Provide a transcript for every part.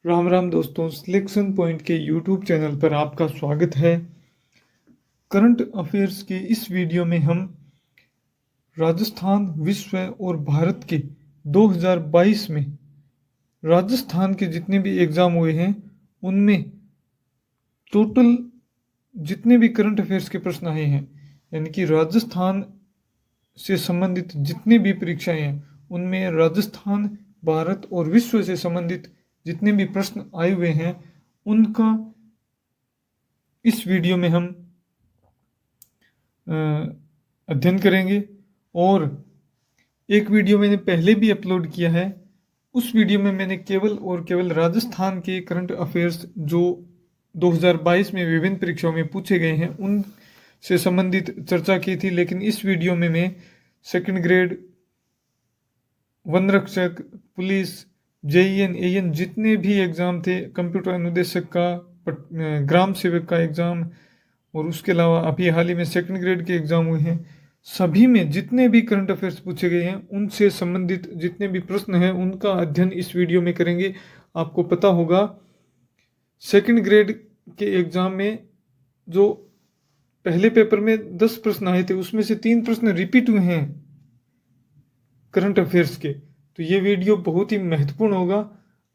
राम राम दोस्तों, selection point के YouTube channel पर आपका स्वागत है। करंट अफेयर्स के इस वीडियो में हम राजस्थान, विश्व और भारत के 2022 में राजस्थान के जितने भी एग्ज़ाम हुए हैं उनमें टोटल जितने भी करंट अफेयर्स के प्रश्न आए हैं, यानी कि राजस्थान से संबंधित जितनी भी परीक्षाएं हैं उनमें राजस्थान, भारत और विश्व से संबंधित जितने भी प्रश्न आए हुए हैं उनका इस वीडियो में हम अध्ययन करेंगे। और एक वीडियो मैंने पहले भी अपलोड किया है, उस वीडियो में मैंने केवल और केवल राजस्थान के करंट अफेयर्स जो 2022 में विभिन्न परीक्षाओं में पूछे गए हैं उन से संबंधित चर्चा की थी। लेकिन इस वीडियो में मैं सेकंड ग्रेड, वन रक्षक, पुलिस, जेईएन, एएन जितने भी एग्ज़ाम थे, कंप्यूटर अनुदेशक का, ग्राम सेवक का एग्ज़ाम और उसके अलावा अभी हाल ही में सेकंड ग्रेड के एग्ज़ाम हुए हैं, सभी में जितने भी करंट अफेयर्स पूछे गए हैं उनसे संबंधित जितने भी प्रश्न हैं उनका अध्ययन इस वीडियो में करेंगे। आपको पता होगा सेकंड ग्रेड के एग्ज़ाम में जो पहले पेपर में 10 प्रश्न आए थे उसमें से 3 प्रश्न रिपीट हुए हैं करंट अफेयर्स के। तो ये वीडियो बहुत ही महत्वपूर्ण होगा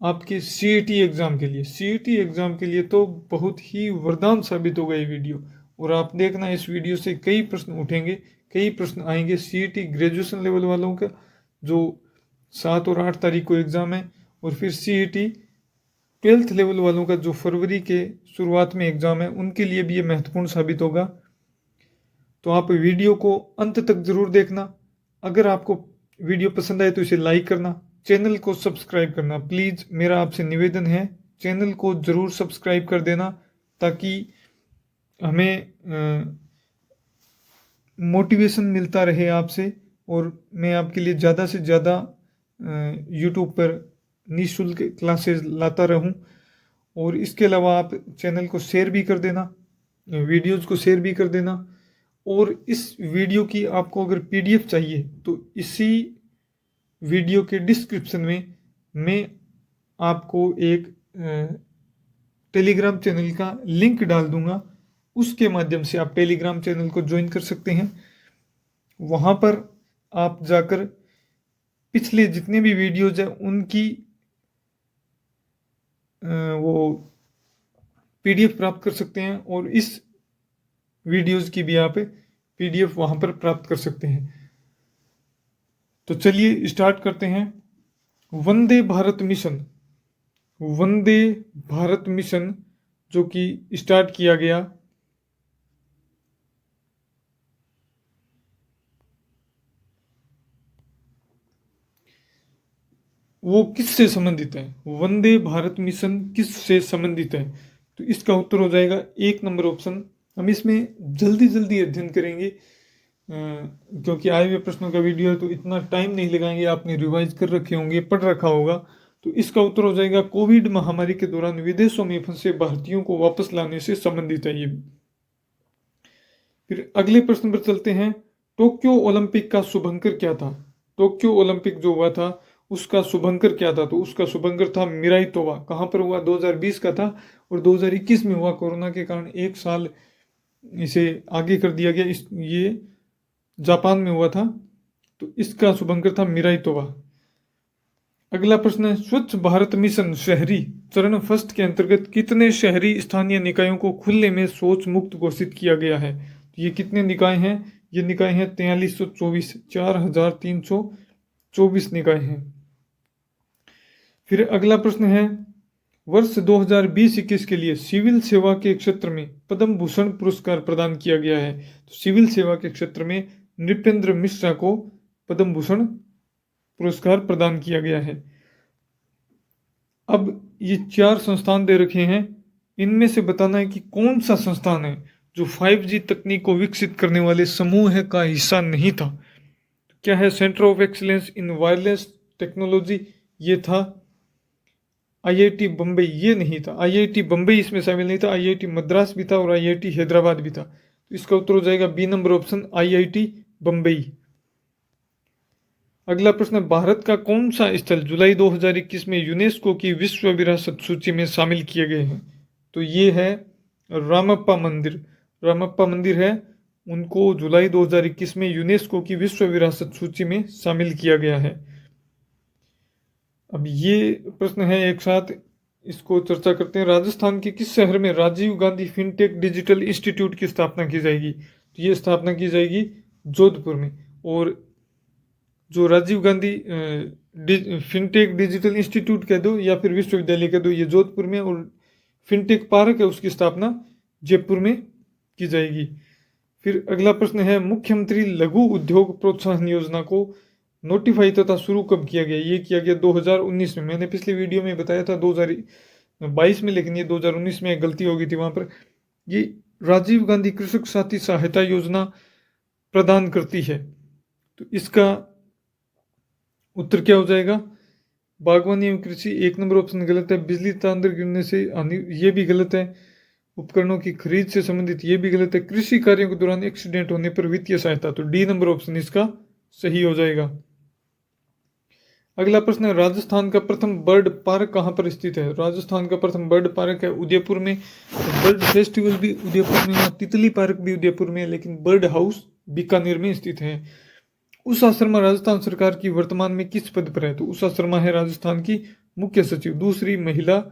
आपके सीईटी एग्ज़ाम के लिए। सीईटी एग्ज़ाम के लिए तो बहुत ही वरदान साबित होगा ये वीडियो। और आप देखना इस वीडियो से कई प्रश्न उठेंगे, कई प्रश्न आएंगे सीईटी ग्रेजुएशन लेवल वालों का जो 7 और 8 तारीख को एग्ज़ाम है, और फिर सीईटी 12th लेवल वालों का जो फरवरी के शुरुआत में एग्ज़ाम है उनके लिए भी ये महत्वपूर्ण साबित होगा। तो आप वीडियो को अंत तक ज़रूर देखना। अगर आपको वीडियो पसंद आए तो इसे लाइक करना, चैनल को सब्सक्राइब करना। प्लीज़ मेरा आपसे निवेदन है, चैनल को ज़रूर सब्सक्राइब कर देना ताकि हमें मोटिवेशन मिलता रहे आपसे और मैं आपके लिए ज़्यादा से ज़्यादा यूट्यूब पर निःशुल्क क्लासेस लाता रहूं। और इसके अलावा आप चैनल को शेयर भी कर देना, वीडियोज़ को शेयर भी कर देना। और इस वीडियो की आपको अगर पीडीएफ चाहिए तो इसी वीडियो के डिस्क्रिप्शन में मैं आपको एक टेलीग्राम चैनल का लिंक डाल दूंगा, उसके माध्यम से आप टेलीग्राम चैनल को ज्वाइन कर सकते हैं। वहाँ पर आप जाकर पिछले जितने भी वीडियोज हैं उनकी वो पीडीएफ प्राप्त कर सकते हैं और इस वीडियोस की भी आप पीडीएफ वहाँ पर प्राप्त कर सकते हैं। तो चलिए स्टार्ट करते हैं। वंदे भारत मिशन, वंदे भारत मिशन जो कि स्टार्ट किया गया, वो किससे संबंधित है? वंदे भारत मिशन किससे संबंधित है? तो इसका उत्तर हो जाएगा 1 नंबर ऑप्शन। हम इसमें जल्दी जल्दी अध्ययन करेंगे क्योंकि आए हुए प्रश्नों का वीडियो है तो इतना टाइम नहीं लगाएंगे, आपने रिवाइज कर रखे होंगे, पढ़ रखा होगा। तो इसका उत्तर हो जाएगा कोविड महामारी के दौरान विदेशों में फंसे भारतीयों को वापस लाने से संबंधित है ये। फिर अगले प्रश्न पर चलते हैं। टोक्यो ओलंपिक का शुभंकर क्या था? टोक्यो ओलंपिक जो हुआ था उसका शुभंकर क्या था? तो उसका शुभंकर था मिराई तोवा। कहाँ पर हुआ? 2020 का था और 2021 में हुआ। कोरोना के कारण 1 साल इसे आगे कर दिया गया। ये जापान में हुआ था, तो इसका शुभंकर था मिराई तोवा। अगला प्रश्न है, स्वच्छ भारत मिशन शहरी चरण फर्स्ट के अंतर्गत कितने शहरी स्थानीय निकायों को खुले में शौच मुक्त घोषित किया गया है? तो ये कितने निकाय हैं? ये निकाय हैं 4324, 4324 निकाय हैं। फिर अगला प्रश्न है, वर्ष 2020-21 के लिए सिविल सेवा के क्षेत्र में पद्म भूषण पुरस्कार प्रदान किया गया है। तो सिविल सेवा के क्षेत्र में नृपेंद्र मिश्रा को पद्म भूषण पुरस्कार प्रदान किया गया है। अब ये 4 संस्थान दे रखे हैं, इनमें से बताना है कि कौन सा संस्थान है जो 5G तकनीक को विकसित करने वाले समूह का हिस्सा नहीं था। क्या है? Centre of excellence in wireless technology, ये था। आईआईटी बम्बई, ये नहीं था। आईआईटी बम्बई इसमें शामिल नहीं था, आईआईटी मद्रास भी था और आईआईटी हैदराबाद भी था। तो इसका उत्तर हो जाएगा B number option, IIT Bombay. अगला प्रश्न है, भारत का कौन सा स्थल जुलाई 2021 में यूनेस्को की विश्व विरासत सूची में शामिल किए गए हैं? तो ये है रामप्पा मंदिर। रामप्पा मंदिर है, उनको जुलाई 2021 में यूनेस्को की विश्व विरासत सूची में शामिल किया गया है। अब ये प्रश्न है एक साथ, इसको चर्चा करते हैं। राजस्थान के किस शहर में Rajiv Gandhi fintech digital institute की स्थापना की जाएगी? तो ये स्थापना की जाएगी जोधपुर में। और जो Rajiv Gandhi fintech digital institute कह दो या फिर विश्वविद्यालय कह दो, ये जोधपुर में, और फिनटेक पार्क है उसकी स्थापना जयपुर में की जाएगी। फिर अगला प्रश्न है, मुख्यमंत्री लघु उद्योग प्रोत्साहन योजना को नोटिफाई तथा शुरू कब किया गया? ये किया गया 2019 में। मैंने पिछले वीडियो में बताया था 2022 में, लेकिन ये 2019 में गलती हो गई थी वहाँ पर। ये राजीव गांधी कृषक साथी सहायता योजना प्रदान करती है। तो इसका उत्तर क्या हो जाएगा? बागवानी एवं कृषि, 1 नंबर ऑप्शन गलत है। बिजली तार गिरने से हानि, ये भी गलत है। उपकरणों की खरीद से संबंधित, ये भी गलत है। कृषि कार्यों के दौरान एक्सीडेंट होने पर वित्तीय सहायता, तो D नंबर ऑप्शन इसका सही हो जाएगा। अगला प्रश्न है, राजस्थान का प्रथम बर्ड पार्क कहाँ पर स्थित है? राजस्थान का प्रथम बर्ड पार्क है उदयपुर में। बर्ड फेस्टिवल भी उदयपुर में है, तितली पार्क भी उदयपुर में है, लेकिन बर्ड हाउस बीकानेर में स्थित है। उषा शर्मा राजस्थान सरकार की वर्तमान में किस पद पर है? तो उषा शर्मा है राजस्थान की मुख्य सचिव, दूसरी महिला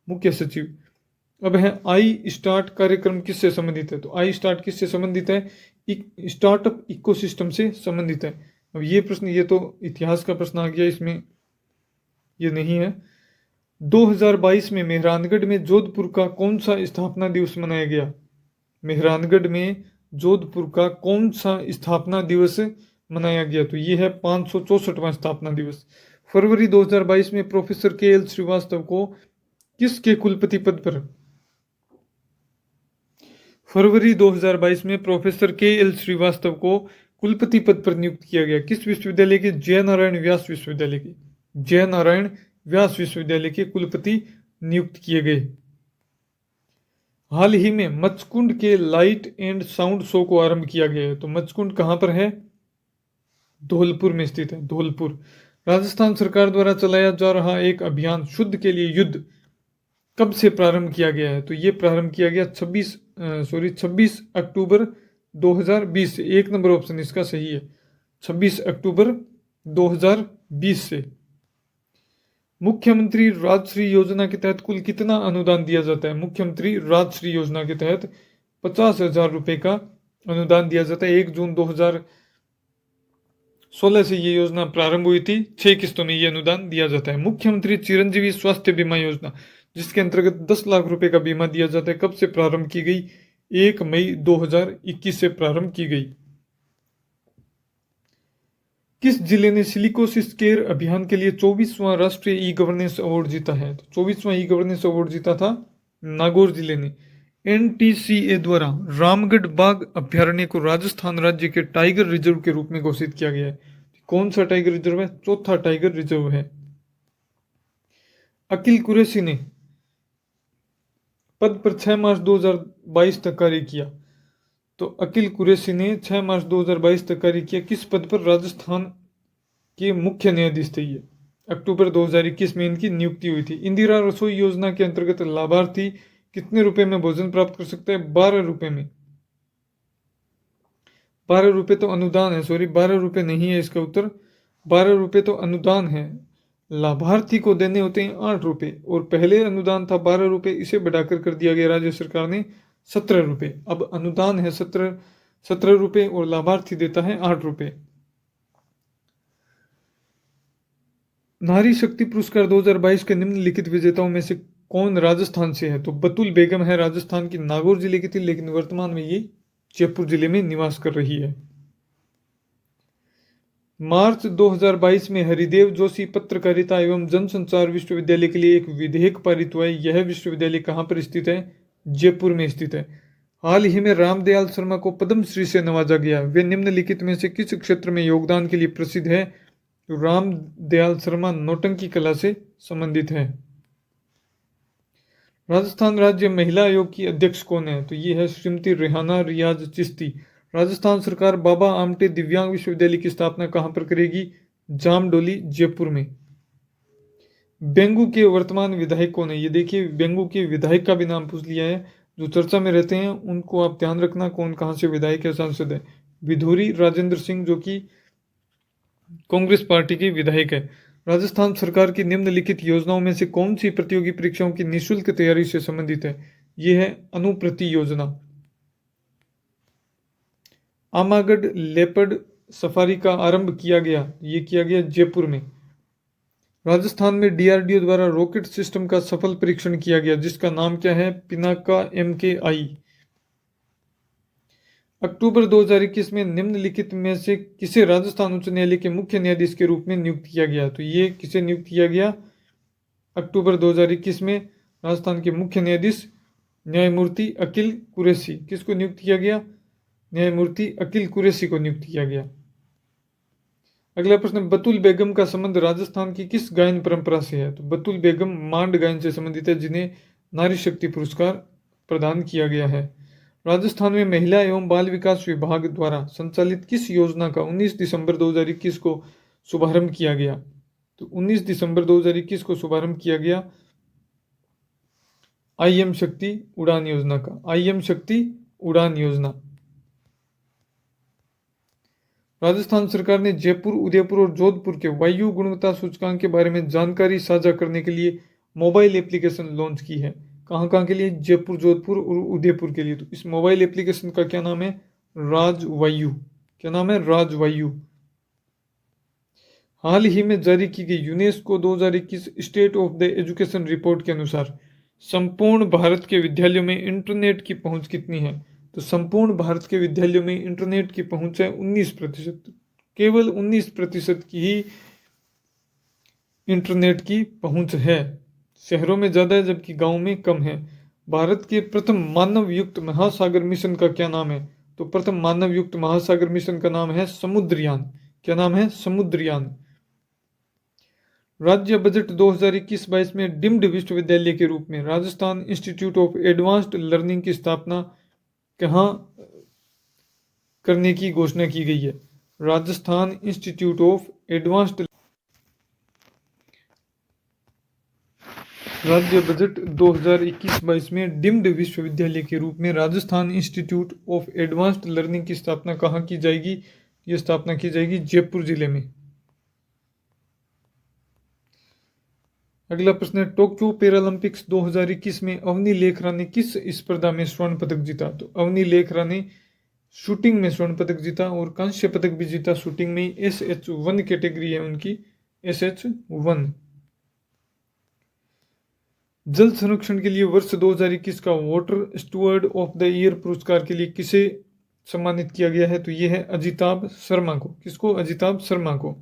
मुख्य सचिव। अब है आई स्टार्ट कार्यक्रम किससे संबंधित है? तो आई स्टार्ट किससे संबंधित है? स्टार्टअप इकोसिस्टम से संबंधित है। अब ये प्रश्न, ये तो इतिहास का प्रश्न आ गया, इसमें ये नहीं है। 2022 में मेहरानगढ़ में जोधपुर का कौन सा स्थापना दिवस मनाया गया? मेहरानगढ़ में जोधपुर का कौन सा स्थापना दिवस मनाया गया? तो ये है 564वां स्थापना दिवस। फरवरी 2022 में प्रोफेसर KL श्रीवास्तव को किसके कुलपति पद पर? फरवरी 2022 में प्रोफेसर KL श्रीवास्तव को कुलपति पद पर नियुक्त किया गया। किस विश्वविद्यालय के? जयनारायण व्यास विश्वविद्यालय के। जयनारायण व्यास विश्वविद्यालय के कुलपति नियुक्त किए गए। हाल ही में मचकुंड के लाइट एंड साउंड शो को आरंभ किया गया है। तो मचकुंड कहाँ पर है? धौलपुर में स्थित है, धौलपुर। राजस्थान सरकार द्वारा चलाया जा रहा एक अभियान शुद्ध के लिए युद्ध कब से प्रारंभ किया गया है? तो ये प्रारंभ किया गया 26 अक्टूबर 2020 से। 1 नंबर ऑप्शन इसका सही है, 26 अक्टूबर 2020 से। मुख्यमंत्री राजश्री योजना के तहत कुल कितना अनुदान दिया जाता है? मुख्यमंत्री राजश्री योजना के तहत 50,000 रुपए का अनुदान दिया जाता है। 1 जून 2016 से ये योजना प्रारंभ हुई थी। 6 किस्तों में ये अनुदान दिया जाता है। मुख्यमंत्री चिरंजीवी स्वास्थ्य बीमा योजना, जिसके अंतर्गत 10 लाख रुपए का बीमा दिया जाता है, कब से प्रारंभ की गई? 1 मई 2021 से प्रारंभ की गई। किस जिले ने सिलिकोसिस केयर अभियान के लिए 24वां राष्ट्रीय ई गवर्नेंस अवार्ड जीता है? तो 24वां ई गवर्नेंस अवार्ड जीता था नागौर जिले ने। NTCA द्वारा रामगढ़ बाघ अभ्यारण्य को राजस्थान राज्य के टाइगर रिजर्व के रूप में घोषित किया गया है। कौन सा टाइगर रिजर्व है? चौथा टाइगर रिजर्व है। अकील कुरैशी ने पद पर 6 मार्च 2022 तक कार्य किया। तो अकील कुरैशी ने 6 मार्च 2022 तक कार्य किया। किस पद पर? राजस्थान के मुख्य न्यायाधीश थे ये। अक्टूबर 2021 में इनकी नियुक्ति हुई थी। इंदिरा रसोई योजना के अंतर्गत लाभार्थी कितने रुपए में भोजन प्राप्त कर सकता है? 12 रुपए में। 12 रुपए तो अनुदान है, 12 रुपए नहीं है इसका उत्तर। 12 रुपए तो अनुदान है, लाभार्थी को देने होते हैं 8 रुपए। और पहले अनुदान था 12 रुपए, इसे बढ़ाकर कर दिया गया राज्य सरकार ने 17 रुपए। अब अनुदान है 17 रुपए और लाभार्थी देता है 8 रुपए। नारी शक्ति पुरस्कार 2022 के निम्नलिखित विजेताओं में से कौन राजस्थान से है? तो बतुल बेगम है, राजस्थान की नागौर जिले की थी, लेकिन वर्तमान में ये जयपुर जिले में निवास कर रही है। मार्च 2022 में हरिदेव जोशी पत्रकारिता एवं जनसंचार विश्वविद्यालय के लिए एक विधेयक पारित हुआ है। यह विश्वविद्यालय कहाँ पर स्थित है? जयपुर में स्थित है। हाल ही में रामदयाल शर्मा को पद्मश्री से नवाजा गया। वे निम्नलिखित में से किस क्षेत्र में योगदान के लिए प्रसिद्ध है? रामदयाल शर्मा नौटंकी कला से संबंधित है। राजस्थान राज्य महिला आयोग की अध्यक्ष कौन है? तो ये है श्रीमती रेहाना रियाज चिश्ती। राजस्थान सरकार बाबा आमटे दिव्यांग विश्वविद्यालय की स्थापना कहाँ पर करेगी? जामडोली जयपुर में। बेंगू के वर्तमान विधायक कौन है? ये देखिए, बेंगू के विधायक का भी नाम पूछ लिया है। जो चर्चा में रहते हैं उनको आप ध्यान रखना, कौन कहाँ से विधायक या सांसद है। विधूरी राजेंद्र सिंह, जो कि कांग्रेस पार्टी के विधायक है। राजस्थान सरकार की निम्नलिखित योजनाओं में से कौन सी प्रतियोगी परीक्षाओं की निःशुल्क तैयारी से संबंधित है? यह है अनुप्रति योजना। आमागढ़ लेपर्ड सफारी का आरंभ किया गया, ये किया गया जयपुर में। राजस्थान में डीआरडीओ द्वारा रॉकेट सिस्टम का सफल परीक्षण किया गया, जिसका नाम क्या है? पिनाका MKI। अक्टूबर 2021 में निम्नलिखित में से किसे राजस्थान उच्च न्यायालय के मुख्य न्यायाधीश के रूप में नियुक्त किया गया? तो ये किसे नियुक्त किया गया? अक्टूबर 2021 में राजस्थान के मुख्य न्यायाधीश न्यायमूर्ति अकील कुरैशी। किसको नियुक्त किया गया? न्यायमूर्ति अकील कुरैशी को नियुक्त किया गया। अगला प्रश्न, बतुल बेगम का संबंध राजस्थान की किस गायन परंपरा से है? तो बतुल बेगम मांड गायन से संबंधित है, जिन्हें नारी शक्ति पुरस्कार प्रदान किया गया है। राजस्थान में महिला एवं बाल विकास विभाग द्वारा संचालित किस योजना का 19 दिसंबर 2021 को शुभारंभ किया गया? तो 19 दिसंबर 2021 को शुभारंभ किया गया IM शक्ति उड़ान योजना का। IM शक्ति उड़ान योजना। राजस्थान सरकार ने जयपुर, उदयपुर और जोधपुर के वायु गुणवत्ता सूचकांक के बारे में जानकारी साझा करने के लिए मोबाइल एप्लीकेशन लॉन्च की है। कहाँ कहाँ के लिए? जयपुर, जोधपुर और उदयपुर के लिए। तो इस मोबाइल एप्लीकेशन का क्या नाम है? राजवायु। क्या नाम है? राजवायु। हाल ही में जारी की गई UNESCO 2021 state of the education report के अनुसार संपूर्ण भारत के विद्यालयों में इंटरनेट की पहुंच कितनी है? तो संपूर्ण भारत के विद्यालयों में इंटरनेट की पहुंच है 19%। केवल 19% की ही इंटरनेट की पहुंच है। शहरों में ज़्यादा है जबकि गांव में कम है। भारत के प्रथम मानव युक्त महासागर मिशन का क्या नाम है? तो प्रथम मानव युक्त महासागर मिशन का नाम है समुद्रयान। क्या नाम है? समुद्रयान। राज्य बजट 2021-22 में डिम्ड विश्वविद्यालय के रूप में Rajasthan institute of advanced learning की स्थापना कहाँ करने की घोषणा की गई है? Rajasthan institute of advanced. राज्य बजट 2021-22 में डिम्ड विश्वविद्यालय के रूप में Rajasthan institute of advanced learning की स्थापना कहाँ की जाएगी? ये स्थापना की जाएगी जयपुर जिले में। अगला प्रश्न है, टोक्यो पैरालंपिक्स 2021 में अवनी लेखरा ने किस स्पर्धा में स्वर्ण पदक जीता? तो अवनी लेखरा ने शूटिंग में स्वर्ण पदक जीता और कांस्य पदक भी जीता शूटिंग में। SH1 कैटेगरी है उनकी, SH1। जल संरक्षण के लिए वर्ष 2021 का water steward of the year पुरस्कार के लिए किसे सम्मानित किया गया है? तो ये है अजिताभ शर्मा को। किसको? अजिताभ शर्मा को।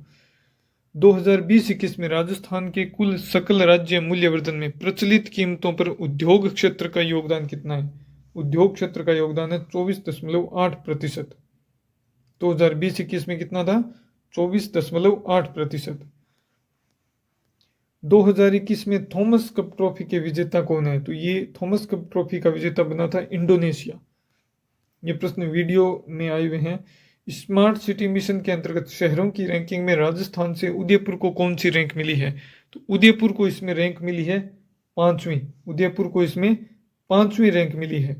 2020-21 में राजस्थान के कुल सकल राज्य मूल्यवर्धन में प्रचलित कीमतों पर उद्योग क्षेत्र का योगदान कितना है? उद्योग क्षेत्र का योगदान है 24.8%। 2020-21 में कितना था? 24.8%। 2021 में थॉमस कप ट्रॉफी के विजेता कौन है? तो ये थॉमस कप ट्रॉफी का विजेता बना था इंडोनेशिया। ये प्रश्न वीडियो में आए हुए हैं। स्मार्ट सिटी मिशन के अंतर्गत शहरों की रैंकिंग में राजस्थान से उदयपुर को कौन सी रैंक मिली है? तो उदयपुर को इसमें रैंक मिली है 5वीं। उदयपुर को इसमें 5वीं रैंक मिली है।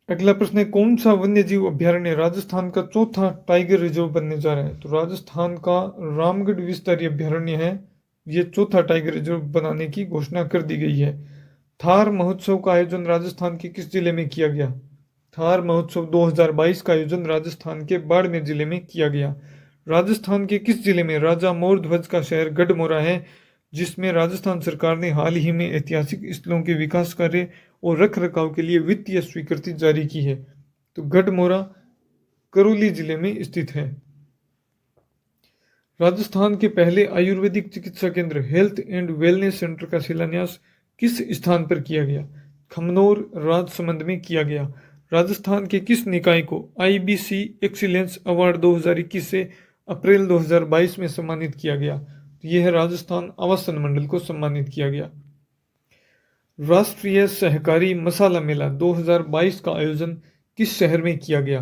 अगला प्रश्न है, कौन सा वन्यजीव अभ्यारण्य राजस्थान का चौथा टाइगर रिजर्व बनने जा रहा है? तो राजस्थान का रामगढ़ विस्तारी अभ्यारण्य है, ये चौथा टाइगर रिजर्व बनाने की घोषणा कर दी गई है। थार महोत्सव का आयोजन राजस्थान के किस जिले में किया गया? थार महोत्सव 2022 का आयोजन राजस्थान के बाड़मेर जिले में किया गया। राजस्थान के किस जिले में राजा मोर ध्वज का शहर गढ़मोरा है, जिसमें राजस्थान सरकार ने हाल ही में ऐतिहासिक स्थलों के विकास कार्य और रख रखाव के लिए वित्तीय स्वीकृति जारी की है? तो गढ़मोरा करौली जिले में स्थित है। राजस्थान के पहले आयुर्वेदिक चिकित्सा केंद्र हेल्थ एंड वेलनेस सेंटर का शिलान्यास किस स्थान पर किया गया? खमनोर राजसमंद में किया गया। राजस्थान के किस निकाय को IBC एक्सीलेंस अवार्ड 2021 से अप्रैल 2022 में सम्मानित किया गया? तो यह है राजस्थान आवासन मंडल को सम्मानित किया गया। राष्ट्रीय सहकारी मसाला मेला 2022 का आयोजन किस शहर में किया गया?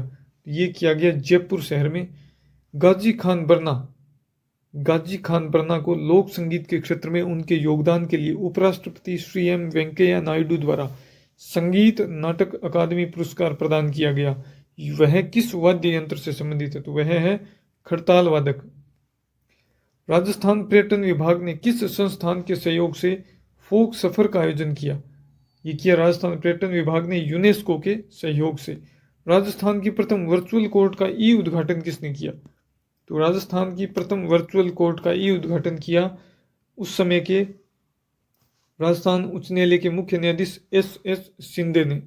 ये किया गया जयपुर शहर में। गाजी खान बरना को लोक संगीत के क्षेत्र में उनके योगदान के लिए उपराष्ट्रपति श्री एम वेंकैया नायडू द्वारा संगीत नाटक अकादमी पुरस्कार प्रदान किया गया। वह किस वाद्य यंत्र से संबंधित है? तो वह है खड़ताल वादक। राजस्थान पर्यटन विभाग ने किस संस्थान के सहयोग से फोक सफर का आयोजन किया? ये किया राजस्थान पर्यटन विभाग ने यूनेस्को के सहयोग से। राजस्थान की प्रथम वर्चुअल कोर्ट का ई उद्घाटन किसने किया? तो राजस्थान की प्रथम वर्चुअल कोर्ट का ई उद्घाटन किया उस समय के राजस्थान उच्च न्यायालय के मुख्य न्यायाधीश एस शिंदे ने।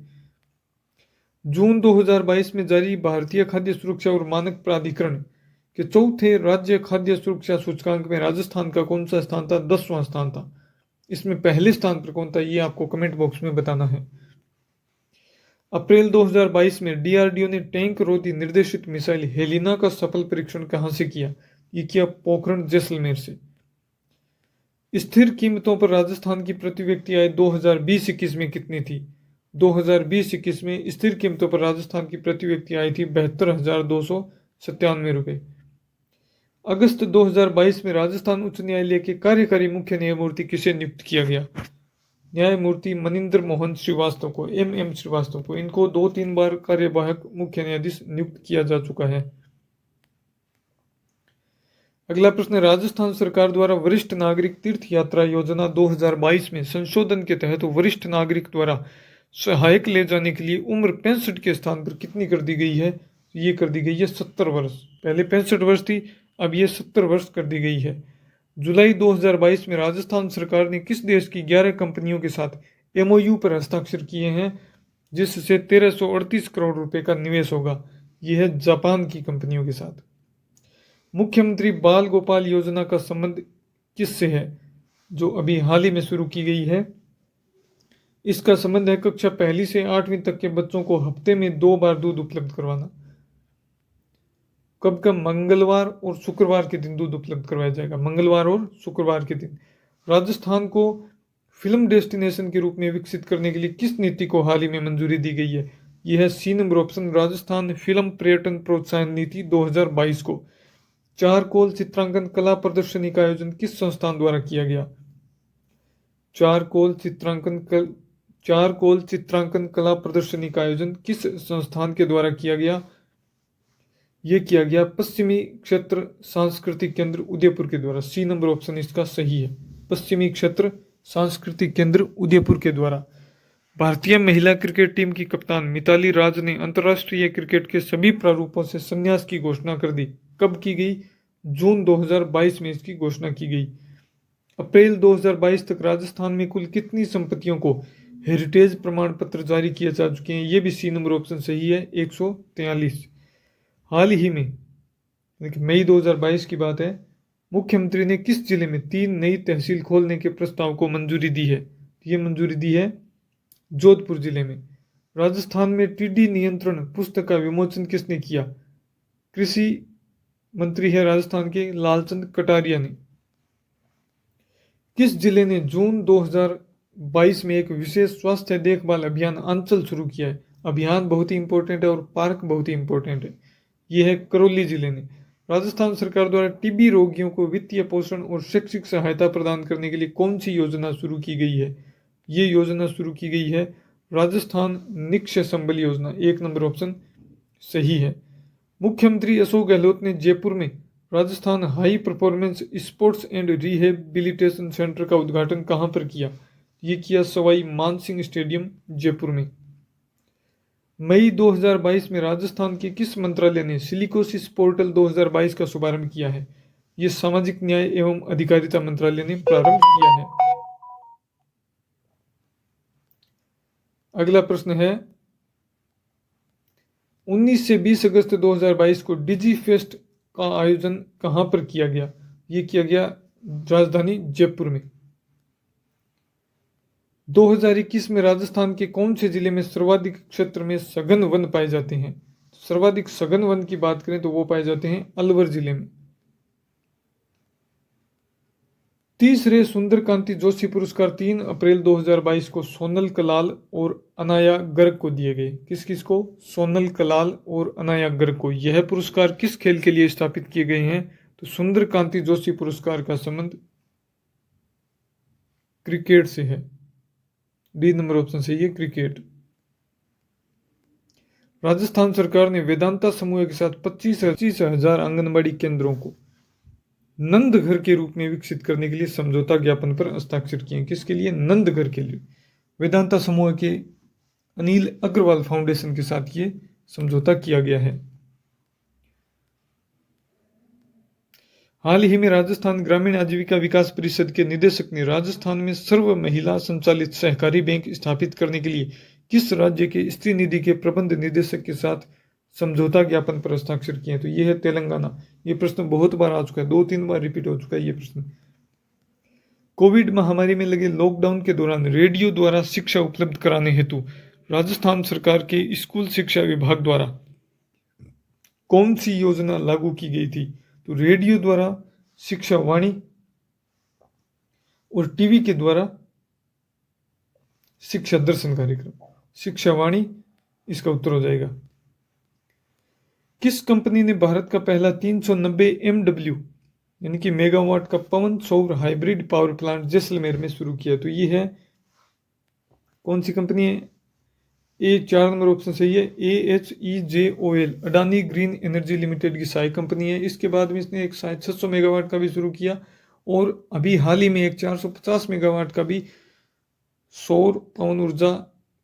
जून 2022 में जारी भारतीय खाद्य सुरक्षा और मानक प्राधिकरण के चौथे राज्य खाद्य सुरक्षा सूचकांक में राजस्थान का कौन सा स्थान था? 10वां स्थान था। इसमें पहले स्थान पर कौन था ये आपको कमेंट बॉक्स में बताना है। अप्रैल 2022 में डीआरडीओ ने टैंक रोधी निर्देशित मिसाइल हेलिना का सफल परीक्षण कहां से किया? ये किया पोखरण जैसलमेर से। स्थिर कीमतों पर राजस्थान की प्रति व्यक्ति आय 2020-21 में कितनी थी? 2020-21 में स्थिर कीमतों पर राजस्थान की प्रति व्यक्ति आय थी 72,297 रुपये। अगस्त 2022 में राजस्थान उच्च न्यायालय के कार्यकारी मुख्य न्यायमूर्ति किसे नियुक्त किया गया? न्यायमूर्ति मनिंदर मोहन श्रीवास्तव को, एम श्रीवास्तव को। इनको 2-3 बार कार्यवाहक मुख्य न्यायाधीश नियुक्त किया जा चुका है। अगला प्रश्न, राजस्थान सरकार द्वारा वरिष्ठ नागरिक तीर्थ यात्रा योजना 2022 में संशोधन के तहत वरिष्ठ नागरिक द्वारा सहायक ले जाने के लिए उम्र 65 के स्थान पर कितनी कर दी गई है? ये कर दी गई है 70 वर्ष। पहले 65 वर्ष थी, अब ये 70 वर्ष कर दी गई है। जुलाई 2022 में राजस्थान सरकार ने किस देश की 11 कंपनियों के साथ एमओयू पर हस्ताक्षर किए हैं जिससे 1338 करोड़ रुपए का निवेश होगा? यह है जापान की कंपनियों के साथ। मुख्यमंत्री बाल गोपाल योजना का संबंध किससे है? जो अभी हाल ही में शुरू की गई है। इसका संबंध है कक्षा 1 से 8वीं तक के बच्चों को हफ्ते में 2 बार दूध उपलब्ध करवाना। कब कब? मंगलवार और शुक्रवार के दिन दूध उपलब्ध करवाया जाएगा, मंगलवार और शुक्रवार के दिन। राजस्थान को फिल्म डेस्टिनेशन के रूप में विकसित करने के लिए किस नीति को हाल ही में मंजूरी दी गई है? यह है C number option, Rajasthan film पर्यटन प्रोत्साहन नीति 2022 को। चारकोल चित्रांकन कला प्रदर्शनी का आयोजन किस संस्थान द्वारा किया गया? चारकोल चित्रांकन कला प्रदर्शनी का आयोजन किस संस्थान के द्वारा किया गया? यह किया गया पश्चिमी क्षेत्र सांस्कृतिक केंद्र उदयपुर के द्वारा। सी नंबर ऑप्शन इसका सही है, पश्चिमी क्षेत्र सांस्कृतिक केंद्र उदयपुर के द्वारा। भारतीय महिला क्रिकेट टीम की कप्तान मिताली राज ने अंतर्राष्ट्रीय क्रिकेट के सभी प्रारूपों से संन्यास की घोषणा कर दी। कब की गई? जून 2022 में इसकी घोषणा की गई। अप्रैल 2022 तक राजस्थान में कुल कितनी संपत्तियों को हेरिटेज प्रमाण पत्र जारी किए जा चुके हैं? ये भी सी नंबर ऑप्शन सही है, 143। हाल ही में, देखिए मई 2022 की बात है, मुख्यमंत्री ने किस जिले में 3 नई तहसील खोलने के प्रस्ताव को मंजूरी दी है? ये मंजूरी दी है जोधपुर जिले में। राजस्थान में टिड्डी नियंत्रण पुस्तक का विमोचन किसने किया? कृषि मंत्री है राजस्थान के लालचंद कटारिया ने। किस जिले ने जून 2022 में एक विशेष स्वास्थ्य देखभाल अभियान आंचल शुरू किया है? अभियान बहुत ही इंपॉर्टेंट है और पार्क बहुत ही इंपॉर्टेंट है। यह है करौली जिले ने। राजस्थान सरकार द्वारा टीबी रोगियों को वित्तीय पोषण और शैक्षिक सहायता प्रदान करने के लिए कौन सी योजना शुरू की गई है? ये योजना शुरू की गई है राजस्थान निक्षय संबल योजना। 1 नंबर ऑप्शन सही है। मुख्यमंत्री अशोक गहलोत ने जयपुर में Rajasthan high performance sports and rehabilitation centre का उद्घाटन कहां पर किया? ये किया सवाई मानसिंह स्टेडियम जयपुर में। मई 2022 में राजस्थान के किस मंत्रालय ने सिलिकोसिस पोर्टल 2022 का शुभारंभ किया है? ये सामाजिक न्याय एवं अधिकारिता मंत्रालय ने प्रारंभ किया है। अगला प्रश्न है, 19 से 20 अगस्त 2022 को डिजी फेस्ट का आयोजन कहां पर किया गया? ये किया गया राजधानी जयपुर में। 2021 में राजस्थान के कौन से जिले में सर्वाधिक क्षेत्र में सघन वन पाए जाते हैं? सर्वाधिक सघन वन की बात करें तो वो पाए जाते हैं अलवर जिले में। तीसरे सुंदरकांति जोशी पुरस्कार 3 अप्रैल 2022 को सोनल कलाल और अनाया गर्ग को दिए गए। किस किस को? सोनल कलाल और अनाया गर्ग को। यह पुरस्कार किस खेल के लिए स्थापित किए गए हैं? तो सुंदरकांति जोशी पुरस्कार का संबंध क्रिकेट से है। डी नंबर ऑप्शन सही है, क्रिकेट। राजस्थान सरकार ने वेदांता समूह के साथ 25,000 आंगनबाड़ी केंद्रों को नंद घर के रूप में विकसित करने के लिए समझौता ज्ञापन पर हस्ताक्षर किए। किसके लिए? नंद घर के लिए। वेदांता समूह के अनिल अग्रवाल फाउंडेशन के साथ ये समझौता किया गया है। हाल ही में राजस्थान ग्रामीण आजीविका विकास परिषद के निदेशक ने राजस्थान में सर्व महिला संचालित सहकारी बैंक स्थापित करने के लिए किस राज्य के स्त्री निधि के प्रबंध निदेशक के साथ समझौता ज्ञापन पर हस्ताक्षर किए? तो यह है तेलंगाना। ये प्रश्न बहुत बार आ चुका है, 2-3 बार रिपीट हो चुका है ये प्रश्न। कोविड महामारी में लगे लॉकडाउन के दौरान रेडियो द्वारा शिक्षा उपलब्ध कराने हेतु राजस्थान सरकार के स्कूल शिक्षा विभाग द्वारा कौन सी योजना लागू की गई थी? तो रेडियो द्वारा शिक्षा वाणी और टीवी के द्वारा शिक्षा दर्शन कार्यक्रम। शिक्षा वाणी इसका उत्तर हो जाएगा। किस कंपनी ने भारत का पहला 390 MW यानी कि मेगावाट का पवन सौर हाइब्रिड पावर प्लांट जैसलमेर में शुरू किया? तो ये है कौन सी कंपनी है? ए 4 नंबर ऑप्शन सही है, AHEJOL, Adani green energy limited की सहायक कंपनी है। इसके बाद में इसने एक 600 मेगावाट का भी शुरू किया और अभी हाल ही में एक 450 मेगावाट का भी सौर पवन ऊर्जा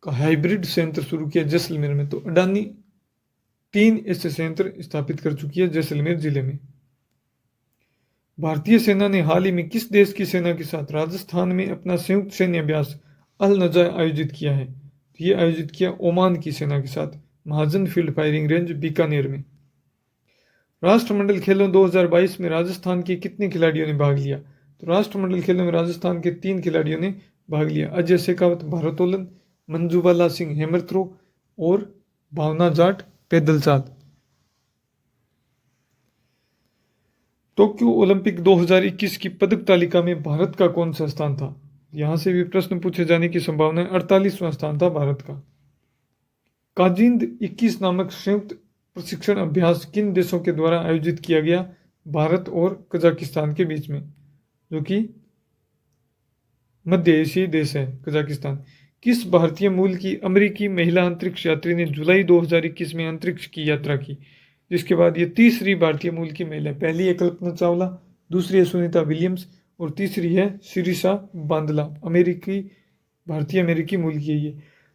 का हाइब्रिड संयंत्र शुरू किया जैसलमेर में। तो अडानी 3 ऐसे संयंत्र स्थापित कर चुकी है जैसलमेर जिले में। भारतीय सेना ने हाल ही में किस देश की सेना के साथ राजस्थान में अपना संयुक्त सैन्य अभ्यास अल नजा आयोजित किया है? ये आयोजित किया ओमान की सेना के साथ महाजन फील्ड फायरिंग रेंज बीकानेर में। राष्ट्रमंडल खेलों 2022 में राजस्थान के कितने खिलाड़ियों ने भाग लिया? तो राष्ट्रमंडल खेलों में राजस्थान के 3 खिलाड़ियों ने भाग लिया। अजय शेखावत भारोत्तोलन, मंजूबाला सिंह हैमर थ्रो और भावना जाट पैदल चाल। टोक्यो ओलंपिक 2021 की पदक तालिका में भारत का कौन सा स्थान था? यहां से भी प्रश्न पूछे जाने की संभावना है। 48वां स्थान था भारत का। काजिंद 21 नामक संयुक्त प्रशिक्षण अभ्यास किन देशों के द्वारा आयोजित किया गया? भारत और कजाकिस्तान के बीच में, जो कि मध्य एशियाई देश है कजाकिस्तान। किस भारतीय मूल की अमेरिकी महिला अंतरिक्ष यात्री ने जुलाई 2021 में अंतरिक्ष की यात्रा की? जिसके बाद ये तीसरी भारतीय मूल की महिला। पहली है कल्पना चावला, दूसरी है सुनीता विलियम्स और तीसरी है शिरीषा बांदला। भारतीय अमेरिकी मूल की है ये।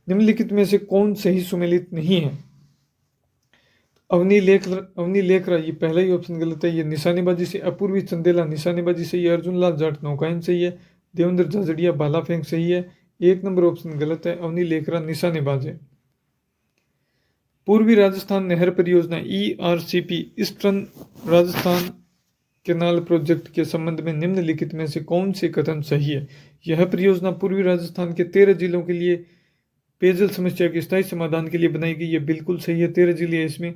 निम्नलिखित में से कौन सही सुमेलित नहीं है? अवनी लेखरा, ये पहला ही ऑप्शन गलत है। ये निशानेबाजी से अपूर्वी चंदेला निशानेबाजी सही है। अर्जुन लाल जाट नौकायन सही है। देवेंद्र झाझड़िया भाला फेंक सही है। 1 नंबर ऑप्शन गलत है। अवनी लेखरा निशानेबाज है। पूर्वी राजस्थान नहर परियोजना ERCP eastern Rajasthan canal project के संबंध में निम्नलिखित में से कौन से कथन सही है? यह परियोजना पूर्वी राजस्थान के 13 जिलों के लिए पेयजल समस्या के स्थायी समाधान के लिए बनाई गई है। बिल्कुल सही है, 13 जिले हैं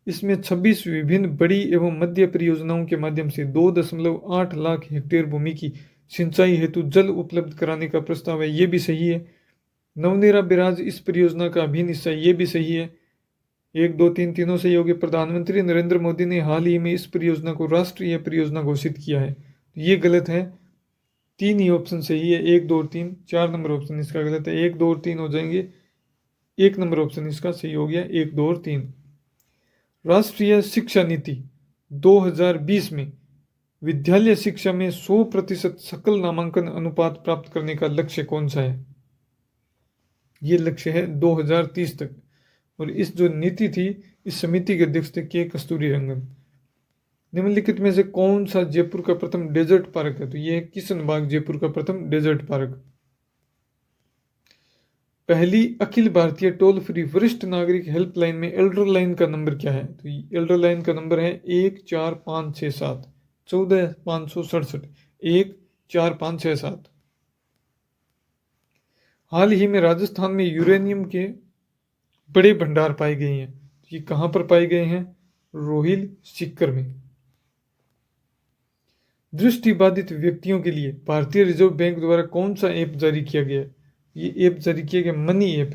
इसमें 26 विभिन्न बड़ी एवं मध्य परियोजनाओं के माध्यम से 2.8 लाख हेक्टेयर भूमि की सिंचाई हेतु जल उपलब्ध कराने का प्रस्ताव है। ये भी सही है। नवनेरा बैराज इस परियोजना का अभिन्न हिस्सा है। ये भी सही है। 1, 2, 3 तीनों सही हो गए। प्रधानमंत्री नरेंद्र मोदी ने हाल ही में इस परियोजना को राष्ट्रीय परियोजना घोषित किया है। ये गलत है। 3 ही ऑप्शन सही है, 1, 2 और 3। 4 नंबर ऑप्शन इसका गलत है। 1, 2 और 3 हो जाएंगे। 1 नंबर ऑप्शन इसका सही हो गया। 1, 2 और 3। राष्ट्रीय शिक्षा नीति 2020 में विद्यालय शिक्षा में 100% सकल नामांकन अनुपात प्राप्त करने का लक्ष्य कौन सा है? ये लक्ष्य है 2030 तक। और इस जो नीति थी, इस समिति के अध्यक्ष थे के कस्तूरी रंगन। निम्नलिखित में से कौन सा जयपुर का प्रथम डेजर्ट पार्क है? तो यह है किशनबाग, जयपुर का प्रथम डेजर्ट पार्क। पहली अखिल भारतीय टोल फ्री वरिष्ठ नागरिक हेल्पलाइन में एल्डर लाइन का नंबर क्या है? तो एल्डर लाइन का नंबर है 14567 14567 14567। हाल ही में राजस्थान में यूरेनियम के बड़े भंडार पाए गए हैं। ये कहां पर पाए गए हैं? रोहिल सीकर में। दृष्टिबाधित व्यक्तियों के लिए भारतीय रिजर्व बैंक द्वारा कौन सा ऐप जारी किया गया है? ये ऐप जारी किया गया मनी ऐप।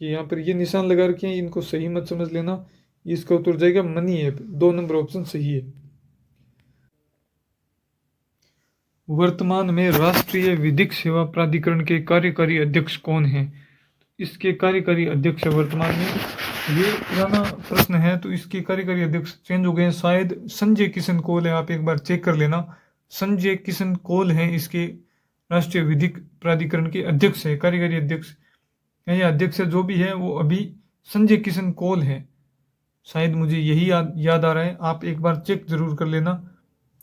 ये यहाँ पर ये निशान लगा रखे हैं, इनको सही मत समझ लेना। इसका उत्तर जाएगा मनी ऐप। 2 नंबर ऑप्शन सही है। वर्तमान में राष्ट्रीय विधिक सेवा प्राधिकरण के कार्यकारी अध्यक्ष कौन हैं? इसके कार्यकारी अध्यक्ष वर्तमान में, ये पुराना प्रश्न है तो इसके कार्यकारी अध्यक्ष चेंज हो गए हैं, शायद संजय किशन कौल है। आप एक बार चेक कर लेना। संजय किशन कौल हैं इसके राष्ट्रीय विधिक प्राधिकरण के अध्यक्ष है, कार्यकारी अध्यक्ष है या अध्यक्ष जो भी है वो अभी संजय किशन कौल है। शायद मुझे यही याद आ रहा है, आप एक बार चेक जरूर कर लेना।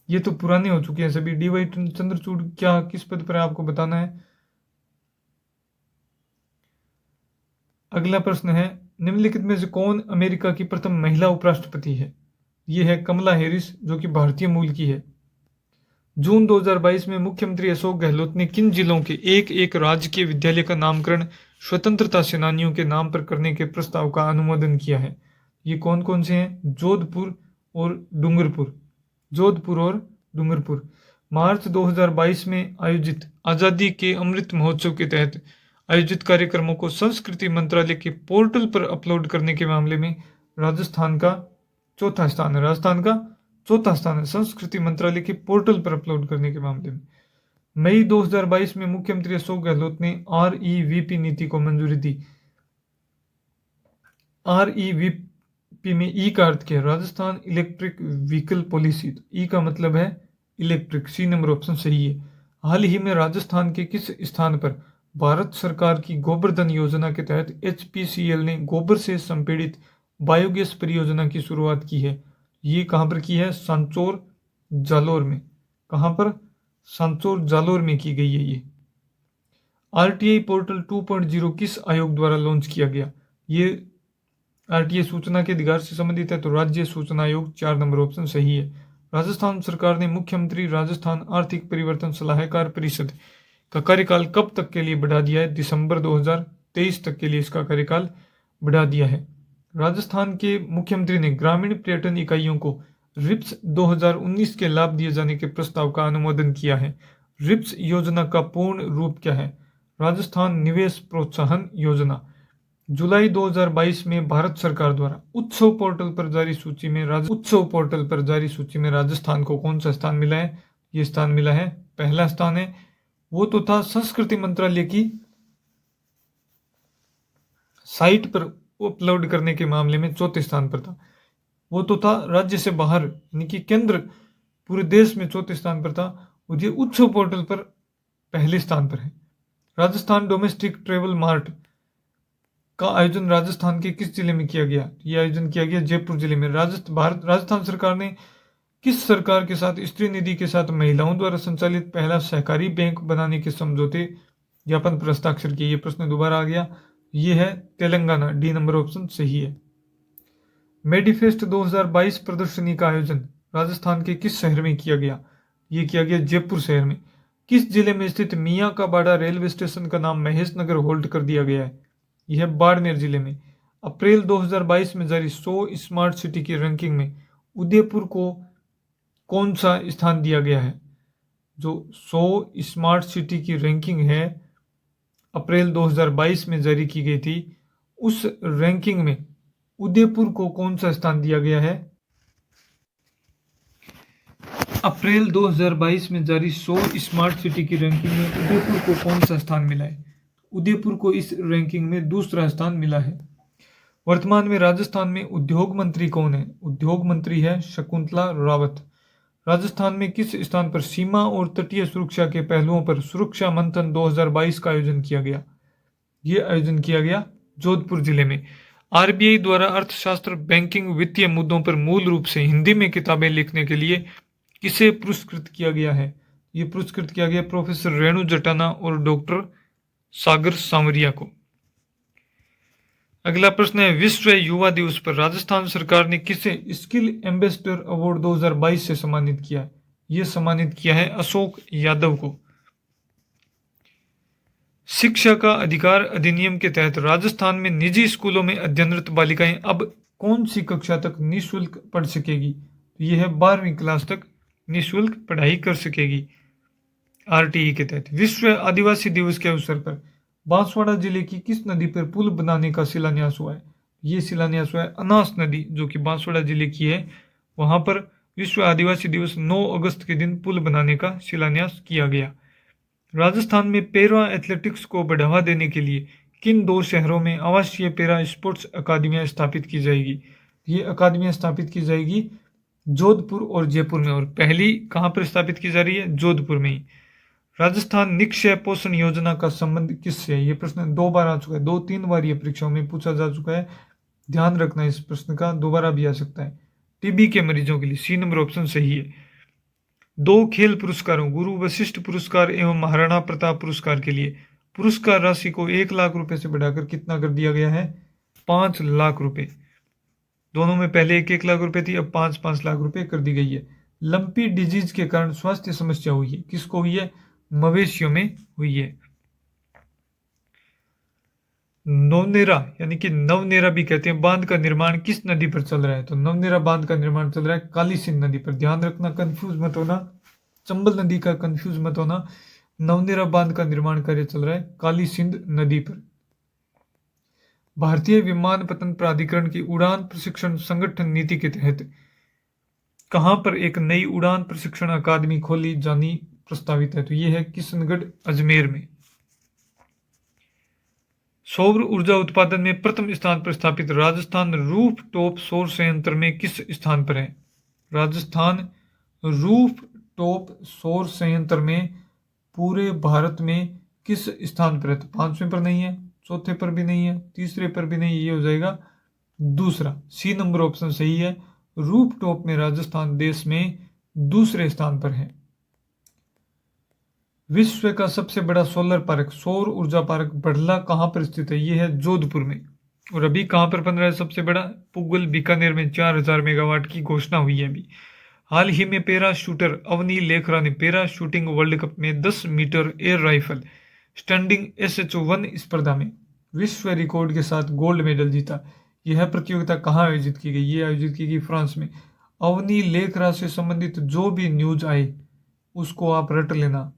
ये तो पुराने हो चुके हैं सभी। डीवाई चंद्रचूड़ क्या किस पद पर है आपको बताना है। अगला प्रश्न है, निम्नलिखित में से कौन अमेरिका की प्रथम महिला उपराष्ट्रपति है? ये है कमला हैरिस, जो कि भारतीय मूल की है। जून 2022 में मुख्यमंत्री अशोक गहलोत ने किन जिलों के एक राजकीय विद्यालय का नामकरण स्वतंत्रता सेनानियों के नाम पर करने के प्रस्ताव का अनुमोदन किया है? ये कौन कौन से हैं? जोधपुर और डूंगरपुर। जोधपुर और डूंगरपुर। मार्च 2022 में आयोजित आज़ादी के अमृत महोत्सव के तहत आयोजित कार्यक्रमों को संस्कृति मंत्रालय के पोर्टल पर अपलोड करने के मामले में राजस्थान का चौथा स्थान है। राजस्थान का चौथा स्थान है संस्कृति मंत्रालय के पोर्टल पर अपलोड करने के मामले में। मई 2022 में मुख्यमंत्री अशोक गहलोत ने REVP नीति को मंजूरी दी। REVP में ई का अर्थ क्या है? Rajasthan electric vehicle policy. E का मतलब है इलेक्ट्रिक। सी नंबर ऑप्शन सही है। हाल ही में राजस्थान के किस स्थान पर भारत सरकार की गोबरधन योजना के तहत HPCL ने गोबर से संपीड़ित बायोगैस परियोजना की शुरुआत की है? ये कहाँ पर की है? सांचौर जालोर में। कहाँ पर? सांचौर जालोर में की गई है ये। RTI पोर्टल 2.0 किस आयोग द्वारा लॉन्च किया गया? ये RTI सूचना के अधिकार से संबंधित है तो राज्य सूचना आयोग। 4 नंबर ऑप्शन सही है। राजस्थान सरकार ने मुख्यमंत्री राजस्थान आर्थिक परिवर्तन सलाहकार परिषद का कार्यकाल कब तक के लिए बढ़ा दिया है? दिसंबर 2023 तक के लिए इसका कार्यकाल बढ़ा दिया है। राजस्थान के मुख्यमंत्री ने ग्रामीण पर्यटन इकाइयों को RIPS 2019 के लाभ दिए जाने के प्रस्ताव का अनुमोदन किया है। RIPS योजना का पूर्ण रूप क्या है? राजस्थान निवेश प्रोत्साहन योजना। जुलाई 2022 में भारत सरकार द्वारा उत्सव पोर्टल पर जारी सूची में राजस्थान को कौन सा स्थान मिला है? ये स्थान मिला है, पहला स्थान है। वो तो था संस्कृति मंत्रालय की साइट पर अपलोड करने के मामले में चौथे स्थान पर था। वो तो था राज्य से बाहर, यानी कि केंद्र पूरे देश में चौथे स्थान पर था। और ये उत्सव पोर्टल पर पहले स्थान पर है। राजस्थान डोमेस्टिक ट्रेवल मार्ट का आयोजन राजस्थान के किस जिले में किया गया? यह आयोजन किया गया जयपुर जिले में। राजस्थान सरकार ने किस सरकार के साथ स्त्री निधि के साथ महिलाओं द्वारा संचालित पहला सहकारी बैंक बनाने के समझौते ज्ञापन पर हस्ताक्षर किए? ये प्रश्न दोबारा आ गया। ये है तेलंगाना। डी नंबर ऑप्शन सही है। मेडीफेस्ट 2022 प्रदर्शनी का आयोजन राजस्थान के किस शहर में किया गया? ये किया गया जयपुर शहर में। किस जिले में स्थित मियाँ का बाड़ा रेलवे स्टेशन का नाम महेश नगर होल्ड कर दिया गया है? यह बाड़मेर जिले में। अप्रैल 2022 में जारी 100 स्मार्ट सिटी की रैंकिंग में उदयपुर को कौन सा स्थान दिया गया है? जो 100 स्मार्ट सिटी की रैंकिंग है अप्रैल 2022 में जारी की गई थी, उस रैंकिंग में उदयपुर को कौन सा स्थान दिया गया है? अप्रैल 2022 में जारी 100 स्मार्ट सिटी की रैंकिंग में उदयपुर को कौन सा स्थान मिला है? उदयपुर को इस रैंकिंग में दूसरा स्थान मिला है। वर्तमान में राजस्थान में उद्योग मंत्री कौन है? उद्योग मंत्री है शकुंतला रावत। राजस्थान में किस स्थान पर सीमा और तटीय सुरक्षा के पहलुओं पर सुरक्षा मंथन 2022 का आयोजन किया गया? ये आयोजन किया गया जोधपुर जिले में। RBI द्वारा अर्थशास्त्र, बैंकिंग, वित्तीय मुद्दों पर मूल रूप से हिंदी में किताबें लिखने के लिए किसे पुरस्कृत किया गया है? ये पुरस्कृत किया गया प्रोफेसर रेणु जटाना और डॉक्टर सागर सांवरिया को। अगला प्रश्न है, विश्व युवा दिवस पर राजस्थान सरकार ने किसे स्किल एम्बेसडर अवार्ड 2022 से सम्मानित किया? ये सम्मानित किया है अशोक यादव को। शिक्षा का अधिकार अधिनियम के तहत राजस्थान में निजी स्कूलों में अध्ययनरत बालिकाएं अब कौन सी कक्षा तक निःशुल्क पढ़ सकेगी? तो यह है 12वीं क्लास तक निःशुल्क पढ़ाई कर सकेगी आरटीई के तहत। विश्व आदिवासी दिवस के अवसर पर बांसवाड़ा जिले की किस नदी पर पुल बनाने का शिलान्यास हुआ है? ये शिलान्यास हुआ है अनास नदी, जो कि बांसवाड़ा जिले की है। वहां पर विश्व आदिवासी दिवस 9 अगस्त के दिन पुल बनाने का शिलान्यास किया गया। राजस्थान में पैरा एथलेटिक्स को बढ़ावा देने के लिए किन 2 शहरों में आवासीय पैरा स्पोर्ट्स अकादमियां स्थापित की जाएगी? ये अकादमियां स्थापित की जाएगी जोधपुर और जयपुर में। और पहली कहाँ पर स्थापित की जा रही है? जोधपुर में ही। राजस्थान निक्षय पोषण योजना का संबंध किससे है? ये प्रश्न 2 बार आ चुका है, 2-3 बार ये परीक्षाओं में पूछा जा चुका है। ध्यान रखना इस प्रश्न का, दोबारा भी आ सकता है। टीबी के मरीजों के लिए सी नंबर ऑप्शन सही है। 2 खेल पुरस्कारों गुरु वशिष्ठ पुरस्कार एवं महाराणा प्रताप पुरस्कार के लिए पुरस्कार राशि को 1 लाख रुपए से बढ़ाकर कितना कर दिया गया है? 5 लाख रुपए। दोनों में पहले 1-1 लाख रुपए थी, अब 5-5 लाख रुपए कर दी गई है। लंपी डिजीज के कारण स्वास्थ्य समस्या हुई है, किसको हुई है? मवेशियों में हुई है। नवनेरा यानी कि नवनेरा भी कहते हैं बांध का निर्माण किस नदी पर चल रहा है? तो नवनेरा बांध का निर्माण चल रहा है काली सिंध नदी पर। ध्यान रखना, कंफ्यूज मत होना, चंबल नदी का कंफ्यूज मत होना। नवनेरा बांध का निर्माण कार्य चल रहा है काली सिंध नदी पर। भारतीय विमानपत्तन प्राधिकरण की उड़ान प्रशिक्षण संगठन नीति के तहत कहां पर एक नई उड़ान प्रशिक्षण अकादमी खोली जानी प्रस्तावित है? तो यह है किशनगढ़ अजमेर में। सौर ऊर्जा उत्पादन में प्रथम स्थान पर स्थापित राजस्थान रूफ टॉप सौर संयंत्र में किस स्थान पर है? राजस्थान रूफ टॉप सौर संयंत्र में पूरे भारत में किस स्थान पर है? तो 5वें पर नहीं है, चौथे पर भी नहीं है, तीसरे पर भी नहीं, ये हो जाएगा दूसरा। सी नंबर ऑप्शन सही है। रूफ टॉप में राजस्थान देश में दूसरे स्थान पर है। विश्व का सबसे बड़ा सोलर पार्क सौर ऊर्जा पार्क बड़ला कहां पर स्थित है? यह है जोधपुर में। और अभी कहां पर बन रहा है सबसे बड़ा? पुगल बीकानेर में 4000 मेगावाट की घोषणा हुई है अभी। हाल ही में पैरा शूटर अवनी लेखरा ने पैरा शूटिंग वर्ल्ड कप में 10 metre air rifle standing SHO-1 स्पर्धा में विश्व रिकॉर्ड के साथ गोल्ड मेडल जीता। यह प्रतियोगिता कहाँ आयोजित की गई? ये आयोजित की गई फ्रांस में। अवनी लेखरा से संबंधित जो भी न्यूज आए उसको आप रट लेना,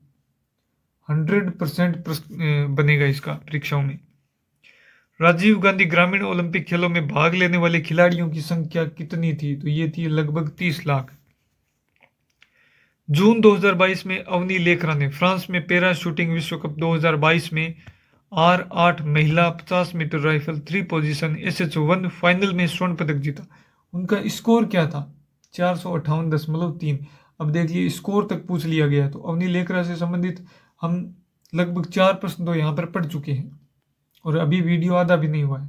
100% बनेगा इसका परीक्षाओं में। राजीव गांधी ग्रामीण ओलंपिक खेलों में भाग लेने वाले खिलाड़ियों की संख्या कितनी थी? तो ये थी लगभग 30 लाख। जून 2022 में अवनी लेखरा ने फ्रांस में पैरा शूटिंग विश्व कप 2022 में R8 महिला 50 metre rifle 3 position SHO-1 final में स्वर्ण पदक जीता। उनका स्कोर क्या था? 458.3। अब देख लिए स्कोर तक पूछ लिया गया। तो अवनी लेखरा से संबंधित हम लगभग 4 प्रश्न तो यहाँ पर पढ़ चुके हैं और अभी वीडियो आधा भी नहीं हुआ है।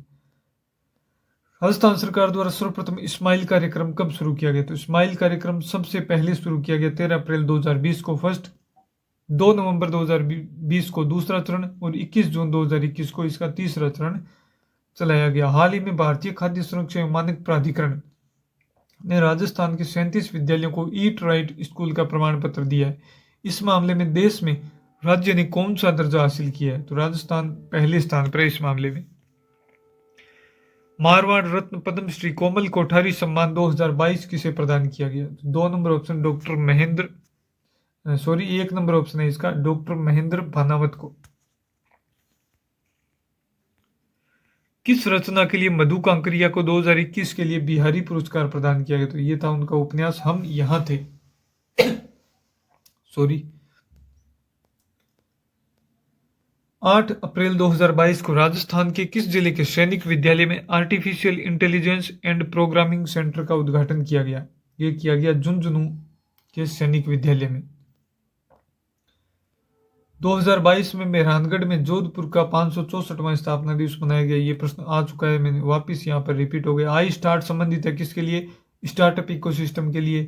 राजस्थान सरकार द्वारा सर्वप्रथम स्माइल कार्यक्रम कब शुरू किया गया? तो स्माइल कार्यक्रम सबसे पहले शुरू किया गया 13 अप्रैल 2020 को फर्स्ट, 2 नवंबर 2020 को दूसरा चरण और 21 जून 2021 को इसका तीसरा चरण चलाया गया। हाल ही में भारतीय खाद्य सुरक्षा एवं मानक प्राधिकरण ने राजस्थान के 37 विद्यालयों को ईट राइट स्कूल का प्रमाण पत्र दिया है। इस मामले में देश में राज्य ने कौन सा दर्जा हासिल किया है? तो राजस्थान पहले स्थान पर है इस मामले में। मारवाड़ रत्न पद्मश्री कोमल कोठारी सम्मान 2022 किसे प्रदान किया गया? 2 number option doctor Mahendra, 1 number option है इसका डॉक्टर महेंद्र भानावत को। किस रचना के लिए मधु कांकरिया को 2021 के लिए बिहारी पुरस्कार प्रदान किया गया? तो ये था उनका उपन्यास हम यहां थे। 8 अप्रैल 2022 को राजस्थान के किस जिले के सैनिक विद्यालय में artificial intelligence and programming centre का उद्घाटन किया गया? ये किया गया झुंझुनू के सैनिक विद्यालय में। 2022 में मेहरानगढ़ में जोधपुर का 564वां स्थापना दिवस मनाया गया। ये प्रश्न आ चुका है, मैंने वापस यहाँ पर रिपीट हो गया। आई स्टार्ट संबंधित है किसके लिए? स्टार्टअप इकोसिस्टम के लिए।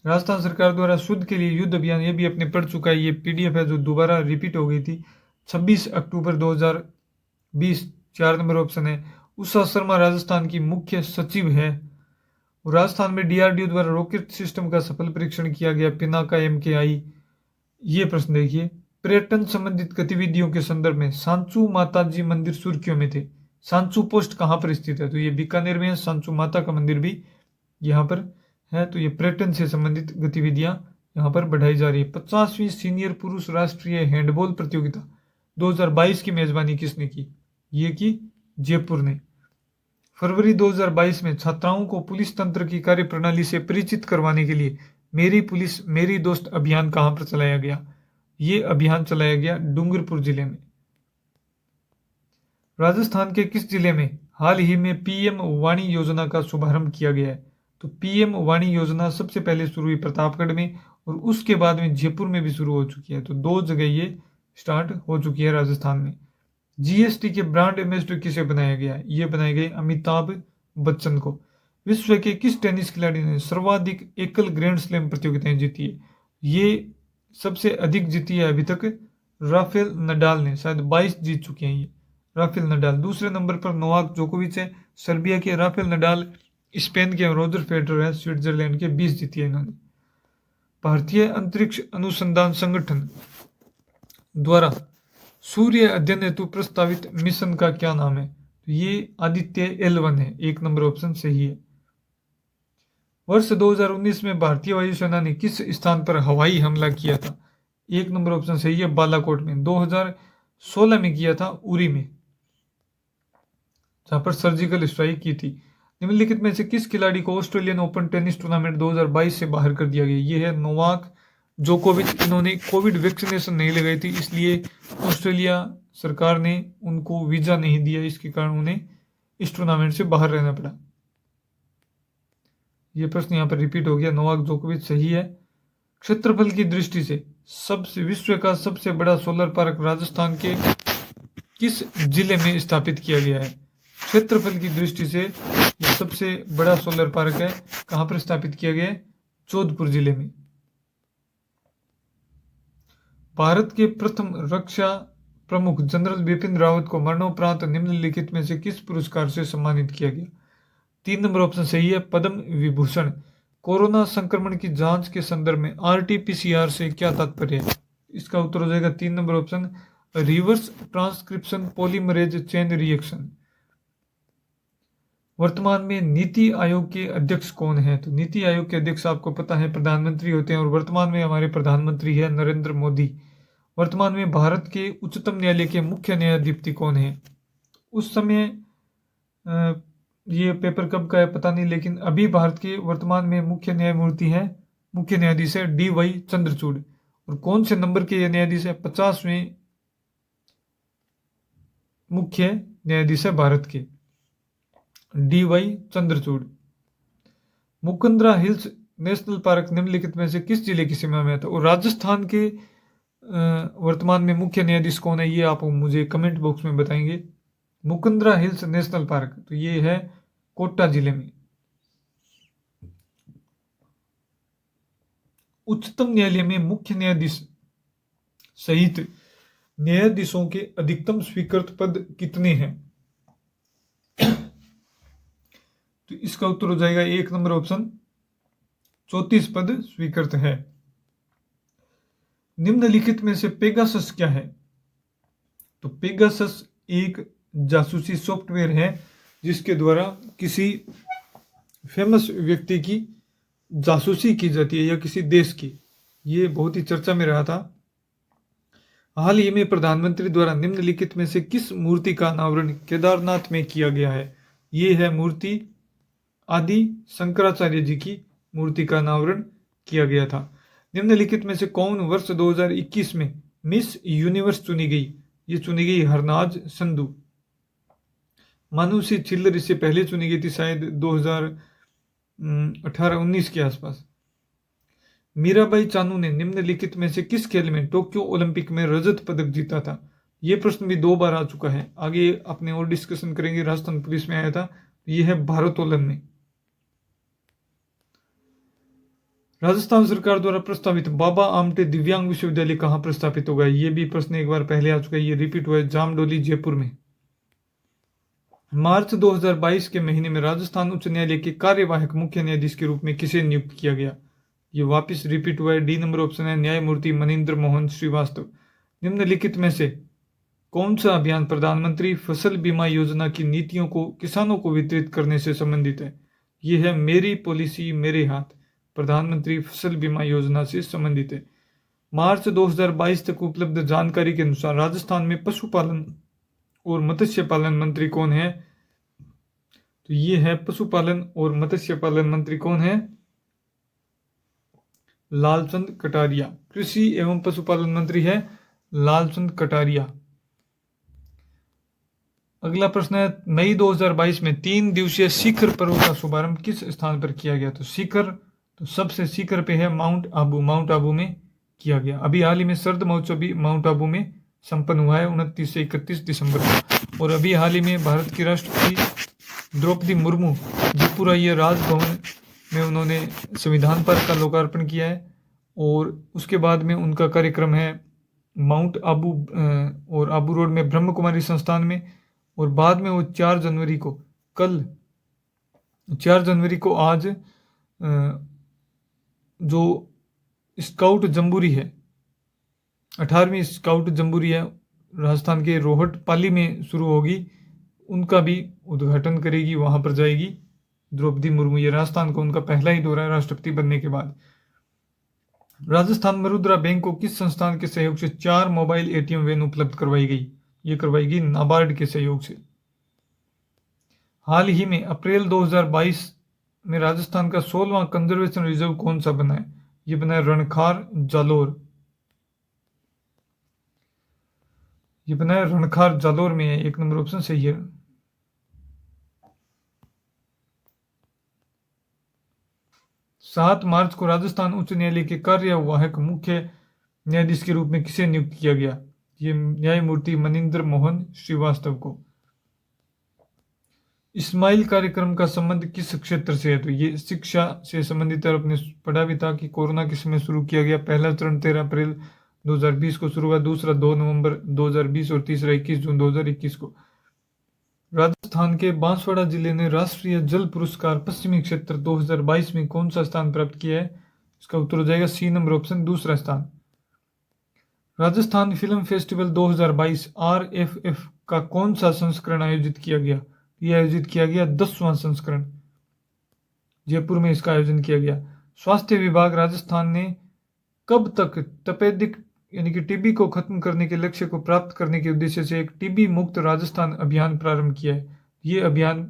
राजस्थान सरकार द्वारा शुद्ध के लिए युद्ध अभियान, ये भी अपने पढ़ चुका है, ये PDF है जो दोबारा रिपीट हो गई थी। 26 अक्टूबर 2020, 4 नंबर ऑप्शन है। उषा शर्मा राजस्थान की मुख्य सचिव है। राजस्थान में DRDO द्वारा रॉकेट सिस्टम का सफल परीक्षण किया गया पिनाका MKI। ये प्रश्न देखिए, पर्यटन संबंधित गतिविधियों के संदर्भ में सांचू माता जी मंदिर सुर्खियों में थे। सांचू पोस्ट कहाँ पर स्थित है? तो ये बीकानेर में है। सांचू माता का मंदिर भी यहाँ पर है। तो ये पर्यटन से संबंधित गतिविधियां यहाँ पर बढ़ाई जा रही है। 50वीं सीनियर पुरुष राष्ट्रीय हैंडबॉल प्रतियोगिता 2022 की मेजबानी किसने की? ये की जयपुर ने। फरवरी 2022 में छात्राओं को पुलिस तंत्र की कार्यप्रणाली से परिचित करवाने के लिए मेरी पुलिस मेरी दोस्त अभियान कहां पर चलाया गया? ये अभियान चलाया गया डूंगरपुर जिले में। राजस्थान के किस जिले में हाल ही में पीएम वाणी योजना का शुभारंभ किया गया है? तो पीएम वाणी योजना सबसे पहले शुरू हुई प्रतापगढ़ में और उसके बाद में जयपुर में भी शुरू हो चुकी है। तो 2 जगह ये स्टार्ट हो चुकी है राजस्थान में। जीएसटी के ब्रांड एम्बेसडर किसे बनाया गया है? ये बनाए गए अमिताभ बच्चन को। विश्व के किस टेनिस खिलाड़ी ने सर्वाधिक एकल ग्रैंड स्लैम प्रतियोगिताएं जीती है? ये सबसे अधिक जीती है अभी तक राफेल नडाल ने, शायद 22 जीत चुके हैं ये राफेल नडाल। दूसरे नंबर पर नोवाक जोकोविच है सर्बिया के, राफेल नडाल स्पेन के, रोजर फेडरर है स्विट्जरलैंड के, 20 जीती है इन्होंने। भारतीय अंतरिक्ष अनुसंधान संगठन द्वारा सूर्य अध्ययन हेतु प्रस्तावित मिशन का क्या नाम है? तो ये आदित्य L1 है, 1 नंबर ऑप्शन सही है। वर्ष 2019 में भारतीय वायुसेना ने किस स्थान पर हवाई हमला किया था? 1 नंबर ऑप्शन सही है, बालाकोट में। 2016 में किया था उरी में, जहां पर सर्जिकल स्ट्राइक की थी। निम्नलिखित में से किस खिलाड़ी को ऑस्ट्रेलियन ओपन टेनिस टूर्नामेंट 2022 से बाहर कर दिया गया? ये है नोवाक जोकोविच। इन्होंने कोविड वैक्सीनेशन नहीं लगाई थी, इसलिए ऑस्ट्रेलिया सरकार ने उनको वीजा नहीं दिया, इसके कारण उन्हें इस टूर्नामेंट से बाहर रहना पड़ा। यह प्रश्न यहाँ पर रिपीट हो गया। नोवाक जोकोविच सही है। क्षेत्रफल की दृष्टि से विश्व का सबसे बड़ा सोलर पार्क राजस्थान के किस जिले में स्थापित किया गया है? क्षेत्रफल की दृष्टि से यह सबसे बड़ा सोलर पार्क है। कहां पर स्थापित किया गया है? जोधपुर जिले में। भारत के प्रथम रक्षा प्रमुख जनरल बिपिन रावत को मरणोपरांत निम्नलिखित में से किस पुरस्कार से सम्मानित किया गया? 3 नंबर ऑप्शन सही है, पद्म विभूषण। कोरोना संक्रमण की जांच के संदर्भ में RT-PCR से क्या तात्पर्य है? इसका उत्तर हो जाएगा 3 number option, reverse transcription polymerase chain reaction. वर्तमान में नीति आयोग के अध्यक्ष कौन है? तो नीति आयोग के अध्यक्ष आपको पता है प्रधानमंत्री होते हैं, और वर्तमान में हमारे प्रधानमंत्री है नरेंद्र मोदी। वर्तमान में भारत के उच्चतम न्यायालय के मुख्य न्यायाधीश कौन है? उस समय ये पेपर कब का है पता नहीं, लेकिन अभी भारत के वर्तमान में मुख्य न्यायाधीश है DY चंद्रचूड़। और कौन से नंबर के ये न्यायाधीश है? 50वें मुख्य न्यायाधीश है भारत के, DY Chandrachud. Mukundra hills national park निम्नलिखित में से किस जिले की सीमा में आता है? और राजस्थान के वर्तमान में मुख्य न्यायाधीश कौन है, ये आप मुझे कमेंट बॉक्स में बताएंगे। मुकुंदरा हिल्स नेशनल पार्क, तो ये है कोटा जिले में। उच्चतम न्यायालय में मुख्य न्यायाधीश सहित न्यायाधीशों के अधिकतम स्वीकृत पद कितने हैं? तो इसका उत्तर हो जाएगा 1 नंबर ऑप्शन, 34 पद स्वीकृत है। निम्नलिखित में से पेगासस क्या है? तो पेगासस एक जासूसी सॉफ्टवेयर है जिसके द्वारा किसी फेमस व्यक्ति की जासूसी की जाती है या किसी देश की। ये बहुत ही चर्चा में रहा था। हाल ही में प्रधानमंत्री द्वारा निम्नलिखित में से किस मूर्ति का अनावरण केदारनाथ में किया गया है? ये है मूर्ति आदि शंकराचार्य जी की मूर्ति का अनावरण किया गया था। निम्नलिखित में से कौन वर्ष 2021 में मिस यूनिवर्स चुनी गई? ये चुनी गई हरनाज संधू। मानुषी छिल्लर इससे पहले चुनी गई थी, शायद 2018-19 के आसपास। मीराबाई चानू ने निम्नलिखित में से किस खेल में टोक्यो ओलंपिक में रजत पदक जीता था? ये प्रश्न भी 2 बार आ चुका है, आगे अपने और डिस्कशन करेंगे। राजस्थान पुलिस में आया था, ये है भारोत्तोलन में। राजस्थान सरकार द्वारा प्रस्तावित बाबा आमटे दिव्यांग विश्वविद्यालय कहां प्रस्तापित होगा? ये भी प्रश्न एक बार पहले आ चुका है, ये रिपीट हुआ है, जामडोली जयपुर में। मार्च 2022 के महीने में राजस्थान उच्च न्यायालय के कार्यवाहक मुख्य न्यायाधीश के रूप में किसे नियुक्त किया गया? ये वापस रिपीट हुआ है, D नंबर ऑप्शन है, न्यायमूर्ति मनिंद्र मोहन श्रीवास्तव। निम्नलिखित में से कौन सा अभियान प्रधानमंत्री फसल बीमा योजना की नीतियों को किसानों को वितरित करने से संबंधित है? ये है मेरी पॉलिसी मेरे हाथ। प्रधानमंत्री फसल बीमा योजना से संबंधित है। मार्च 2022 तक उपलब्ध जानकारी के अनुसार राजस्थान में पशुपालन और मत्स्य पालन मंत्री कौन है? तो ये है पशुपालन और मत्स्य पालन मंत्री कौन है? लालचंद कटारिया। कृषि एवं पशुपालन मंत्री है लालचंद कटारिया। अगला प्रश्न है, मई 2022 में 3 दिवसीय शिखर पर्व का शुभारंभ किस स्थान पर किया गया? तो शिखर, तो सबसे शिखर पे है माउंट आबू में किया गया। अभी हाल ही में शरद महोत्सव भी माउंट आबू में संपन्न हुआ है 29 से 31 दिसंबर को। और अभी हाल ही में भारत की राष्ट्रपति द्रौपदी मुर्मू जयपुर आई है, राजभवन में उन्होंने संविधान पार्क का लोकार्पण किया है। और उसके बाद में उनका कार्यक्रम है माउंट आबू और आबू रोड में ब्रह्म कुमारी संस्थान में। और बाद में वो 4 जनवरी को, कल 4 जनवरी को आज जो स्काउट जम्बूरी है, 18वीं स्काउट जम्बूरी है, राजस्थान के रोहट पाली में शुरू होगी, उनका भी उद्घाटन करेगी, वहां पर जाएगी द्रौपदी मुर्मू। ये राजस्थान को उनका पहला ही दौरा है राष्ट्रपति बनने के बाद। राजस्थान मरुद्रा बैंक को किस संस्थान के सहयोग से 4 मोबाइल एटीएम वैन उपलब्ध करवाई गई? ये करवाई गई नाबार्ड के सहयोग से। हाल ही में अप्रैल 2022 में राजस्थान का 16वां कंजर्वेशन रिजर्व कौन सा बना है? ये बना है रणखार जालोर। ये बना है रणखार जालोर में है, 1 नंबर ऑप्शन सही है। 7 मार्च को राजस्थान उच्च न्यायालय के कार्यवाहक मुख्य न्यायाधीश के रूप में किसे नियुक्त किया गया? ये न्यायमूर्ति मनिंदर मोहन श्रीवास्तव को। इस्माइल कार्यक्रम का संबंध किस क्षेत्र से है? तो ये शिक्षा से संबंधित है। आपने पढ़ा भी था कि कोरोना के समय शुरू किया गया। पहला चरण 13 अप्रैल 2020 को शुरू हुआ, दूसरा 2 नवंबर 2020 और तीसरा 21 जून 2021 को। राजस्थान के बांसवाड़ा जिले ने राष्ट्रीय जल पुरस्कार पश्चिमी क्षेत्र 2022 में कौन सा स्थान प्राप्त किया है? इसका उत्तर हो जाएगा सी नंबर ऑप्शन, दूसरा स्थान। राजस्थान फिल्म फेस्टिवल 2022 RFF का कौन सा संस्करण आयोजित किया गया? यह आयोजित किया गया 10वां संस्करण, जयपुर में इसका आयोजन किया गया। स्वास्थ्य विभाग राजस्थान ने कब तक तपेदिक यानी कि टीबी को खत्म करने के लक्ष्य को प्राप्त करने के उद्देश्य से एक टीबी मुक्त राजस्थान अभियान प्रारंभ किया है? ये अभियान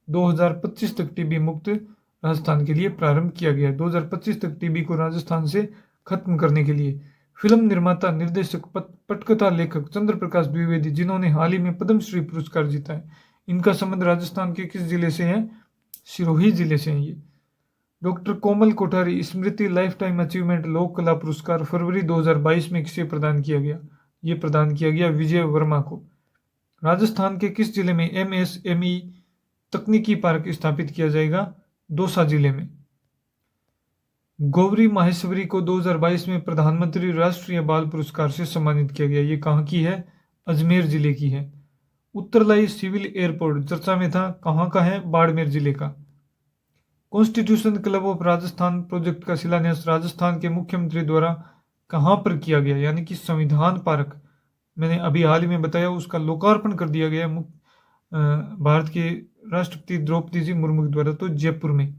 2025 तक टीबी मुक्त राजस्थान के लिए प्रारंभ किया गया है। 2025 तक टीबी को राजस्थान से खत्म करने के लिए। फिल्म निर्माता, निर्देशक, पटकथा लेखक चंद्र प्रकाश द्विवेदी, जिन्होंने हाल ही में पद्मश्री पुरस्कार जीता है, इनका संबंध राजस्थान के किस जिले से है? सिरोही जिले से है ये। डॉक्टर कोमल कोठारी स्मृति लाइफ टाइम अचीवमेंट लोक कला पुरस्कार फरवरी 2022 में किसे प्रदान किया गया? ये प्रदान किया गया विजय वर्मा को। राजस्थान के किस जिले में MSME तकनीकी पार्क स्थापित किया जाएगा? दौसा जिले में। गौरी माहेश्वरी को 2022 में प्रधानमंत्री राष्ट्रीय बाल पुरस्कार से सम्मानित किया गया। ये कहाँ की है? अजमेर जिले की है। उत्तरलाई सिविल एयरपोर्ट चर्चा में था, कहाँ का है? बाड़मेर जिले का। Constitution club of Rajasthan project का शिलान्यास राजस्थान के मुख्यमंत्री द्वारा कहाँ पर किया गया? यानी कि संविधान पार्क, मैंने अभी हाल ही में बताया, उसका लोकार्पण कर दिया गया भारत के राष्ट्रपति द्रौपदी जी मुर्मू के द्वारा, तो जयपुर में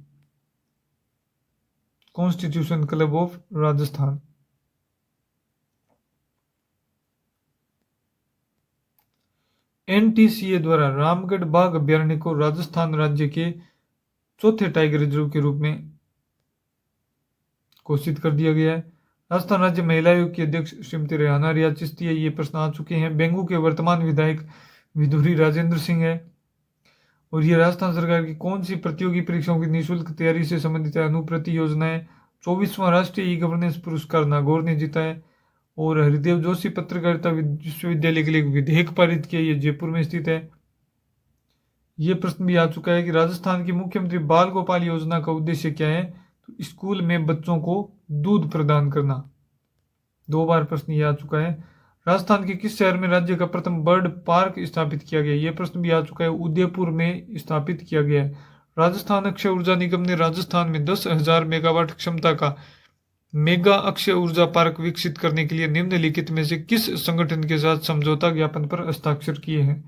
constitution club of Rajasthan. NTCA द्वारा रामगढ़ बाघ अभ्यारण्य को राजस्थान राज्य के चौथे टाइगर रिजर्व के रूप में घोषित कर दिया गया है। राजस्थान राज्य महिला आयोग की अध्यक्ष श्रीमती रेहाना रिया चिश्ती, ये प्रश्न आ चुके हैं। बेंगू के वर्तमान विधायक विधुरी राजेंद्र सिंह है। और ये राजस्थान सरकार की कौन सी प्रतियोगी परीक्षाओं की निःशुल्क तैयारी से संबंधित अनुप्रति योजना है? 24वां राष्ट्रीय ई गवर्नेंस पुरस्कार नागौर ने जीता है। और हरिदेव जोशी पत्रकारिता विश्वविद्यालय के लिए विधेयक पारित किया, ये जयपुर में स्थित है। ये प्रश्न भी आ चुका है कि राजस्थान की मुख्यमंत्री बाल गोपाल योजना का उद्देश्य क्या है? तो स्कूल में बच्चों को दूध प्रदान करना। 2 बार प्रश्न ये आ चुका है। राजस्थान के किस शहर में राज्य का प्रथम बर्ड पार्क स्थापित किया गया? ये प्रश्न भी आ चुका है, उदयपुर में स्थापित किया गया है। राजस्थान अक्षय ऊर्जा निगम ने राजस्थान में 10,000 मेगावाट क्षमता का मेगा अक्षय ऊर्जा पार्क विकसित करने के लिए निम्नलिखित में से किस संगठन के साथ समझौता ज्ञापन पर हस्ताक्षर किए हैं?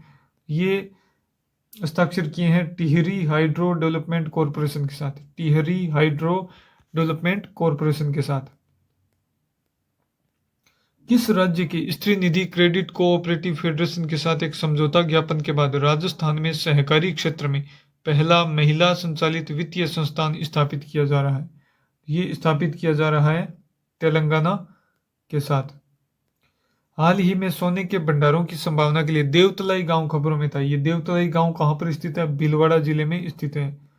ये हस्ताक्षर किए हैं टिहरी हाइड्रो डेवलपमेंट कॉरपोरेशन के साथ। टिहरी हाइड्रो डेवलपमेंट कॉरपोरेशन के साथ। किस राज्य के स्त्री निधि क्रेडिट कोऑपरेटिव फेडरेशन के साथ एक समझौता ज्ञापन के बाद राजस्थान में सहकारी क्षेत्र में पहला महिला संचालित वित्तीय संस्थान स्थापित किया जा रहा है? ये स्थापित किया जा रहा है तेलंगाना के साथ। हाल ही में सोने के भंडारों की संभावना के लिए देवतलाई गांव खबरों में था। ये देवतलाई गांव कहां पर स्थित है? भीलवाड़ा जिले में स्थित है।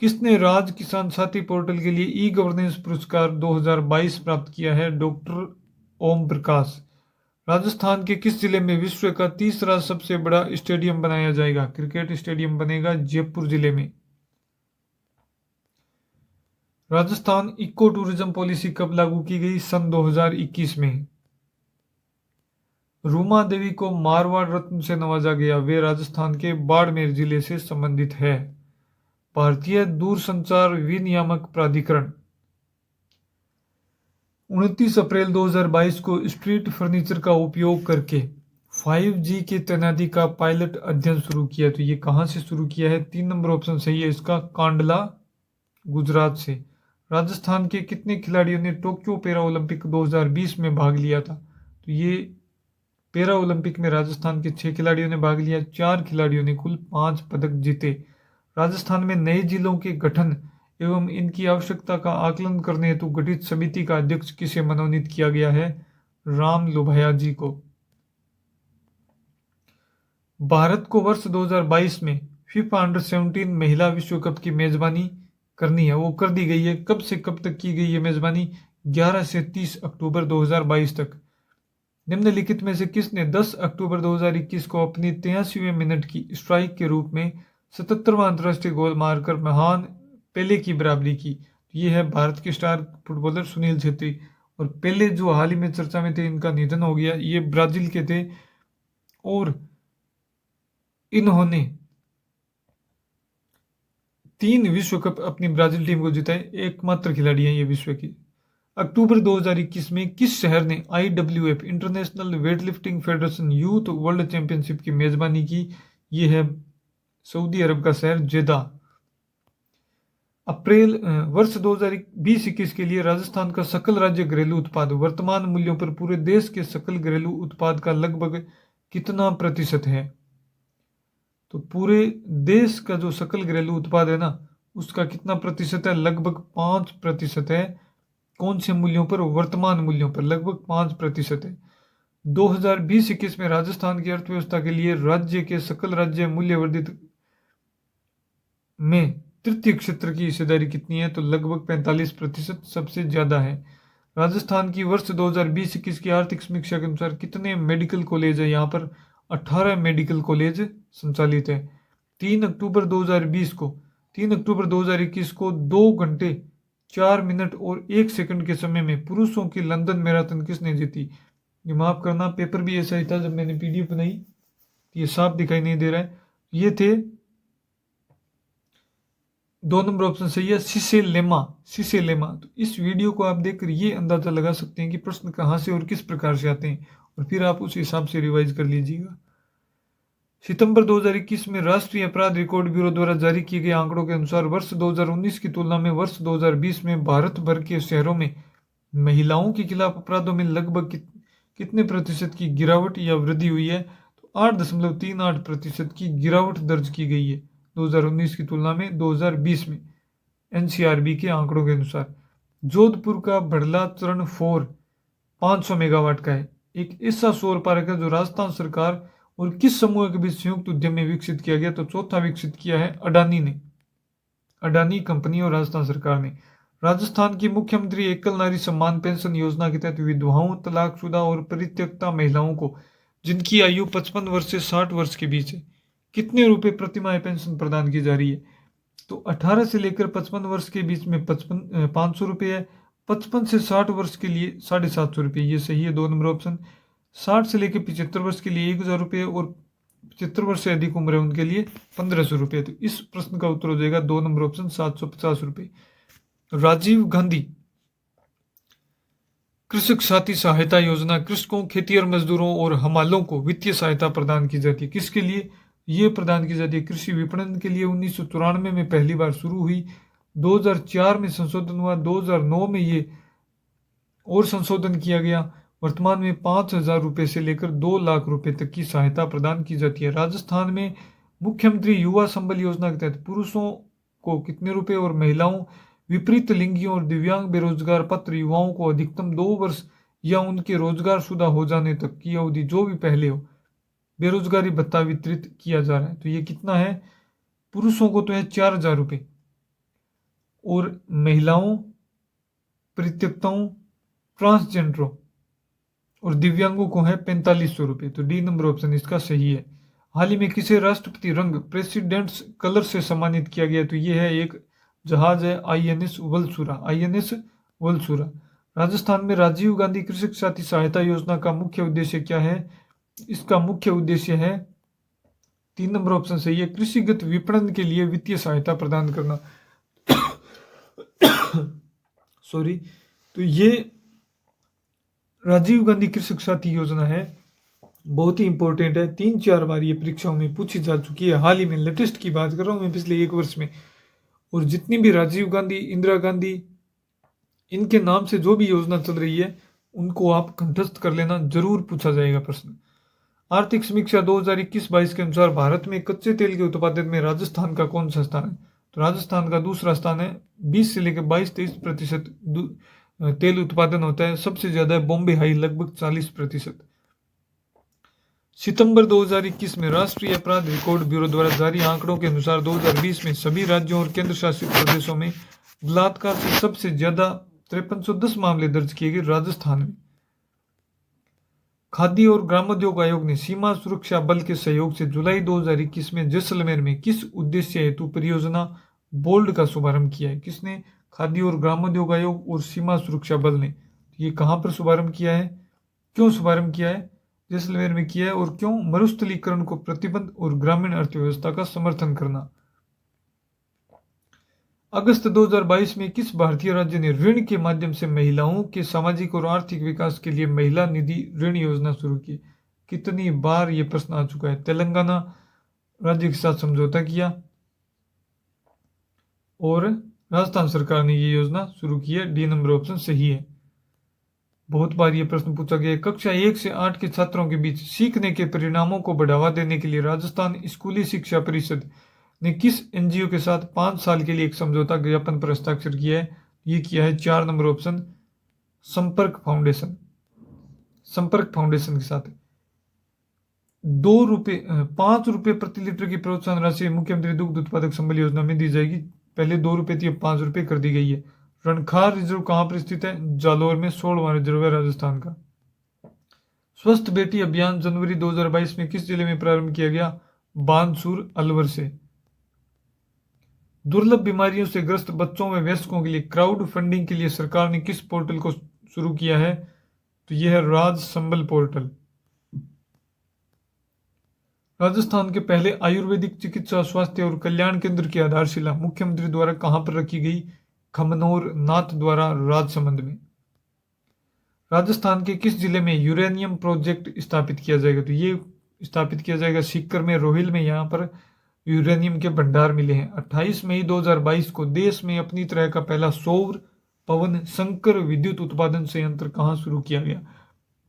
किसने राज किसान साथी पोर्टल के लिए ई गवर्नेंस पुरस्कार 2022 प्राप्त किया है? डॉक्टर ओम प्रकाश। राजस्थान के किस जिले में विश्व का तीसरा सबसे बड़ा स्टेडियम बनाया जाएगा? क्रिकेट स्टेडियम बनेगा जयपुर जिले में। राजस्थान इको टूरिज्म पॉलिसी कब लागू की गई? सन 2021 में। रूमा देवी को मारवाड़ रत्न से नवाजा गया। वे राजस्थान के बाड़मेर जिले से संबंधित है। भारतीय दूरसंचार विनियामक प्राधिकरण 29 अप्रैल 2022 को स्ट्रीट फर्नीचर का उपयोग करके 5G की तैनाती का पायलट अध्ययन शुरू किया। तो ये कहां से शुरू किया है? 3 नंबर ऑप्शन सही है इसका, कांडला गुजरात से। राजस्थान के कितने खिलाड़ियों ने टोक्यो पैरा ओलंपिक 2020 में भाग लिया था? तो ये पैरा ओलंपिक में राजस्थान के 6 खिलाड़ियों ने भाग लिया। 4 खिलाड़ियों ने कुल 5 पदक जीते। राजस्थान में नए जिलों के गठन एवं इनकी आवश्यकता का आकलन करने हेतु गठित समिति का अध्यक्ष किसे मनोनीत किया गया है? राम लोभाया जी को। भारत को वर्ष 2022 में फीफा अंडर-17 महिला विश्व कप की मेजबानी करनी है, वो कर दी गई है। कब से कब तक की गई है मेजबानी? 11 से 30 अक्टूबर 2022 तक। निम्नलिखित में से किसने 10 अक्टूबर 2021 को अपनी 83वें मिनट की स्ट्राइक के रूप में 77वां अंतर्राष्ट्रीय गोल मारकर महान पेले की बराबरी की? ये है भारत के स्टार फुटबॉलर सुनील छेत्री। और पेले जो हाल ही में चर्चा में थे, इनका निधन हो गया। ये ब्राजील के थे और इन्होंने 3 विश्व कप अपनी ब्राजील टीम को जिताए। एकमात्र खिलाड़ी हैं ये विश्व की। अक्टूबर 2021 में किस शहर ने IWF international weightlifting federation youth world championship की मेजबानी की? ये है सऊदी अरब का शहर जेदा। अप्रैल वर्ष 2020-21 के लिए राजस्थान का सकल राज्य घरेलू उत्पाद वर्तमान मूल्यों पर पूरे देश के सकल घरेलू उत्पाद का लगभग कितना प्रतिशत है? तो पूरे देश का जो सकल घरेलू उत्पाद है ना, उसका कितना प्रतिशत है? लगभग 5% है। कौन से मूल्यों पर? वर्तमान मूल्यों पर लगभग 5% है। 2020-21 में राजस्थान की अर्थव्यवस्था के लिए राज्य के सकल राज्य मूल्य वर्धित में तृतीय क्षेत्र की हिस्सेदारी कितनी है? तो लगभग 45%, सबसे ज्यादा है। राजस्थान की वर्ष 2020-21 की आर्थिक समीक्षा के अनुसार कितने मेडिकल कॉलेज है? यहाँ पर 18 मेडिकल कॉलेज संचालित है। 3 अक्टूबर 2021 को 2 घंटे 4 मिनट और 1 सेकंड के समय में पुरुषों की लंदन मैराथन किसने जीती? ये माफ करना, पेपर भी ऐसा ही था जब मैंने PDF बनाई, ये साफ दिखाई नहीं दे रहा है। ये थे 2 नंबर ऑप्शन सही है, सिसेलेमा। तो इस वीडियो को आप देखकर ये अंदाजा लगा सकते हैं कि प्रश्न कहाँ से और किस प्रकार से आते हैं, और फिर आप उस हिसाब से रिवाइज कर लीजिएगा। सितंबर 2021 में राष्ट्रीय अपराध रिकॉर्ड ब्यूरो द्वारा जारी किए गए आंकड़ों के अनुसार वर्ष 2019 की तुलना में वर्ष 2020 में भारत भर के शहरों में महिलाओं के खिलाफ अपराधों में लगभग कितने प्रतिशत की गिरावट या वृद्धि हुई है? तो 8.38% की गिरावट दर्ज की गई है 2019 की तुलना में 2020 में, NCRB के आंकड़ों के अनुसार। जोधपुर का बड़ला चरण 4 500 मेगावाट का है। एक ऐसा सौर पार्क है जो राजस्थान सरकार और किस समूह के बीच संयुक्त उद्यम में विकसित किया गया? तो चौथा विकसित किया है अडानी कंपनी और राजस्थान सरकार ने। राजस्थान की मुख्यमंत्री एकल नारी सम्मान पेंशन योजना के तहत विधवाओं, तलाकशुदा और परित्यक्ता महिलाओं को जिनकी आयु 55 वर्ष से 60 वर्ष के बीच है, कितने रुपए प्रतिमाह पेंशन प्रदान की जा रही है? तो 18 से लेकर 55 वर्ष के बीच में 500 रुपये है। 55 से 60 वर्ष के लिए 750 रुपये, ये सही है 2 नंबर ऑप्शन। 60 से लेकर 75 वर्ष के लिए 1000 रुपये और 75 वर्ष से अधिक उम्र है उनके लिए 1500 रुपये। तो इस प्रश्न का उत्तर हो जाएगा 2 नंबर ऑप्शन 750 रुपये। राजीव गांधी कृषक साथी सहायता योजना कृषकों, खेतिहर मजदूरों और हमालों को वित्तीय सहायता प्रदान की जाती है। किसके लिए ये प्रदान की जाती है? कृषि विपणन के लिए। 1994 में पहली बार शुरू हुई। 2004 में संशोधन हुआ, 2009 में ये और संशोधन किया गया। वर्तमान में 5,000 रुपये से लेकर 2 लाख रुपए तक की सहायता प्रदान की जाती है। राजस्थान में मुख्यमंत्री युवा संबल योजना के तहत पुरुषों को कितने रुपए और महिलाओं, विपरीत लिंगियों और दिव्यांग बेरोजगार पात्र युवाओं को अधिकतम 2 वर्ष या उनके रोजगार शुदा हो जाने तक की अवधि जो भी पहले हो बेरोजगारी भत्ता वितरित किया जा रहा है। तो ये कितना है? पुरुषों को तो है 4,000 रुपये और महिलाओं, परित्यक्ताओं, ट्रांसजेंडरों और दिव्यांगों को है 4500 रुपये। तो डी नंबर ऑप्शन इसका सही है। हाल ही में किसे राष्ट्रपति रंग प्रेसिडेंट्स कलर से सम्मानित किया गया? तो ये है एक जहाज है INS वलसुरा, INS वलसुरा। राजस्थान में राजीव गांधी कृषक साथी सहायता योजना का मुख्य उद्देश्य क्या है? इसका मुख्य उद्देश्य है 3 नंबर ऑप्शन सही है, कृषिगत विपणन के लिए वित्तीय सहायता प्रदान करना। सॉरी। तो ये राजीव गांधी कृषक साथी योजना है, बहुत ही इंपॉर्टेंट है, 3-4 बार ये परीक्षाओं में पूछी जा चुकी है। हाल ही में लेटेस्ट की बात कर रहा हूँ मैं, पिछले 1 वर्ष में। और जितनी भी राजीव गांधी, इंदिरा गांधी, इनके नाम से जो भी योजना चल रही है उनको आप कंठस्थ कर लेना, जरूर पूछा जाएगा प्रश्न। आर्थिक समीक्षा 2021-22 के अनुसार भारत में कच्चे तेल के उत्पादन में राजस्थान का कौन सा स्थान है? तो राजस्थान का दूसरा स्थान है। 20 से लेकर 22-23% तेल उत्पादन होता है। सबसे ज्यादा है बॉम्बे हाई, लगभग 40%। सितंबर 2021 में राष्ट्रीय अपराध रिकॉर्ड ब्यूरो द्वारा जारी आंकड़ों के अनुसार 2020 में सभी राज्यों और केंद्र शासित प्रदेशों में बलात्कार से सबसे ज्यादा 5310 मामले दर्ज किए गए राजस्थान में। खाद्य और ग्रामोद्योग आयोग ने सीमा सुरक्षा बल के सहयोग से जुलाई 2021 में जैसलमेर में किस उद्देश्य हेतु परियोजना बोल्ड का शुभारंभ किया है? किसने? खाद्य और ग्रामोद्योग आयोग और सीमा सुरक्षा बल ने। ये कहां पर शुभारंभ किया है? क्यों शुभारंभ किया है? जैसलमेर में किया है। और क्यों? मरुस्थलीकरण को प्रतिबंध और ग्रामीण अर्थव्यवस्था का समर्थन करना। अगस्त 2022 में किस भारतीय राज्य ने ऋण के माध्यम से महिलाओं के सामाजिक और आर्थिक विकास के लिए महिला निधि ऋण योजना शुरू की? कितनी बार ये प्रश्न आ चुका है। तेलंगाना राज्य के साथ समझौता किया और राजस्थान सरकार ने ये योजना शुरू की है। डी नंबर ऑप्शन सही है। बहुत बार ये प्रश्न पूछा गया है। कक्षा 1 से 8 के छात्रों के बीच सीखने के परिणामों को बढ़ावा देने के लिए राजस्थान स्कूली शिक्षा परिषद ने किस NGO के साथ 5 साल के लिए एक समझौता ज्ञापन पर हस्ताक्षर किया है? ये किया है 4 नंबर ऑप्शन, संपर्क फाउंडेशन। संपर्क फाउंडेशन के साथ 5 रुपये प्रति लीटर की प्रोत्साहन राशि मुख्यमंत्री दुग्ध उत्पादक संबल योजना में दी जाएगी। पहले 2 रुपये थी, अब 5 रुपये कर दी गई है। रणखार रिजर्व कहाँ पर स्थित है? जालोर में। 16वां रिजर्व है राजस्थान का। स्वस्थ बेटी अभियान जनवरी 2022 में किस जिले में प्रारंभ किया गया? बानसूर, अलवर से। दुर्लभ बीमारियों से ग्रस्त बच्चों व वयस्कों के लिए क्राउड फंडिंग के लिए सरकार ने किस पोर्टल को शुरू किया है? तो यह है राज संबल पोर्टल। राजस्थान के पहले आयुर्वेदिक चिकित्सा, स्वास्थ्य और कल्याण केंद्र की आधारशिला मुख्यमंत्री द्वारा कहां पर रखी गई? खमनोर, नाथ द्वारा, राजसमंद में। राजस्थान के किस जिले में यूरेनियम प्रोजेक्ट स्थापित किया जाएगा? तो ये स्थापित किया जाएगा सीकर में, रोहिल में। यहाँ पर यूरेनियम के भंडार मिले हैं। 28 मई 2022 को देश में अपनी तरह का पहला सौर पवन संकर विद्युत उत्पादन संयंत्र कहाँ शुरू किया गया?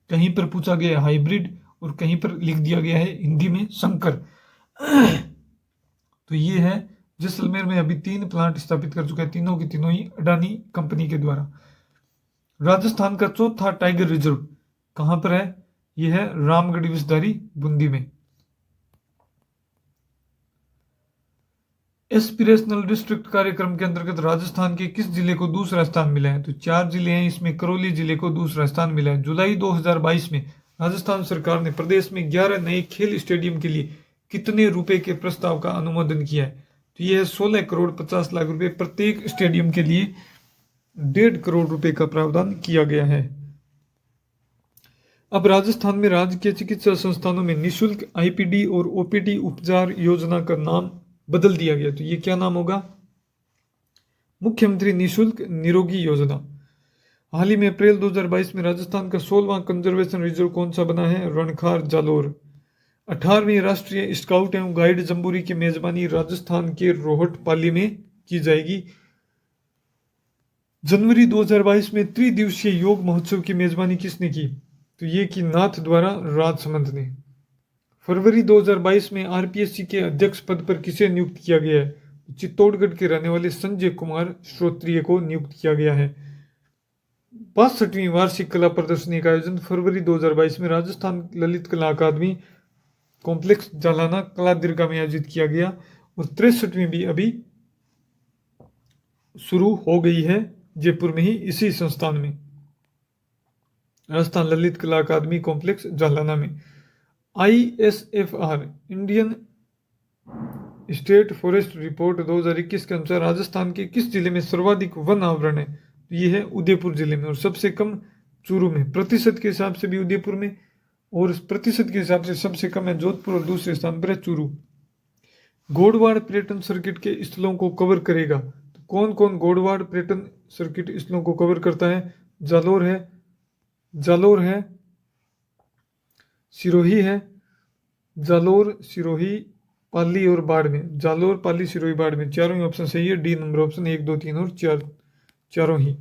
कहीं पर पूछा गया हाइब्रिड और कहीं पर लिख दिया गया है हिंदी में संकर। तो ये है जैसलमेर में अभी 3 प्लांट स्थापित कर चुका है, तीनों की तीनों ही अडानी कंपनी के द्वारा। राजस्थान का चौथा टाइगर रिजर्व कहां पर है? यह है रामगढ़ विसधारी, बूंदी में। एस्पिरेशनल डिस्ट्रिक्ट कार्यक्रम के अंतर्गत राजस्थान के किस जिले को दूसरा स्थान मिला है? तो 4 जिले हैं, इसमें करौली जिले को दूसरा स्थान मिला है। जुलाई 2022 में राजस्थान सरकार ने प्रदेश में 11 नए खेल स्टेडियम के लिए कितने रुपए के प्रस्ताव का अनुमोदन किया है? तो यह है 16 करोड़ 50 लाख रुपए। प्रत्येक स्टेडियम के लिए 1.5 करोड़ रुपए का प्रावधान किया गया है। अब राजस्थान में राजकीय चिकित्सा संस्थानों में निःशुल्क IPD और OPD उपचार योजना का नाम बदल दिया गया। तो ये क्या नाम होगा? मुख्यमंत्री निःशुल्क निरोगी योजना। हाल ही में अप्रैल 2022 में राजस्थान का 16वां कंजर्वेशन रिजर्व कौन सा बना है? रणखार, जालोर। 18वीं राष्ट्रीय स्काउट एवं गाइड जम्बूरी की मेजबानी राजस्थान के रोहट पाली में की जाएगी। जनवरी 2022 में त्रिदिवसीय योग महोत्सव की मेजबानी किसने की? तो ये की नाथ द्वारा राजसमंद ने। फरवरी 2022 में आरपीएससी के अध्यक्ष पद पर किसे नियुक्त किया गया है? चित्तौड़गढ़ के रहने वाले संजय कुमार श्रोत्रिय को नियुक्त किया गया है। 65वीं वार्षिक कला प्रदर्शनी का आयोजन फरवरी 2022 में राजस्थान ललित कला अकादमी कॉम्प्लेक्स जालाना कला दीर्घा में आयोजित किया गया और 63वीं भी अभी शुरू हो गई है जयपुर में ही, इसी संस्थान में, राजस्थान ललित कला अकादमी कॉम्प्लेक्स जालाना में। ISFR Indian state forest report 2021 के अनुसार राजस्थान के किस जिले में सर्वाधिक वन आवरण है? ये है उदयपुर जिले में, और सबसे कम चूरू में। प्रतिशत के हिसाब से भी उदयपुर में, और प्रतिशत के हिसाब से सबसे कम है जोधपुर और दूसरे स्थान पर है चूरू। गोडवाड़ पर्यटन सर्किट के स्थलों को कवर करेगा। तो कौन कौन गोडवाड़ पर्यटन सर्किट स्थलों को कवर करता है? जालोर है, सिरोही है, जालोर, सिरोही, पाली और बाड़मेर। जालोर, पाली, सिरोही, बाड़मेर, चारों ही ऑप्शन सही है। डी नंबर ऑप्शन 1, 2, 3 और 4 चारों ही।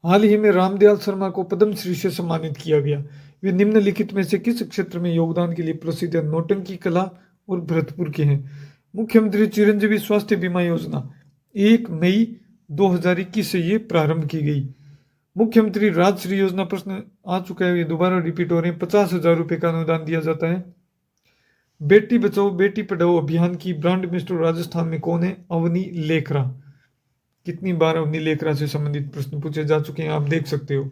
हाल ही में रामदयाल शर्मा को पद्मश्री से सम्मानित किया गया। वे निम्नलिखित में से किस क्षेत्र में योगदान के लिए प्रसिद्ध है? नौटंकी कला और भरतपुर के हैं। मुख्यमंत्री चिरंजीवी स्वास्थ्य बीमा योजना 1 मई 2021 से ये प्रारंभ की गई। मुख्यमंत्री राजश्री योजना प्रश्न आ चुका है, ये दोबारा रिपीट हो रहे हैं। 50,000 रुपये का अनुदान दिया जाता है। बेटी बचाओ बेटी पढ़ाओ अभियान की ब्रांड मिनिस्टर राजस्थान में कौन है? अवनी लेखरा। कितनी बार अवनी लेखरा से संबंधित प्रश्न पूछे जा चुके हैं, आप देख सकते हो।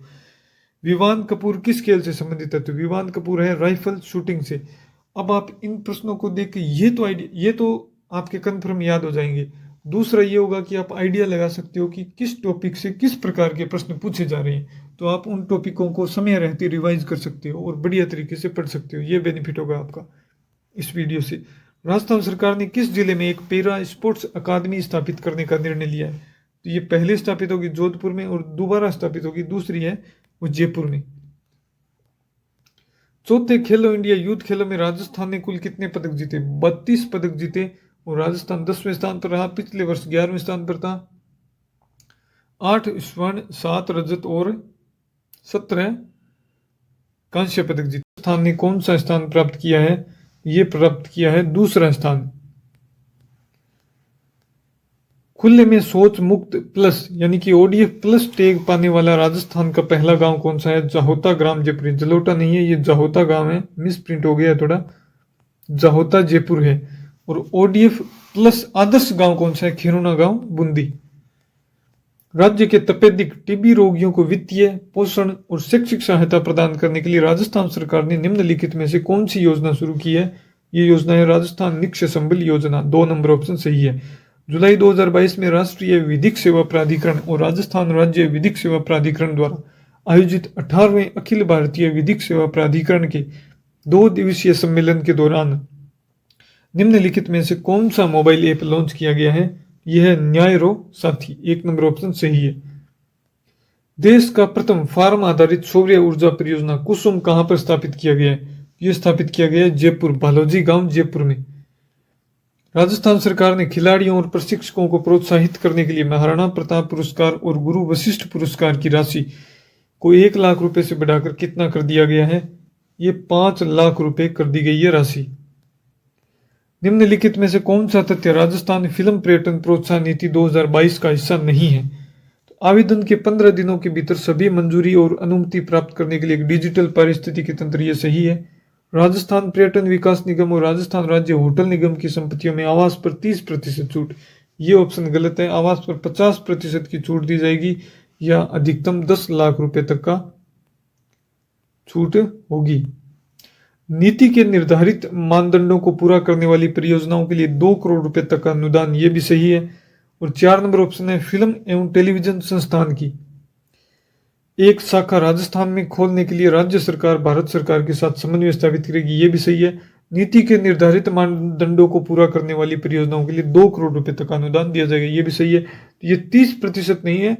विवान कपूर किस खेल से संबंधित है? तो विवान कपूर है राइफल शूटिंग से। अब आप इन प्रश्नों को देख के ये तो आपके कन्फर्म याद हो जाएंगे। दूसरा ये होगा कि आप आइडिया लगा सकते हो कि किस टॉपिक से किस प्रकार के प्रश्न पूछे जा रहे हैं, तो आप उन टॉपिकों को समय रहते रिवाइज कर सकते हो और बढ़िया तरीके से पढ़ सकते हो। ये बेनिफिट होगा आपका इस वीडियो से। राजस्थान सरकार ने किस जिले में एक पैरा स्पोर्ट्स अकादमी स्थापित करने का निर्णय लिया है? तो ये पहले स्थापित होगी जोधपुर में और दोबारा स्थापित होगी, दूसरी है वो जयपुर में। चौथे खेलो इंडिया यूथ खेलों में राजस्थान ने कुल कितने पदक जीते? 32 पदक जीते और राजस्थान 10वें स्थान पर रहा। पिछले वर्ष 11वें स्थान पर था। 8 स्वर्ण, 7 रजत और 17 कांस्य पदक जीते। राजस्थान ने कौन सा स्थान प्राप्त किया है? ये प्राप्त किया है दूसरा स्थान। खुले में शौच मुक्त प्लस यानी कि ODF प्लस टैग पाने वाला राजस्थान का पहला गांव कौन सा है? जाहोता ग्राम जयपुर। जलोटा नहीं है, ये जाहोता गांव है, मिस प्रिंट हो गया थोड़ा, जाहोता जयपुर है। और ODF प्लस आदर्श गांव कौन सा है? खिरोना गांव बूंदी। राज्य के तपेदिक टीबी रोगियों को वित्तीय, पोषण और शैक्षिक सहायता प्रदान करने के लिए राजस्थान सरकार ने निम्नलिखित में से कौन सी योजना शुरू की है? ये योजना है राजस्थान निक्ष्य संबल योजना। 2 नंबर ऑप्शन सही है। जुलाई 2022 में राष्ट्रीय विधिक सेवा प्राधिकरण और राजस्थान राज्य विधिक सेवा प्राधिकरण द्वारा आयोजित 18वें अखिल भारतीय विधिक सेवा प्राधिकरण के 2 दिवसीय सम्मेलन के दौरान निम्नलिखित में से कौन सा मोबाइल ऐप लॉन्च किया गया है? यह है न्यायरो साथी। 1 नंबर ऑप्शन सही है। देश का प्रथम फार्म आधारित सौर ऊर्जा परियोजना कुसुम कहां पर स्थापित किया गया है? यह स्थापित किया गया है जयपुर, बालोजी गांव जयपुर में। राजस्थान सरकार ने खिलाड़ियों और प्रशिक्षकों को प्रोत्साहित करने के लिए महाराणा प्रताप पुरस्कार और गुरु वशिष्ठ पुरस्कार की राशि को 1 लाख रुपए से बढ़ाकर कितना कर दिया गया है? ये 5 लाख रुपए कर दी गई है राशि। निम्नलिखित में से कौन सा तथ्य राजस्थान फिल्म पर्यटन प्रोत्साहन नीति 2022 का हिस्सा नहीं है? तो आवेदन के 15 दिनों के भीतर सभी मंजूरी और अनुमति प्राप्त करने के लिए एक डिजिटल पारिस्थितिकी तंत्र, ये सही है। राजस्थान पर्यटन विकास निगम और राजस्थान राज्य होटल निगम की संपत्तियों में आवास पर 30% छूट, ये ऑप्शन गलत है। आवास पर 50% की छूट दी जाएगी या अधिकतम 10 लाख रुपए तक का छूट होगी। नीति के निर्धारित मानदंडों को पूरा करने वाली परियोजनाओं के लिए 2 करोड़ रुपए तक का अनुदान, ये भी सही है। और 4 नंबर ऑप्शन है फिल्म एवं टेलीविजन संस्थान की एक शाखा राजस्थान में खोलने के लिए राज्य सरकार भारत सरकार के साथ समन्वय स्थापित करेगी, ये भी सही है। नीति के निर्धारित मानदंडों को पूरा करने वाली परियोजनाओं के लिए 2 करोड़ रुपए तक अनुदान दिया जाएगा, ये भी सही है। ये 30% नहीं है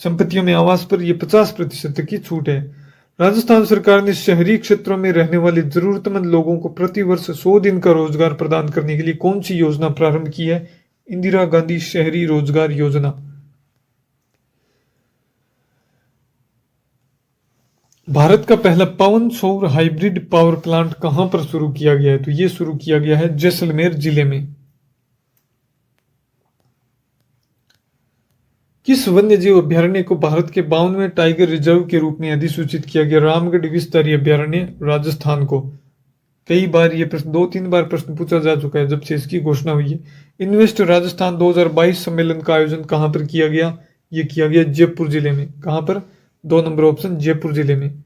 संपत्तियों में आवास पर, ये 50% तक की छूट है। राजस्थान सरकार ने शहरी क्षेत्रों में रहने वाले जरूरतमंद लोगों को प्रतिवर्ष 100 दिन का रोजगार प्रदान करने के लिए कौन सी योजना प्रारंभ की है? इंदिरा गांधी शहरी रोजगार योजना। भारत का पहला पवन सौर हाइब्रिड पावर प्लांट कहां पर शुरू किया गया है? तो ये शुरू किया गया है जैसलमेर जिले में। किस वन्यजीव अभयारण्य को भारत के 52वें टाइगर रिजर्व के रूप में अधिसूचित किया गया? रामगढ़ विस्तारी अभयारण्य, राजस्थान को। कई बार ये प्रश्न 2-3 बार प्रश्न पूछा जा चुका है जब से इसकी घोषणा हुई है। इन्वेस्ट राजस्थान 2022 सम्मेलन का आयोजन कहां पर किया गया? ये किया गया जयपुर जिले में। कहां पर? 2 नंबर ऑप्शन, जयपुर जिले में।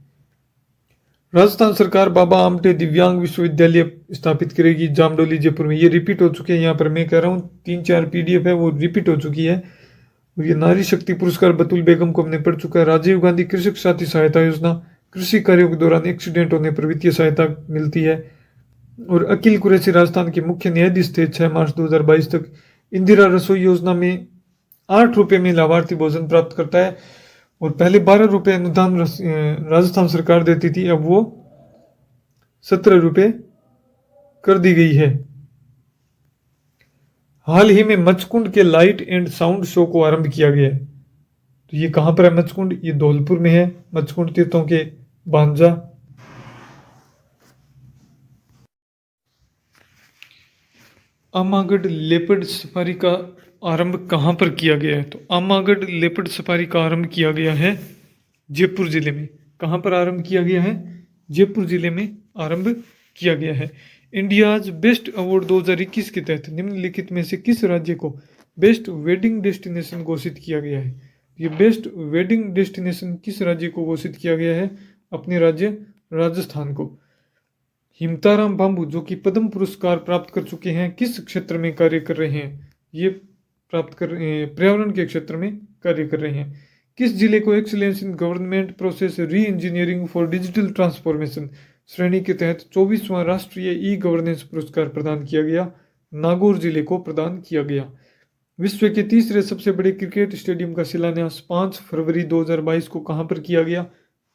राजस्थान सरकार बाबा आमटे दिव्यांग विश्वविद्यालय स्थापित करेगी जामडोली, जयपुर में। ये रिपीट हो चुके हैं, यहाँ पर मैं कह रहा हूँ 3-4 पीडीएफ है वो रिपीट हो चुकी है। और ये नारी शक्ति पुरस्कार बतुल बेगम को हमने पढ़ चुका है। राजीव गांधी कृषक साथी सहायता योजना, कृषि कार्यों के दौरान एक्सीडेंट होने पर वित्तीय सहायता मिलती है। और अकील कुरैशी राजस्थान के मुख्य न्यायाधीश थे 6 मार्च 2022 तक। इंदिरा रसोई योजना में 8 रुपये में लाभार्थी भोजन प्राप्त करता है और पहले 12 रुपये अनुदान राजस्थान सरकार देती थी, अब वो 17 रुपये कर दी गई है। हाल ही में मचकुंड के लाइट एंड साउंड शो को आरंभ किया गया है। तो ये कहां पर है मचकुंड? ये धौलपुर में है। मचकुंड तीर्थों के भांजा। आमागढ़ लेपर्ड सफारी का आरंभ कहां पर किया गया है? तो आमागढ़ लेपर्ड सफारी का आरंभ किया गया है जयपुर जिले में। कहां पर आरंभ किया गया है? जयपुर जिले में आरंभ किया गया है। इंडियाज बेस्ट अवार्ड 2021 के तहत निम्नलिखित में से किस राज्य को बेस्ट वेडिंग डेस्टिनेशन घोषित किया गया है? ये बेस्ट वेडिंग डेस्टिनेशन किस राज्य को घोषित किया गया है? अपने राज्य राजस्थान को। हिमताराम बांबू जो कि पद्म पुरस्कार प्राप्त कर चुके हैं, किस क्षेत्र में कार्य कर रहे हैं? ये प्राप्त कर पर्यावरण के क्षेत्र में कार्य कर रहे हैं। किस जिले को एक्सीलेंस इन गवर्नमेंट प्रोसेस री इंजीनियरिंग फॉर डिजिटल ट्रांसफॉर्मेशन श्रेणी के तहत 24वां राष्ट्रीय ई गवर्नेंस पुरस्कार प्रदान किया गया? नागौर जिले को प्रदान किया गया। विश्व के तीसरे सबसे बड़े क्रिकेट स्टेडियम का शिलान्यास 5 फरवरी 2022 को कहां पर किया गया?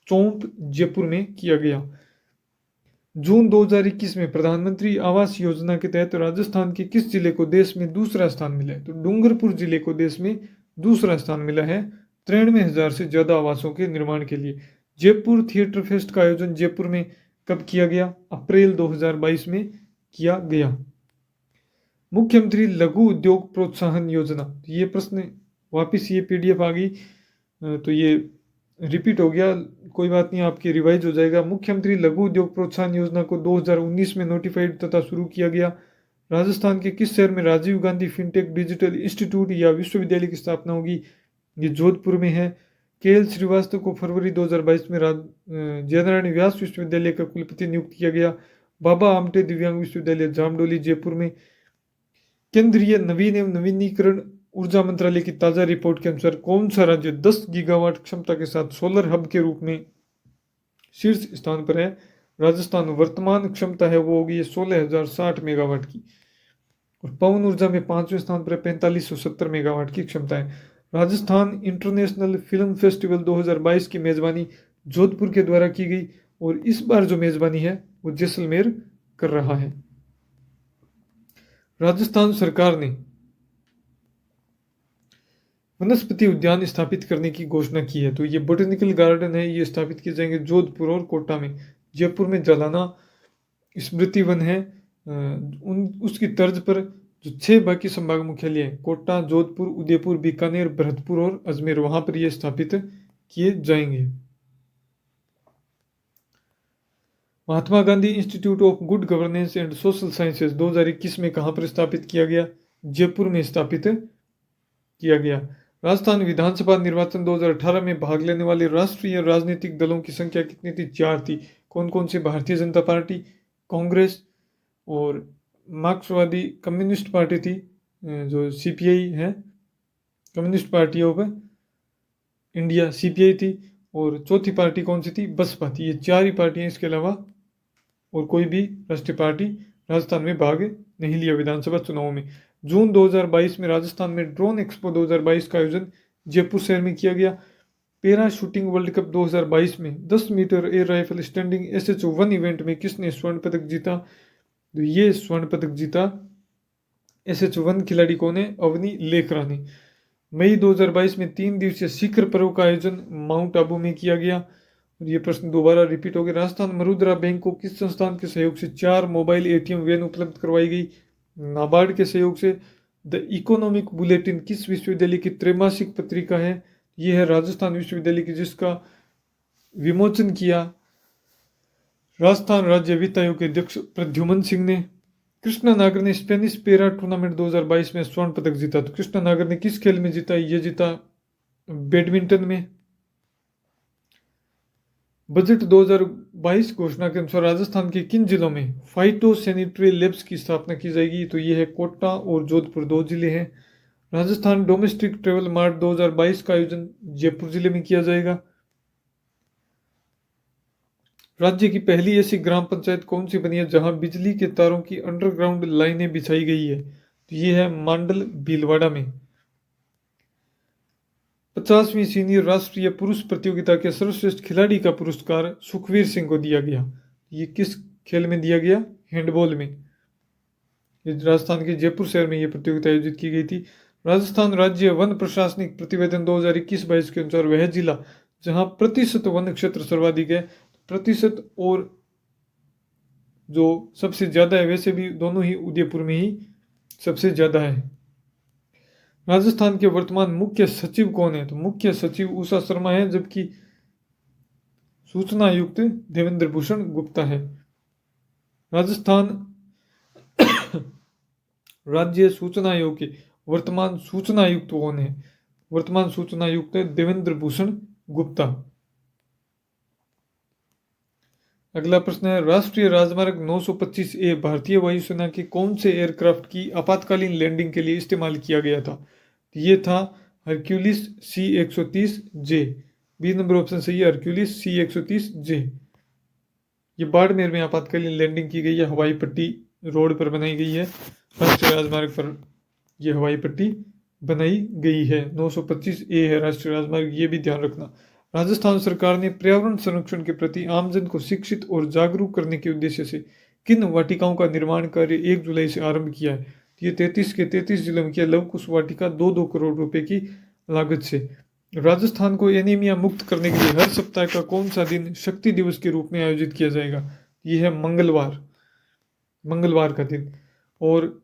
चौंप, जयपुर में किया गया। जून 2021 में प्रधानमंत्री आवास योजना के तहत राजस्थान के किस जिले को देश में दूसरा स्थान मिला है? तो डूंगरपुर जिले को देश में दूसरा स्थान मिला है 93,000 से ज्यादा आवासों के निर्माण के लिए। जयपुर थिएटर फेस्ट का आयोजन जयपुर में कब किया गया? अप्रैल 2022 में किया गया। मुख्यमंत्री लघु उद्योग प्रोत्साहन योजना, ये प्रश्न वापिस ये पीडीएफ आ गई तो ये रिपीट हो गया, कोई बात नहीं, आपके रिवाइज हो जाएगा। मुख्यमंत्री लघु उद्योग प्रोत्साहन योजना को 2019 में नोटिफाइड तथा शुरू किया गया। राजस्थान के किस शहर में Rajiv Gandhi fintech digital institute या विश्वविद्यालय की स्थापना होगी? ये जोधपुर में है। केएल श्रीवास्तव को फरवरी 2022 में जयनारायण व्यास विश्वविद्यालय का कुलपति नियुक्त किया गया। बाबा आमटे दिव्यांग विश्वविद्यालय जामडोली, जयपुर में। केंद्रीय नवीन एवं नवीनीकरण ऊर्जा मंत्रालय की ताजा रिपोर्ट के अनुसार कौन सा राज्य 10 गीगावाट क्षमता के साथ सोलर हब के रूप में शीर्ष स्थान पर है? राजस्थान। वर्तमान क्षमता है वो होगी 16,060 मेगावाट की। और पवन ऊर्जा में 5वें स्थान पर 4570 मेगावाट की क्षमता है। राजस्थान इंटरनेशनल फिल्म फेस्टिवल 2022 की मेजबानी जोधपुर के द्वारा की गई और इस बार जो मेजबानी है वो जैसलमेर कर रहा है। राजस्थान सरकार ने वनस्पति उद्यान स्थापित करने की घोषणा की है। तो ये बोटेनिकल गार्डन है, ये स्थापित किए जाएंगे जोधपुर और कोटा में। जयपुर में जलाना स्मृति वन है, उसकी तर्ज पर जो 6 बाकी संभाग मुख्यालय है कोटा, जोधपुर, उदयपुर, बीकानेर, भरतपुर और अजमेर, वहां पर ये स्थापित किए जाएंगे। Mahatma Gandhi institute of good governance and social sciences 2021 में कहां पर स्थापित किया गया? जयपुर में स्थापित किया गया। राजस्थान विधानसभा निर्वाचन 2018 में भाग लेने वाले राष्ट्रीय राजनीतिक दलों की संख्या कितनी थी? 4 थी। कौन कौन से? भारतीय जनता पार्टी, कांग्रेस और मार्क्सवादी कम्युनिस्ट पार्टी थी, जो सीपीआई है, communist party of India, CPI थी। और चौथी पार्टी कौन सी थी? बसपा थी। ये 4 ही पार्टियां, इसके अलावा और कोई भी राष्ट्रीय पार्टी राजस्थान में भाग नहीं लिया विधानसभा चुनाव में। जून 2022 में राजस्थान में ड्रोन एक्सपो 2022 का आयोजन जयपुर शहर में किया गया। पैरा शूटिंग वर्ल्ड कप 2022 में 10 metre air rifle standing SH1 event में किसने स्वर्ण पदक जीता? तो ये स्वर्ण पदक जीता SH1 खिलाड़ी कौन है? अवनी लेखरा ने। मई 2022 में 3 दिवसीय शिखर पर्व का आयोजन माउंट आबू में किया गया। ये प्रश्न दोबारा रिपीट हो गया। राजस्थान मरुद्रा बैंक को किस संस्थान के सहयोग से 4 मोबाइल एटीएम वैन उपलब्ध करवाई गई? नाबार्ड के सहयोग से। द इकोनॉमिक बुलेटिन किस विश्वविद्यालय की त्रैमासिक पत्रिका है? ये है राजस्थान विश्वविद्यालय की, जिसका विमोचन किया राजस्थान राज्य वित्त आयोग के अध्यक्ष प्रद्युमन सिंह ने। कृष्णा नागर ने स्पेनिश पेरा टूर्नामेंट 2022 में स्वर्ण पदक जीता। तो कृष्णा नागर ने किस खेल में जीता? ये जीता बैडमिंटन में। बजट 2022 घोषणा के अनुसार राजस्थान के किन जिलों में फाइटो सैनिटरी लैब्स की स्थापना की जाएगी? तो ये है कोटा और जोधपुर, 2 जिले हैं। राजस्थान डोमेस्टिक ट्रेवल मार्ट 2022 का आयोजन जयपुर जिले में किया जाएगा। राज्य की पहली ऐसी ग्राम पंचायत कौन सी बनी है जहां बिजली के तारों की अंडरग्राउंड लाइनें बिछाई गई है? तो ये है मांडल भीलवाड़ा में। 50वीं सीनियर राष्ट्रीय पुरुष प्रतियोगिता के सर्वश्रेष्ठ खिलाड़ी का पुरस्कार सुखवीर सिंह को दिया गया। ये किस खेल में दिया गया? हैंडबॉल में। ये राजस्थान के जयपुर शहर में ये प्रतियोगिता आयोजित की गई थी। राजस्थान राज्य वन प्रशासनिक प्रतिवेदन 2021-22 के अनुसार वह जिला जहां प्रतिशत वन क्षेत्र सर्वाधिक है, प्रतिशत और जो सबसे ज्यादा है, वैसे भी दोनों ही उदयपुर में ही सबसे ज्यादा है। राजस्थान के वर्तमान मुख्य सचिव कौन है? तो मुख्य सचिव उषा शर्मा है, जबकि सूचना आयुक्त देवेंद्र भूषण गुप्ता है। राजस्थान राज्य सूचना आयोग के वर्तमान सूचना आयुक्त कौन है? वर्तमान सूचना आयुक्त है देवेंद्र भूषण गुप्ता। अगला प्रश्न है, राष्ट्रीय राजमार्ग 925 ए भारतीय वायुसेना के कौन से एयरक्राफ्ट की आपातकालीन लैंडिंग के लिए इस्तेमाल किया गया था? ये था Hercules C-130J। B number option सही है, हरक्यूलिस C-130J। ये बाड़मेर में आपातकालीन लैंडिंग की गई है, हवाई पट्टी रोड पर बनाई गई है। राष्ट्रीय राजमार्ग पर यह हवाई पट्टी बनाई गई है। 925 ए है राष्ट्रीय राजमार्ग, ये भी ध्यान रखना। राजस्थान सरकार ने पर्यावरण संरक्षण के प्रति आमजन को शिक्षित और जागरूक करने के उद्देश्य से किन वाटिकाओं का निर्माण कार्य 1 जुलाई से आरंभ किया है? ये 33 के 33 जिलों में किया। लव कुश वाटिका 2-2 करोड़ रुपए की लागत से। राजस्थान को एनीमिया मुक्त करने के लिए हर सप्ताह का कौन सा दिन शक्ति दिवस के रूप में आयोजित किया जाएगा? ये है मंगलवार का दिन। और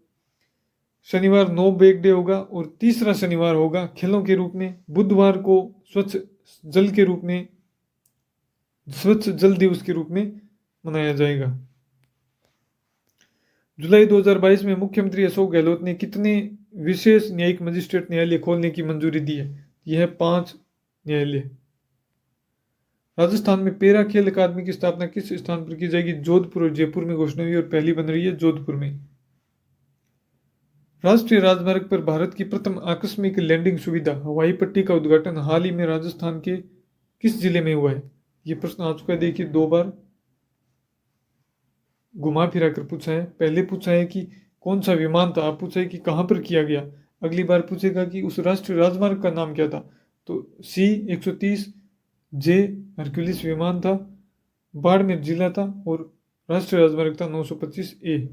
शनिवार नो बैग डे होगा, और तीसरा शनिवार होगा खेलों के रूप में। बुधवार को स्वच्छ जल दिवस के रूप में मनाया जाएगा। जुलाई 2022 में मुख्यमंत्री अशोक गहलोत ने कितने विशेष न्यायिक मजिस्ट्रेट न्यायालय खोलने की मंजूरी दी है? यह 5 न्यायालय। राजस्थान में पेरा खेल अकादमी की स्थापना किस स्थान पर की जाएगी? जोधपुर और जयपुर में घोषणा हुई, और पहली बन रही है जोधपुर में। राष्ट्रीय राजमार्ग पर भारत की प्रथम आकस्मिक लैंडिंग सुविधा हवाई पट्टी का उद्घाटन हाल ही में राजस्थान के किस जिले में हुआ है? ये प्रश्न आ चुका है, देखिए 2 बार घुमा फिरा कर पूछा है। पहले पूछा है कि कौन सा विमान था, अब पूछा है कि कहां पर किया गया। अगली बार पूछेगा कि उस राष्ट्रीय राजमार्ग का नाम क्या था। तो C-130J हरक्यूलिस विमान था, बाड़मेर जिला था, और राष्ट्रीय राजमार्ग था 925A।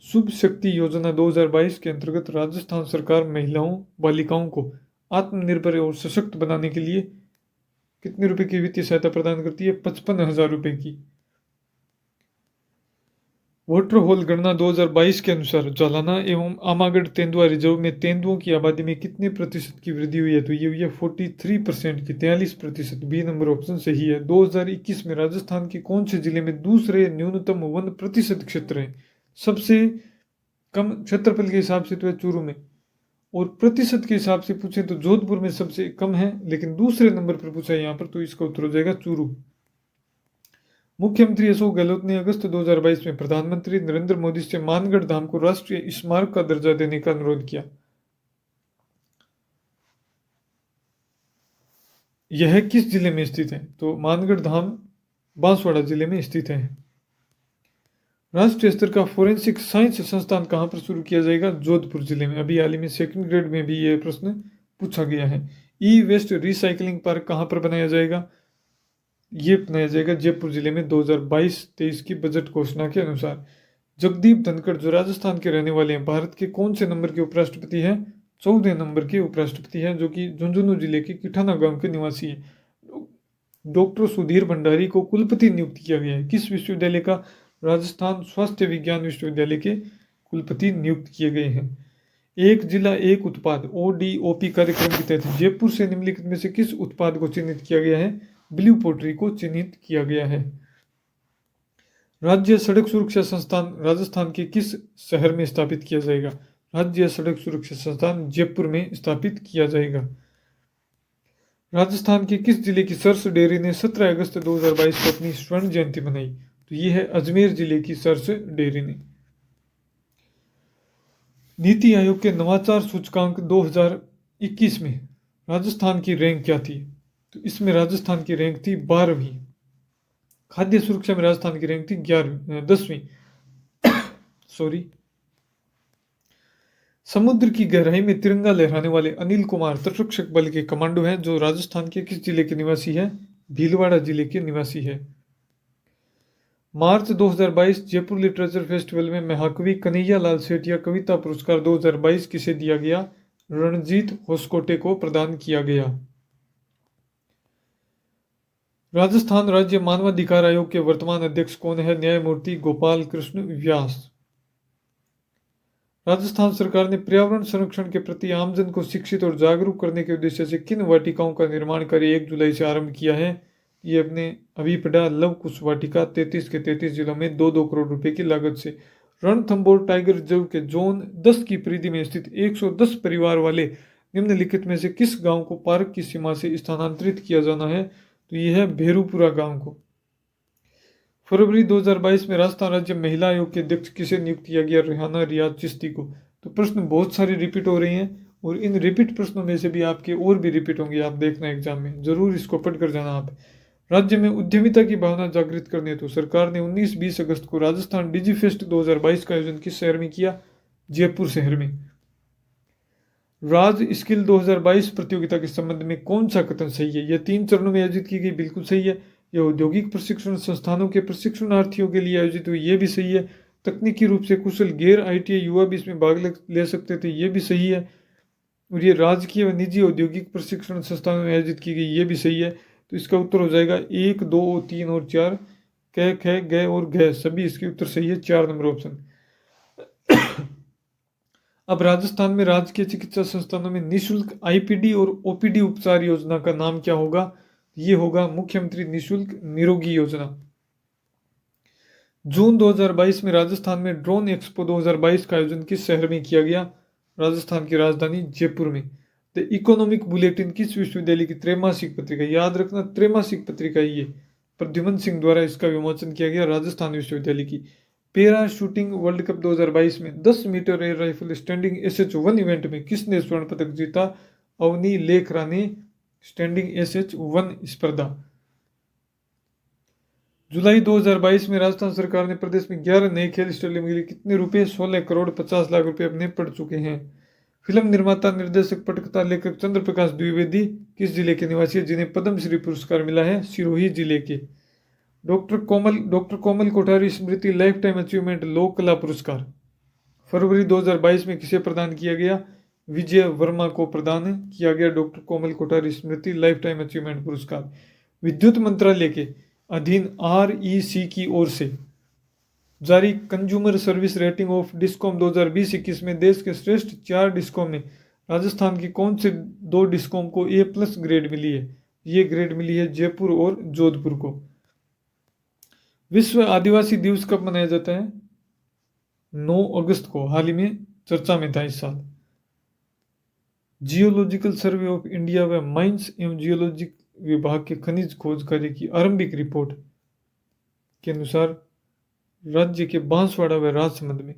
शुभ शक्ति योजना 2022 के अंतर्गत राजस्थान सरकार महिलाओं बालिकाओं को आत्मनिर्भर और सशक्त बनाने के लिए कितने रुपए की वित्तीय सहायता प्रदान करती है? 55,000 रुपए की। वाटर होल गणना 2022 के अनुसार जालाना एवं आमागढ़ तेंदुआ रिजर्व में तेंदुओं की आबादी में कितने प्रतिशत की वृद्धि हुई है? तो ये हुई है 43% की, 43%। बी नंबर ऑप्शन सही है। 2021 में राजस्थान के कौन से जिले में दूसरे न्यूनतम वन प्रतिशत क्षेत्र है? सबसे कम क्षेत्रफल के हिसाब से तो है चूरू में, और प्रतिशत के हिसाब से पूछे तो जोधपुर में सबसे कम है, लेकिन दूसरे नंबर पर पूछा है यहाँ पर, तो इसका उत्तर हो जाएगा चूरू। मुख्यमंत्री अशोक गहलोत ने अगस्त 2022 में प्रधानमंत्री नरेंद्र मोदी से मानगढ़ धाम को राष्ट्रीय स्मारक का दर्जा देने का अनुरोध किया। यह किस जिले में स्थित है? तो मानगढ़ धाम बांसवाड़ा जिले में स्थित है। राष्ट्रीय स्तर का फोरेंसिक साइंस संस्थान कहां पर शुरू किया जाएगा? जोधपुर जिले में। अभी हाल ही में 2nd ग्रेड में भी यह प्रश्न पूछा गया है। ई वेस्ट रिसाइकलिंग पार्क कहां पर बनाया जाएगा? ये बनाया जाएगा जयपुर जिले में 2022-23 की बजट घोषणा के अनुसार। जगदीप धनखड़ जो राजस्थान के रहने वाले हैं, भारत के कौन से नंबर के उपराष्ट्रपति हैं? 14 नंबर के उपराष्ट्रपति हैं, जो कि झुंझुनू जिले के किठाना गांव के निवासी हैं। डॉक्टर सुधीर भंडारी को कुलपति नियुक्त किया गया है। किस विश्वविद्यालय का? राजस्थान स्वास्थ्य विज्ञान विश्वविद्यालय के कुलपति नियुक्त किए गए हैं। एक जिला एक उत्पाद ODOP कार्यक्रम के तहत जयपुर से निम्नलिखित में से किस उत्पाद को चिन्हित किया गया है? ब्लू पोट्री को चिन्हित किया गया है। राज्य सड़क सुरक्षा संस्थान राजस्थान के किस शहर में स्थापित किया जाएगा? राज्य सड़क सुरक्षा संस्थान जयपुर में स्थापित किया जाएगा। राजस्थान के किस जिले की सरस डेयरी ने 17 अगस्त 2022 को अपनी स्वर्ण जयंती मनाई? तो ये है अजमेर जिले की सरस डेयरी ने। नीति आयोग के नवाचार सूचकांक 2021 में राजस्थान की रैंक क्या थी? तो इसमें राजस्थान की रैंक थी 12वीं। खाद्य सुरक्षा में राजस्थान की रैंक थी 10वीं। सॉरी। समुद्र की गहराई में तिरंगा लहराने वाले अनिल कुमार तटरक्षक बल के कमांडो हैं, जो राजस्थान के किस जिले के निवासी है? भीलवाड़ा जिले के निवासी है। मार्च 2022 जयपुर लिटरेचर फेस्टिवल में महाकवि कन्हैया लाल सेठिया कविता पुरस्कार 2022 किसे दिया गया? रणजीत होसकोटे को प्रदान किया गया। राजस्थान राज्य मानवाधिकार आयोग के वर्तमान अध्यक्ष कौन है? न्यायमूर्ति गोपाल कृष्ण व्यास। राजस्थान सरकार ने पर्यावरण संरक्षण के प्रति आमजन को शिक्षित और जागरूक करने के उद्देश्य से किन वाटिकाओं का निर्माण कार्य 1 जुलाई से आरंभ किया है? ये अपने अभी पढ़ा लव कुश वाटिका 33 के 33 जिलों में 2-2 करोड़ रुपए की लागत से। रणथंभौर टाइगर रिजर्व के जोन 10 की परिधि में स्थित 110 परिवार वाले निम्नलिखित में से किस गांव को पार्क की सीमा से स्थानांतरित किया जाना है? तो यह है भेरूपुरा गांव को। फरवरी 2022 में राजस्थान राज्य महिला आयोग के अध्यक्ष किसे नियुक्त किया गया? रेहाना रियाज चिश्ती को। तो प्रश्न बहुत सारे रिपीट हो रहे हैं और इन रिपीट प्रश्नों में से भी आपके और भी रिपीट होंगे, आप देखना एग्जाम में, जरूर इसको पढ़ कर जाना आप। राज्य में उद्यमिता की भावना जागृत करने हेतु सरकार ने 19-20 अगस्त को राजस्थान डिजी फेस्ट 2022 का आयोजन किस शहर में किया? जयपुर शहर में। राज स्किल 2022 प्रतियोगिता के संबंध में कौन सा कथन सही है? यह 3 चरणों में आयोजित की गई, बिल्कुल सही है। यह औद्योगिक प्रशिक्षण संस्थानों के प्रशिक्षणार्थियों के लिए आयोजित हुई, यह भी सही है। तकनीकी रूप से कुशल गैर ITI युवा भी इसमें भाग ले सकते थे, यह भी सही है। और ये राजकीय व निजी औद्योगिक प्रशिक्षण संस्थानों में आयोजित की गई, ये भी सही है। तो इसका उत्तर हो जाएगा 1, 2, 3 और 4। क, ख, ग और घ सभी इसके उत्तर सही है, 4 नंबर ऑप्शन। अब राजस्थान में राजकीय चिकित्सा संस्थानों में निःशुल्क IPD और OPD उपचार योजना का नाम क्या होगा? ये होगा मुख्यमंत्री निःशुल्क निरोगी योजना। जून 2022 में राजस्थान में ड्रोन एक्सपो 2022 का आयोजन किस शहर में किया गया? राजस्थान की राजधानी जयपुर में। द इकोनॉमिक बुलेटिन किस विश्वविद्यालय की त्रैमासिक पत्रिका? याद रखना, त्रैमासिक पत्रिका ये प्रद्युमन सिंह द्वारा इसका विमोचन किया गया, राजस्थान विश्वविद्यालय की। पैरा शूटिंग वर्ल्ड कप 2022 में 10 metre air rifle standing SH1 event में किसने स्वर्ण पदक जीता? अवनी लेखरा ने स्टैंडिंग SH1 स्पर्धा। जुलाई 2022 में राजस्थान सरकार ने प्रदेश में 11 नए खेल स्टेडियम के लिए कितने रुपए? 16 करोड़ 50 लाख रुपए अपने पड़ चुके हैं। फिल्म निर्माता, निर्देशक, पटकथा, लेखक चंद्र प्रकाश द्विवेदी किस जिले के निवासी है, जिन्हें पद्मश्री पुरस्कार मिला है? सिरोही जिले के। डॉक्टर कोमल कोठारी स्मृति लाइफ टाइम अचीवमेंट लोक कला पुरस्कार फरवरी 2022 में किसे प्रदान किया गया? विजय वर्मा को प्रदान किया गया डॉक्टर कोमल कोठारी स्मृति लाइफ टाइम अचीवमेंट पुरस्कार। विद्युत मंत्रालय के अधीन REC की ओर से जारी consumer service rating of discom 2020-21 में देश के श्रेष्ठ 4 डिस्कॉम में राजस्थान की कौन से 2 डिस्कॉम को A+ ग्रेड मिली है? ये ग्रेड मिली है जयपुर और जोधपुर को। विश्व आदिवासी दिवस कब मनाया जाता है? 9 अगस्त को, हाल ही में चर्चा में था इस साल। जियोलॉजिकल सर्वे ऑफ इंडिया व माइंस एवं जियोलॉजिक विभाग के खनिज खोज कार्य की आरंभिक रिपोर्ट के अनुसार राज्य के बांसवाड़ा व राजसमंद में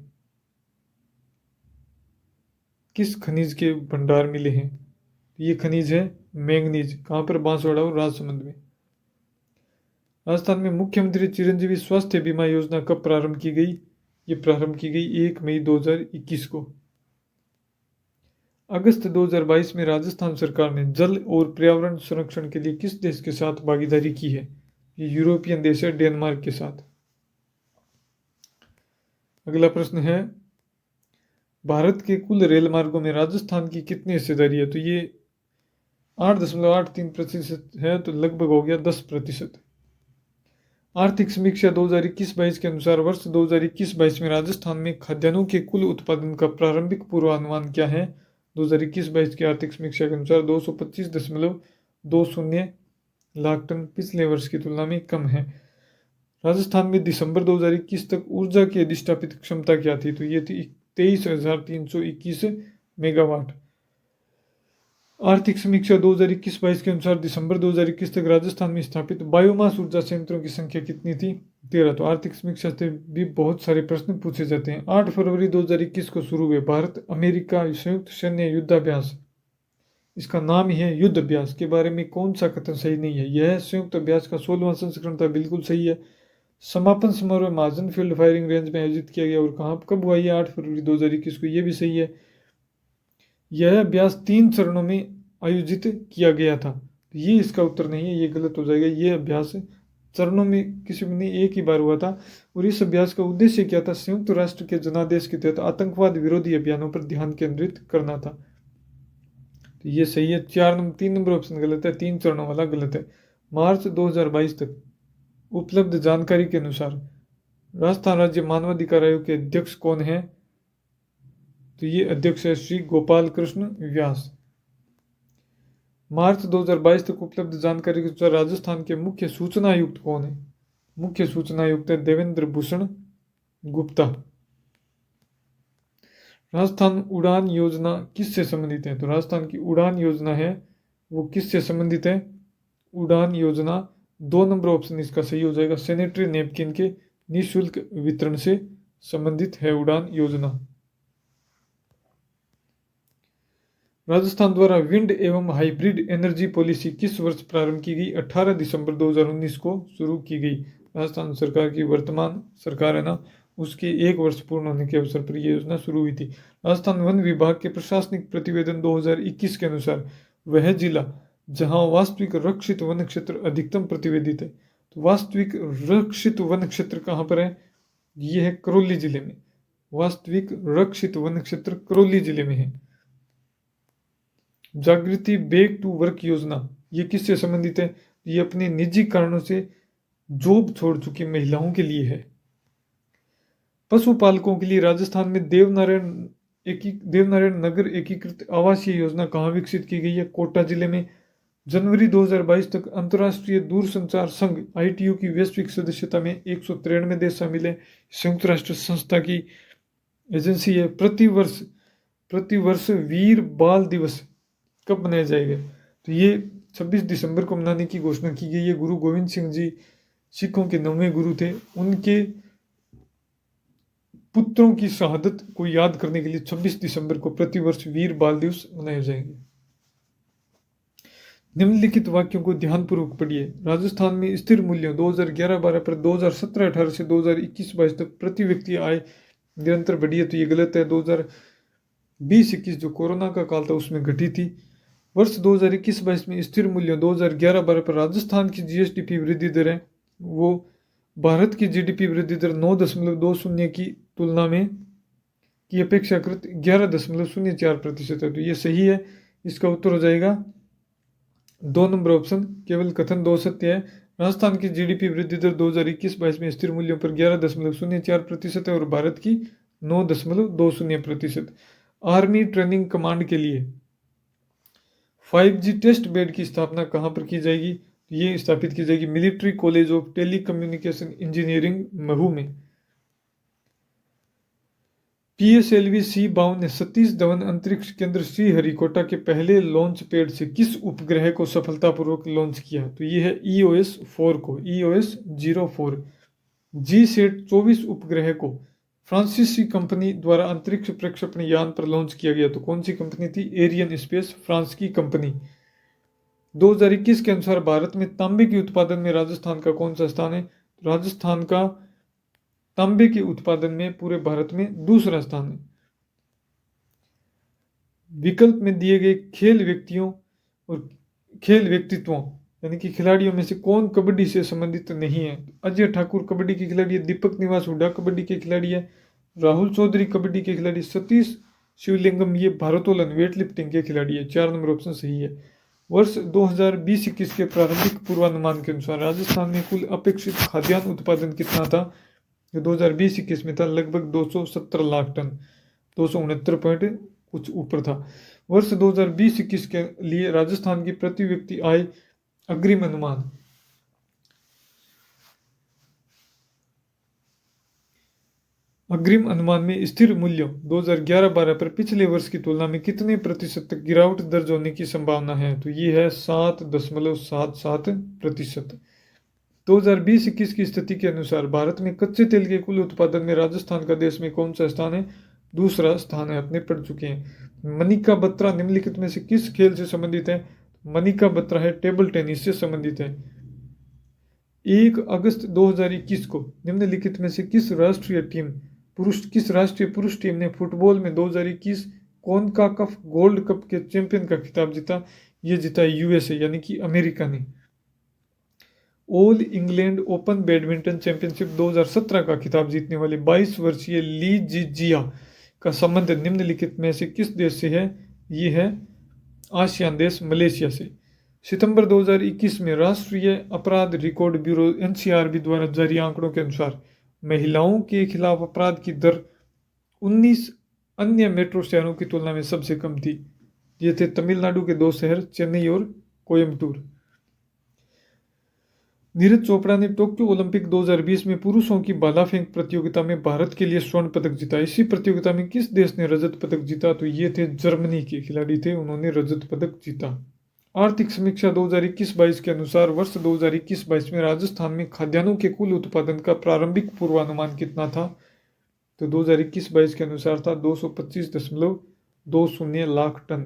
किस खनिज के भंडार मिले हैं? ये खनिज है मैंगनीज। कहाँ पर? बांसवाड़ा और राजसमंद में। राजस्थान में मुख्यमंत्री चिरंजीवी स्वास्थ्य बीमा योजना कब प्रारंभ की गई? ये प्रारंभ की गई 1 मई 2021 को। अगस्त 2022 में राजस्थान सरकार ने जल और पर्यावरण संरक्षण के लिए किस देश के साथ भागीदारी की है? ये यूरोपियन देश है, डेनमार्क के साथ। अगला प्रश्न है, भारत के कुल रेल मार्गों में राजस्थान की कितनी हिस्सेदारी है? तो ये 8.83% है, तो लगभग हो गया 10%। आर्थिक समीक्षा 2021-22 के अनुसार वर्ष 2021-22 में राजस्थान में खाद्यान्नों के कुल उत्पादन का प्रारंभिक पूर्वानुमान क्या है? 2021-22 की आर्थिक समीक्षा के अनुसार 225.20 लाख टन पिछले वर्ष की तुलना में कम है। राजस्थान में दिसंबर 2021 तक ऊर्जा की अधिष्ठापित क्षमता क्या थी? तो ये थी 23,321 मेगावाट। आर्थिक समीक्षा 2021-22 के अनुसार दिसंबर 2021 तक राजस्थान में स्थापित बायोमास ऊर्जा संयंत्रों की संख्या कितनी थी? 13। तो आर्थिक समीक्षा से भी बहुत सारे प्रश्न पूछे जाते हैं। 8 फरवरी 2021 को शुरू हुए भारत अमेरिका संयुक्त सैन्य युद्धाभ्यास, इसका नाम ही है युद्ध अभ्यास, के बारे में कौन सा कथन सही नहीं है? यह संयुक्त अभ्यास का 16वां संस्करण था, बिल्कुल सही है। समापन समारोह महाजन फील्ड फायरिंग रेंज में आयोजित किया गया और कहाँ कब हुआ? ये 8 फरवरी 2021 को, ये भी सही है। यह अभ्यास 3 चरणों में आयोजित किया गया था, ये इसका उत्तर नहीं है, ये गलत हो जाएगा। ये अभ्यास चरणों में किसी में नहीं, एक ही बार हुआ था। और इस अभ्यास का उद्देश्य क्या था? संयुक्त राष्ट्र के जनादेश के तहत आतंकवाद विरोधी अभियानों पर ध्यान केंद्रित करना था। तो ये सही है। 3 नंबर ऑप्शन गलत है, 3 चरणों वाला गलत है। मार्च 2022 तक उपलब्ध जानकारी के अनुसार राजस्थान राज्य मानवाधिकार आयोग के अध्यक्ष कौन है? तो ये अध्यक्ष है श्री गोपाल कृष्ण व्यास। मार्च 2022 तक उपलब्ध जानकारी के अनुसार राजस्थान के मुख्य सूचना आयुक्त कौन है? मुख्य सूचना आयुक्त है देवेंद्र भूषण गुप्ता। राजस्थान उड़ान योजना किससे संबंधित है? तो राजस्थान की उड़ान योजना है वो किससे संबंधित है? उड़ान योजना 2 नंबर ऑप्शन इसका सही हो जाएगा, सैनिटरी नैपकिन के निःशुल्क वितरण से संबंधित है उड़ान योजना। राजस्थान द्वारा विंड एवं हाइब्रिड एनर्जी पॉलिसी किस वर्ष प्रारंभ की गई? 18 दिसंबर 2019 को शुरू की गई। राजस्थान सरकार की वर्तमान सरकार है ना, उसके 1 वर्ष पूर्ण होने के अवसर पर यह योजना शुरू हुई थी। राजस्थान वन विभाग के प्रशासनिक प्रतिवेदन 2021 के अनुसार वह जिला जहां वास्तविक रक्षित वन क्षेत्र अधिकतम प्रतिवेदित है। तो वास्तविक रक्षित वन क्षेत्र कहाँ पर है? ये है करौली जिले में। वास्तविक रक्षित वन क्षेत्र करौली जिले में है। जागृति बैक टू वर्क योजना ये किससे संबंधित है? ये अपने निजी कारणों से जॉब छोड़ चुकी महिलाओं के लिए है। पशुपालकों के लिए राजस्थान में देवनारायण नगर एकीकृत आवासीय योजना कहाँ विकसित की गई है? कोटा जिले में। जनवरी 2022 तक अंतर्राष्ट्रीय दूरसंचार संघ ITU की वैश्विक सदस्यता में 193 देश शामिल है। संयुक्त राष्ट्र संस्था की एजेंसी है। प्रतिवर्ष वीर बाल दिवस कब मनाया जाएगा? तो ये 26 दिसंबर को मनाने की घोषणा की गई है। गुरु गोविंद सिंह जी सिखों के 9वें गुरु थे, उनके पुत्रों की शहादत को याद करने के लिए 26 दिसंबर को प्रतिवर्ष वीर बाल दिवस मनाए जाएंगे। निम्नलिखित वाक्यों को ध्यानपूर्वक पढ़िए। राजस्थान में स्थिर मूल्यों 2011-12 पर 2017-18 से 2021-22 तक प्रति व्यक्ति आय निरंतर बढ़ी है। तो ये गलत है। 2020-21 जो कोरोना का काल था उसमें घटी थी। वर्ष 2021-22 में स्थिर मूल्यों 2011-12 पर राजस्थान की GSDP वृद्धि दर है वो भारत की GDP वृद्धि दर 9.20 की तुलना में की अपेक्षाकृत 11.04% है। तो ये सही है। इसका उत्तर हो जाएगा 2 नंबर ऑप्शन। केवल कथन 2 सत्य है। राजस्थान की GDP वृद्धि दर 2021-22 में स्थिर मूल्यों पर 11.04% है और भारत की 9.20%। आर्मी ट्रेनिंग कमांड के लिए 5G टेस्ट बेड की स्थापना कहाँ पर की जाएगी? ये स्थापित की जाएगी military college of telecommunication engineering Mhow में। PSLV C-52 ने सतीश धवन अंतरिक्ष केंद्र श्रीहरिकोटा के पहले लॉन्च पैड से किस उपग्रह को सफलतापूर्वक लॉन्च किया? तो ये है EOS-4 को, EOS-04। GSAT 24 उपग्रह को फ्रांसीसी कंपनी द्वारा अंतरिक्ष प्रक्षेपण यान पर लॉन्च किया गया। तो कौन सी कंपनी थी? एरियन स्पेस, फ्रांस की कंपनी। 2021 के अनुसार भारत में तांबे के उत्पादन में राजस्थान का कौन सा स्थान है? राजस्थान का तांबे के उत्पादन में पूरे भारत में दूसरा स्थान है। विकल्प में दिए गए खेल व्यक्तियों और खेल व्यक्तित्वों यानी कि खिलाड़ियों में से कौन कबड्डी से संबंधित नहीं है? अजय ठाकुर कबड्डी के खिलाड़ी है, दीपक निवास हुड्डा कबड्डी के खिलाड़ी है, राहुल चौधरी कबड्डी के खिलाड़ी, सतीश शिवलिंगम ये भारोत्तोलन वेट लिफ्टिंग के खिलाड़ी है। 4 नंबर ऑप्शन सही है। वर्ष 2020-21 के प्रारंभिक पूर्वानुमान के अनुसार राजस्थान में कुल अपेक्षित खाद्यान्न उत्पादन कितना था? जो 2020-21 में था लगभग 270 लाख टन, 269 पॉइंट कुछ ऊपर था। वर्ष 2020-21 के लिए राजस्थान की प्रति व्यक्ति आय अग्रिम अनुमान। अग्रिम अनुमान में स्थिर मूल्यों 2011-12 पर पिछले वर्ष की तुलना में कितने प्रतिशत तक गिरावट दर्ज होने की संभावना है? तो ये है 7.77%। 2020-21 की स्थिति के अनुसार भारत में कच्चे तेल के कुल उत्पादन में राजस्थान का देश में कौन सा स्थान है? दूसरा स्थान है, अपने पढ़ चुके हैं। मनिका बत्रा निम्नलिखित में से किस खेल से संबंधित है? मनिका बत्रा है टेबल टेनिस से संबंधित है। 1 अगस्त 2021 को निम्नलिखित में से किस राष्ट्रीय पुरुष टीम ने फुटबॉल में 2021 कॉन्काकफ गोल्ड कप के चैंपियन का खिताब जीता? ये जीता यूएसए यानी कि अमेरिका ने। All England open badminton championship 2017 का खिताब जीतने वाले 22 वर्षीय ली जिजिया का संबंध निम्नलिखित में से किस देश से है? ये है आसियान देश मलेशिया से। सितंबर 2021 में राष्ट्रीय अपराध रिकॉर्ड ब्यूरो एनसीआरबी द्वारा जारी आंकड़ों के अनुसार महिलाओं के खिलाफ अपराध की दर 19 अन्य मेट्रो शहरों की तुलना में सबसे कम थी। ये थे तमिलनाडु के 2 शहर चेन्नई और कोयम्बटूर। नीरज चोपड़ा ने टोक्यो ओलंपिक 2020 में पुरुषों की भाला फेंक प्रतियोगिता में भारत के लिए स्वर्ण पदक जीता। इसी प्रतियोगिता में किस देश ने रजत पदक जीता? तो ये थे जर्मनी के खिलाड़ी थे, उन्होंने रजत पदक जीता। आर्थिक समीक्षा 2021-22 के अनुसार वर्ष 2021-22 में राजस्थान में खाद्यान्नों के कुल उत्पादन का प्रारंभिक पूर्वानुमान कितना था? तो 2021-22 के अनुसार था 225.20 लाख टन।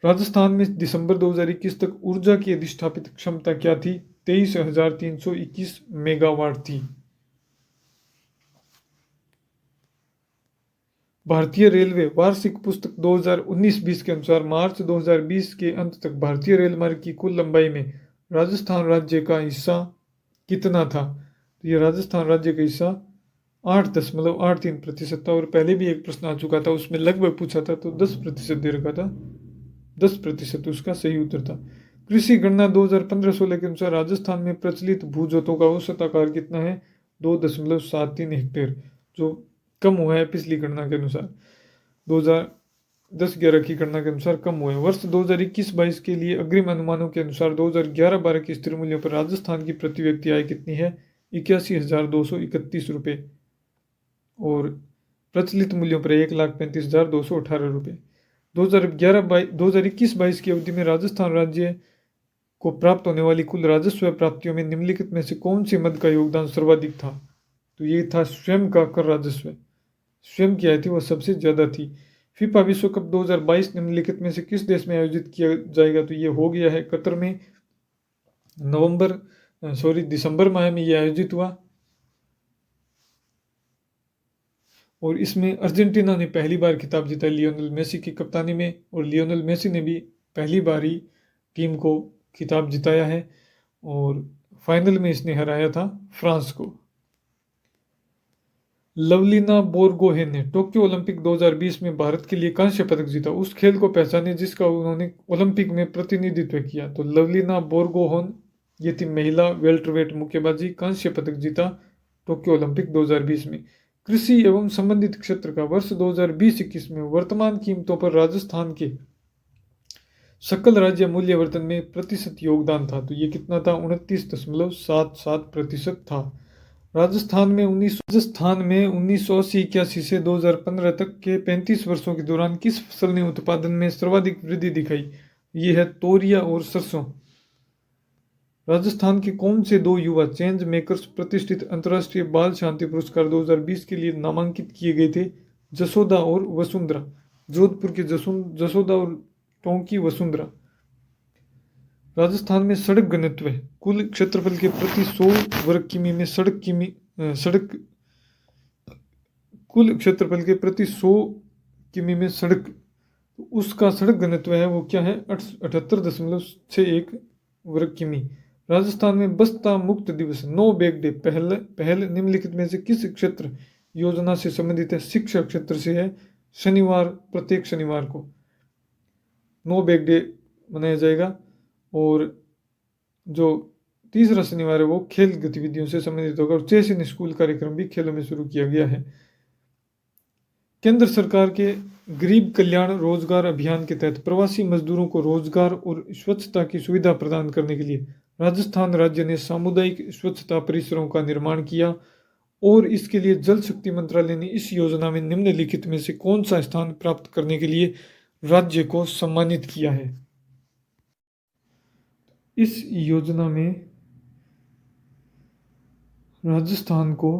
राजस्थान में दिसंबर 2021 तक ऊर्जा की अधिष्ठापित क्षमता क्या थी? 23,321 मेगावाट थी। भारतीय रेलवे वार्षिक पुस्तक 2019-20 के अनुसार मार्च 2020 के अंत तक भारतीय रेल मार्ग की कुल लंबाई में राजस्थान राज्य का हिस्सा कितना था? तो ये राजस्थान राज्य का हिस्सा 8.83% था। और पहले भी एक प्रश्न आ चुका था, उसमें लगभग पूछा था तो 10% दे रखा था, 10% उसका सही उत्तर था। कृषि गणना 2015-16 के अनुसार राजस्थान में प्रचलित भूजोतों का औसत आकार कितना है? 2.73 हेक्टेयर, जो कम हुआ है पिछली गणना के अनुसार। 2010-11 की गणना के अनुसार कम हुआ है। वर्ष 2021-22 के लिए अग्रिम अनुमानों के अनुसार 2011-12 की स्थिर मूल्यों पर राजस्थान की प्रति व्यक्ति आय कितनी है? 81,231 रुपये और प्रचलित मूल्यों पर 1,35,218 रुपये। 2021-22 की अवधि में राजस्थान राज्य को प्राप्त होने वाली कुल राजस्व प्राप्तियों में निम्नलिखित में से कौन सी मद का योगदान सर्वाधिक था? तो ये था स्वयं का कर राजस्व, स्वयं की आय थी वह सबसे ज़्यादा थी। फीफा विश्व कप 2022 निम्नलिखित में से किस देश में आयोजित किया जाएगा? तो ये हो गया है कतर में, दिसंबर माह में ये आयोजित हुआ। और इसमें अर्जेंटीना ने पहली बार खिताब जीता लियोनेल मेसी की कप्तानी में, और लियोनेल मेसी ने भी पहली बार ही टीम को खिताब जिताया है और फाइनल में इसने हराया था फ्रांस को। लवलीना बोरगोहेन ने टोक्यो ओलंपिक 2020 में भारत के लिए कांस्य पदक जीता। उस खेल को पहचाने जिसका उन्होंने ओलंपिक में प्रतिनिधित्व किया। तो लवलीना बोरगोहेन ये थी महिला वेल्टरवेट मुक्केबाजी, कांस्य पदक जीता टोक्यो ओलंपिक 2020 में। कृषि एवं संबंधित क्षेत्र का वर्ष 2020-21 में वर्तमान कीमतों पर राजस्थान के सकल राज्य मूल्यवर्धन में प्रतिशत योगदान था। तो ये कितना था? 29.77% था। राजस्थान में 1980-81 से 2015 तक के 35 वर्षों के दौरान किस फसल ने उत्पादन में सर्वाधिक वृद्धि दिखाई? ये है तोरिया और सरसों। राजस्थान के कौन से 2 युवा चेंज मेकर्स प्रतिष्ठित अंतर्राष्ट्रीय बाल शांति पुरस्कार 2020 के लिए नामांकित किए गए थे? जसोदा और वसुंधरा। जोधपुर के जसोदा और टोंकी वसुंधरा। राजस्थान में सड़क घनत्व कुल क्षेत्रफल के प्रति 100 वर्ग किमी में कुल क्षेत्रफल के प्रति 100 किमी में सड़क, उसका सड़क घनत्व है वो क्या है? 78.61 वर्ग किमी। राजस्थान में बस्ता मुक्त दिवस नो बैग डे पहल निम्नलिखित में से किस क्षेत्र योजना से संबंधित है? शिक्षा क्षेत्र से है। शनिवार, प्रत्येक शनिवार को नो बैग डे मनाया जाएगा। और जो तीसरा शनिवार है वो खेल गतिविधियों से संबंधित होगा और 6 इन स्कूल कार्यक्रम भी खेलों में शुरू किया गया है। केंद्र सरकार के गरीब कल्याण रोजगार अभियान के तहत प्रवासी मजदूरों को रोजगार और स्वच्छता की सुविधा प्रदान करने के लिए राजस्थान राज्य ने सामुदायिक स्वच्छता परिसरों का निर्माण किया और इसके लिए जल शक्ति मंत्रालय ने इस योजना में निम्नलिखित में से कौन सा स्थान प्राप्त करने के लिए राज्य को सम्मानित किया है। इस योजना में राजस्थान को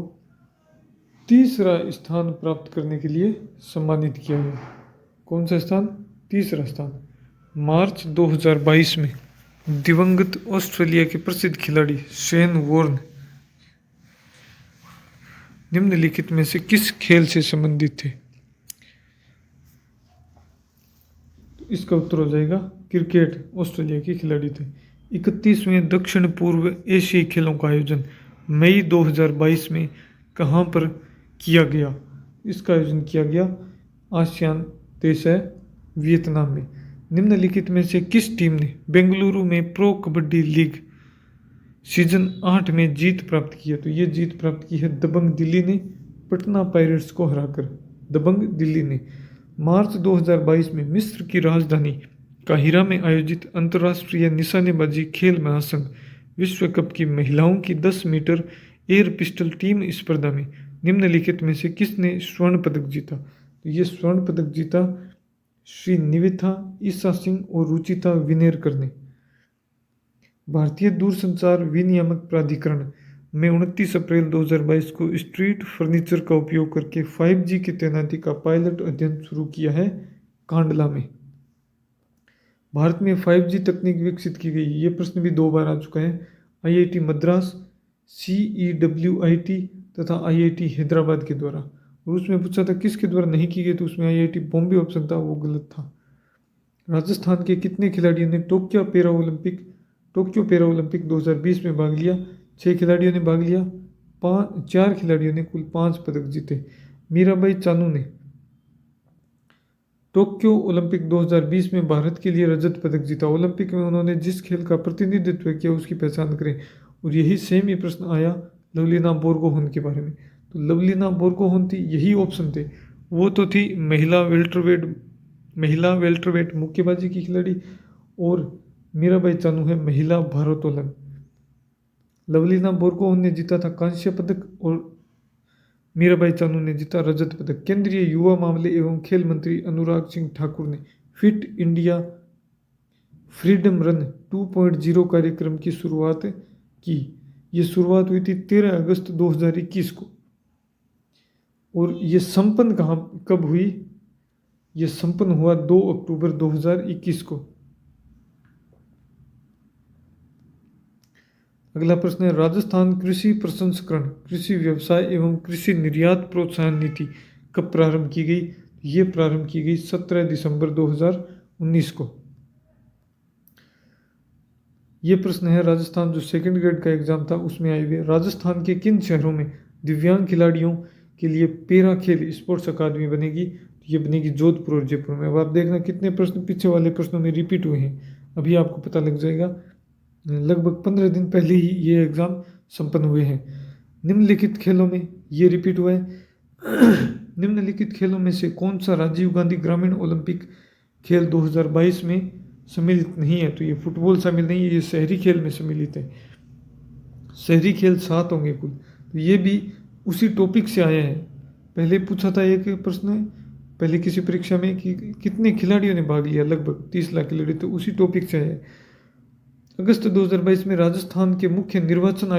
तीसरा स्थान प्राप्त करने के लिए सम्मानित किया गया। कौन सा स्थान? तीसरा स्थान। मार्च 2022 में दिवंगत ऑस्ट्रेलिया के प्रसिद्ध खिलाड़ी शेन वॉर्न निम्नलिखित में से किस खेल से संबंधित थे? इसका उत्तर हो जाएगा क्रिकेट। ऑस्ट्रेलिया के खिलाड़ी थे। 31वें दक्षिण पूर्व एशियाई खेलों का आयोजन मई 2022 में कहाँ पर किया गया? इसका आयोजन किया गया आसियान देश है वियतनाम में। निम्नलिखित में से किस टीम ने बेंगलुरु में प्रो कबड्डी लीग सीजन 8 में जीत प्राप्त की है? तो ये जीत प्राप्त की है दबंग दिल्ली ने, पटना पायरेट्स को हराकर। दबंग दिल्ली ने मार्च 2022 में मिस्र की राजधानी काहिरा में आयोजित अंतर्राष्ट्रीय निशानेबाजी खेल महासंघ विश्व कप की महिलाओं की 10 मीटर एयर पिस्टल टीम स्पर्धा में निम्नलिखित में से किसने स्वर्ण पदक जीता? तो ये स्वर्ण पदक जीता श्री निविथा ईसा सिंह और रुचिता विनेरकर ने। भारतीय दूरसंचार विनियामक प्राधिकरण में 29 अप्रैल 2022 को स्ट्रीट फर्नीचर का उपयोग करके 5G की तैनाती का पायलट अध्ययन शुरू किया है कांडला में। भारत में 5G तकनीक विकसित की गई। ये प्रश्न भी 2 बार आ चुका है। IIT मद्रास, CEWIT तथा IIT हैदराबाद के द्वारा। और उसमें पूछा था किसके द्वारा नहीं की गई, तो उसमें IIT बॉम्बे ऑप्शन था, वो गलत था। राजस्थान के कितने खिलाड़ियों ने टोक्यो पैरा ओलंपिक 2020 में भाग लिया? 6 खिलाड़ियों ने भाग लिया। 4 खिलाड़ियों ने कुल 5 पदक जीते। मीराबाई चानू ने टोक्यो ओलंपिक 2020 में भारत के लिए रजत पदक जीता। ओलंपिक में उन्होंने जिस खेल का प्रतिनिधित्व किया उसकी पहचान करें। और यही सेम ही प्रश्न आया लवलीना बोरगोहन के बारे में। तो लवलीना बोरगोहन थी, यही ऑप्शन थे। वो तो थी महिला वेल्टरवेट मुक्केबाजी की खिलाड़ी और मीराबाई चानू है महिला भारोत्तोलन। लवलीना बोरगोहन ने जीता था कांस्य पदक और मीराबाई चानू ने जीता रजत पदक। केंद्रीय युवा मामले एवं खेल मंत्री अनुराग सिंह ठाकुर ने फिट इंडिया फ्रीडम रन 2.0 कार्यक्रम की शुरुआत की। ये शुरुआत हुई थी 13 अगस्त 2021 को। और ये संपन्न कब हुई? ये संपन्न हुआ 2 अक्टूबर 2021 को। अगला प्रश्न है राजस्थान कृषि प्रसंस्करण, कृषि व्यवसाय एवं कृषि निर्यात प्रोत्साहन नीति कब प्रारंभ की गई? ये प्रारंभ की गई 17 दिसंबर 2019 को। ये प्रश्न है राजस्थान जो सेकंड ग्रेड का एग्जाम था उसमें आए हुए। राजस्थान के किन शहरों में दिव्यांग खिलाड़ियों के लिए पैरा खेल स्पोर्ट्स अकादमी बनेगी? ये बनेगी जोधपुर और जयपुर में। अब आप देखना कितने प्रश्न पीछे वाले प्रश्नों में रिपीट हुए हैं, अभी आपको पता लग जाएगा। लगभग 15 दिन पहले ही ये एग्ज़ाम संपन्न हुए हैं। निम्नलिखित खेलों में ये रिपीट हुआ है। निम्नलिखित खेलों में से कौन सा राजीव गांधी ग्रामीण ओलंपिक खेल 2022 में सम्मिलित नहीं है? तो ये फुटबॉल शामिल नहीं है, ये शहरी खेल में सम्मिलित है। शहरी खेल 7 होंगे कुल। तो ये भी उसी टॉपिक से आया है। पहले पूछा था एक प्रश्न पहले किसी परीक्षा में कि कितने खिलाड़ियों ने भाग लिया, लगभग 30 लाख खिलाड़ी, तो उसी टॉपिक से आया है। अगस्त 2022 में राजस्थान के मुख्य निर्वाचन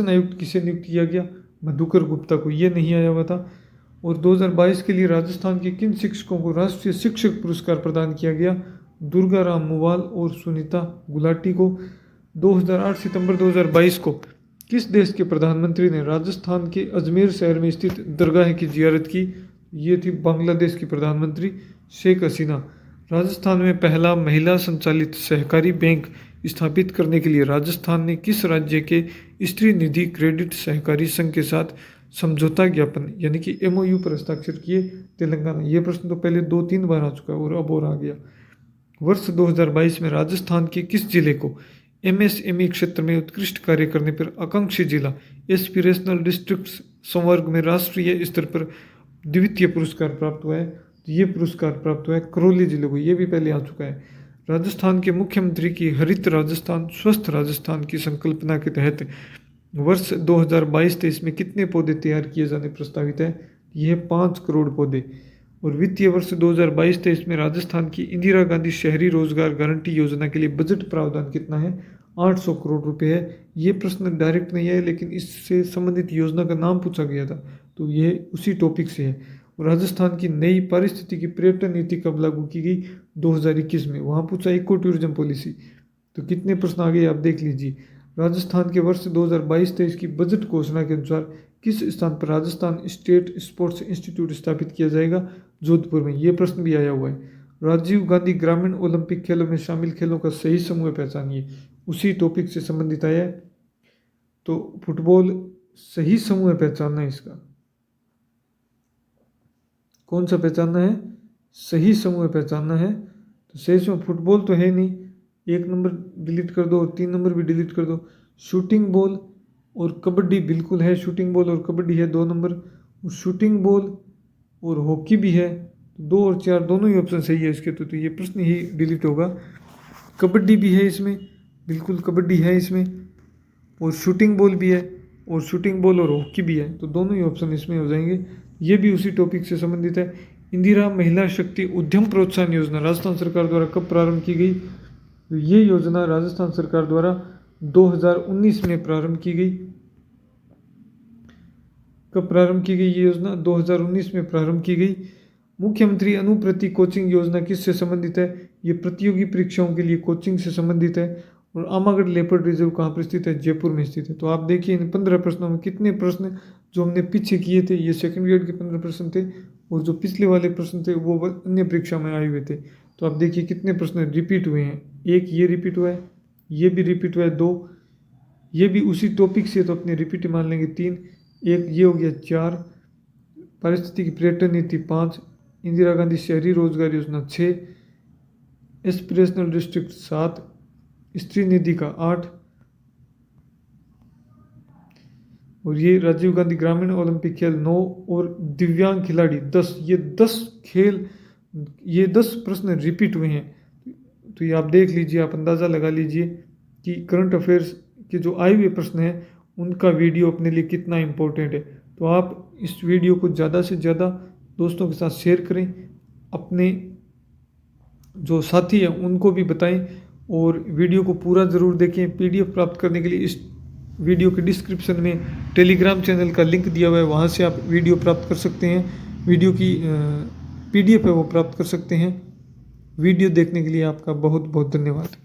आयुक्त किसे नियुक्त किया गया? मधुकर गुप्ता को। ये नहीं आया हुआ था। और 2022 के लिए राजस्थान के किन शिक्षकों को राष्ट्रीय शिक्षक पुरस्कार प्रदान किया गया? दुर्गा राम मुवाल और सुनीता गुलाटी को। 2008 सितंबर 2022 को किस देश के प्रधानमंत्री ने राजस्थान के अजमेर शहर में स्थित दरगाह की जियारत की? ये थी बांग्लादेश की प्रधानमंत्री शेख हसीना। राजस्थान में पहला महिला संचालित सहकारी बैंक स्थापित करने के लिए राजस्थान ने किस राज्य के स्त्री निधि क्रेडिट सहकारी संघ के साथ समझौता ज्ञापन यानी कि MOU पर हस्ताक्षर किए तेलंगाना। ये प्रश्न तो पहले 2-3 बार आ चुका है और अब और आ गया। वर्ष 2022 में राजस्थान के किस जिले को MSME क्षेत्र में उत्कृष्ट कार्य करने पर आकांक्षी जिला एस्पिरेशनल डिस्ट्रिक्ट संवर्ग में राष्ट्रीय स्तर पर द्वितीय पुरस्कार प्राप्त हुआ है? तो ये पुरस्कार प्राप्त हुआ है करौली जिले को। ये भी पहले आ चुका है। राजस्थान के मुख्यमंत्री की हरित राजस्थान स्वस्थ राजस्थान की संकल्पना के तहत वर्ष 2022-23 में कितने पौधे तैयार किए जाने प्रस्तावित है? यह 5 करोड़ पौधे। और वित्तीय वर्ष 2022-23 में राजस्थान की इंदिरा गांधी शहरी रोजगार गारंटी योजना के लिए बजट प्रावधान कितना है? 800 करोड़ रुपए है। ये प्रश्न डायरेक्ट नहीं है लेकिन इससे संबंधित योजना का नाम पूछा गया था, तो ये उसी टॉपिक से है। राजस्थान की नई पारिस्थितिकी पर्यटन नीति कब लागू की गई? 2021 में। वहाँ पूछा इको टूरिज्म पॉलिसी। तो कितने प्रश्न आ गए आप देख लीजिए। राजस्थान के वर्ष 2022-23 की बजट घोषणा के अनुसार किस स्थान पर राजस्थान स्टेट स्पोर्ट्स इंस्टीट्यूट स्थापित किया जाएगा? जोधपुर में। ये प्रश्न भी आया हुआ है। राजीव गांधी ग्रामीण ओलंपिक खेलों में शामिल खेलों का सही समूह पहचानिए। उसी टॉपिक से संबंधित आया है। तो फुटबॉल सही समूह पहचानना है इसका। कौन सा पहचानना है? सही समूह पहचानना है। तो सही समूह फुटबॉल तो है नहीं, 1 नंबर डिलीट कर दो और 3 नंबर भी डिलीट कर दो। शूटिंग बॉल और कबड्डी बिल्कुल है, शूटिंग बॉल और कबड्डी है 2 नंबर। और शूटिंग बॉल और हॉकी भी है, 2 और 4 दोनों ही ऑप्शन सही है इसके। तो ये प्रश्न ही डिलीट होगा। कबड्डी भी है इसमें, बिल्कुल कबड्डी है इसमें, और शूटिंग बॉल भी है, और शूटिंग बॉल और हॉकी भी है, तो दोनों ही ऑप्शन इसमें हो जाएंगे। ये भी उसी टॉपिक से संबंधित है। इंदिरा महिला शक्ति उद्यम प्रोत्साहन योजना राजस्थान सरकार द्वारा कब प्रारंभ की गई? तो ये योजना राजस्थान सरकार द्वारा 2019 में प्रारंभ की गई। कब प्रारंभ की गई ये योजना? 2019 में प्रारंभ की गई। मुख्यमंत्री अनुप्रति कोचिंग योजना किससे संबंधित है? ये प्रतियोगी परीक्षाओं के लिए कोचिंग से संबंधित है। और आमागढ़ लेपर्ड रिजर्व कहाँ पर स्थित है? जयपुर में स्थित है। तो आप देखिए इन 15 प्रश्नों में कितने प्रश्न जो हमने पीछे किए थे, ये सेकंड ग्रेड के 15 प्रश्न थे, और जो पिछले वाले प्रश्न थे वो अन्य परीक्षा में आए हुए थे। तो आप देखिए कितने प्रश्न रिपीट हुए हैं। 1 ये रिपीट हुआ है, ये भी रिपीट हुआ है, 2 ये भी उसी टॉपिक से, तो अपने रिपीट मान लेंगे 3, 1 ये हो गया 4, पारिस्थितिकी पर्यटन नीति 5, इंदिरा गांधी शहरी रोजगार योजना 6, एस्पिरेशनल डिस्ट्रिक्ट 7, स्त्री निधि का 8, और ये राजीव गांधी ग्रामीण ओलंपिक खेल 9, और दिव्यांग खिलाड़ी 10। ये 10 खेल, ये 10 प्रश्न रिपीट हुए हैं। तो ये आप देख लीजिए, आप अंदाज़ा लगा लीजिए कि करंट अफेयर्स के जो आए हुए प्रश्न हैं उनका वीडियो अपने लिए कितना इम्पोर्टेंट है। तो आप इस वीडियो को ज़्यादा से ज़्यादा दोस्तों के साथ शेयर करें, अपने जो साथी हैं उनको भी बताएं, और वीडियो को पूरा ज़रूर देखें। PDF प्राप्त करने के लिए इस वीडियो के डिस्क्रिप्शन में टेलीग्राम चैनल का लिंक दिया हुआ है, वहाँ से आप वीडियो प्राप्त कर सकते हैं। वीडियो की PDF है वो प्राप्त कर सकते हैं। वीडियो देखने के लिए आपका बहुत बहुत धन्यवाद।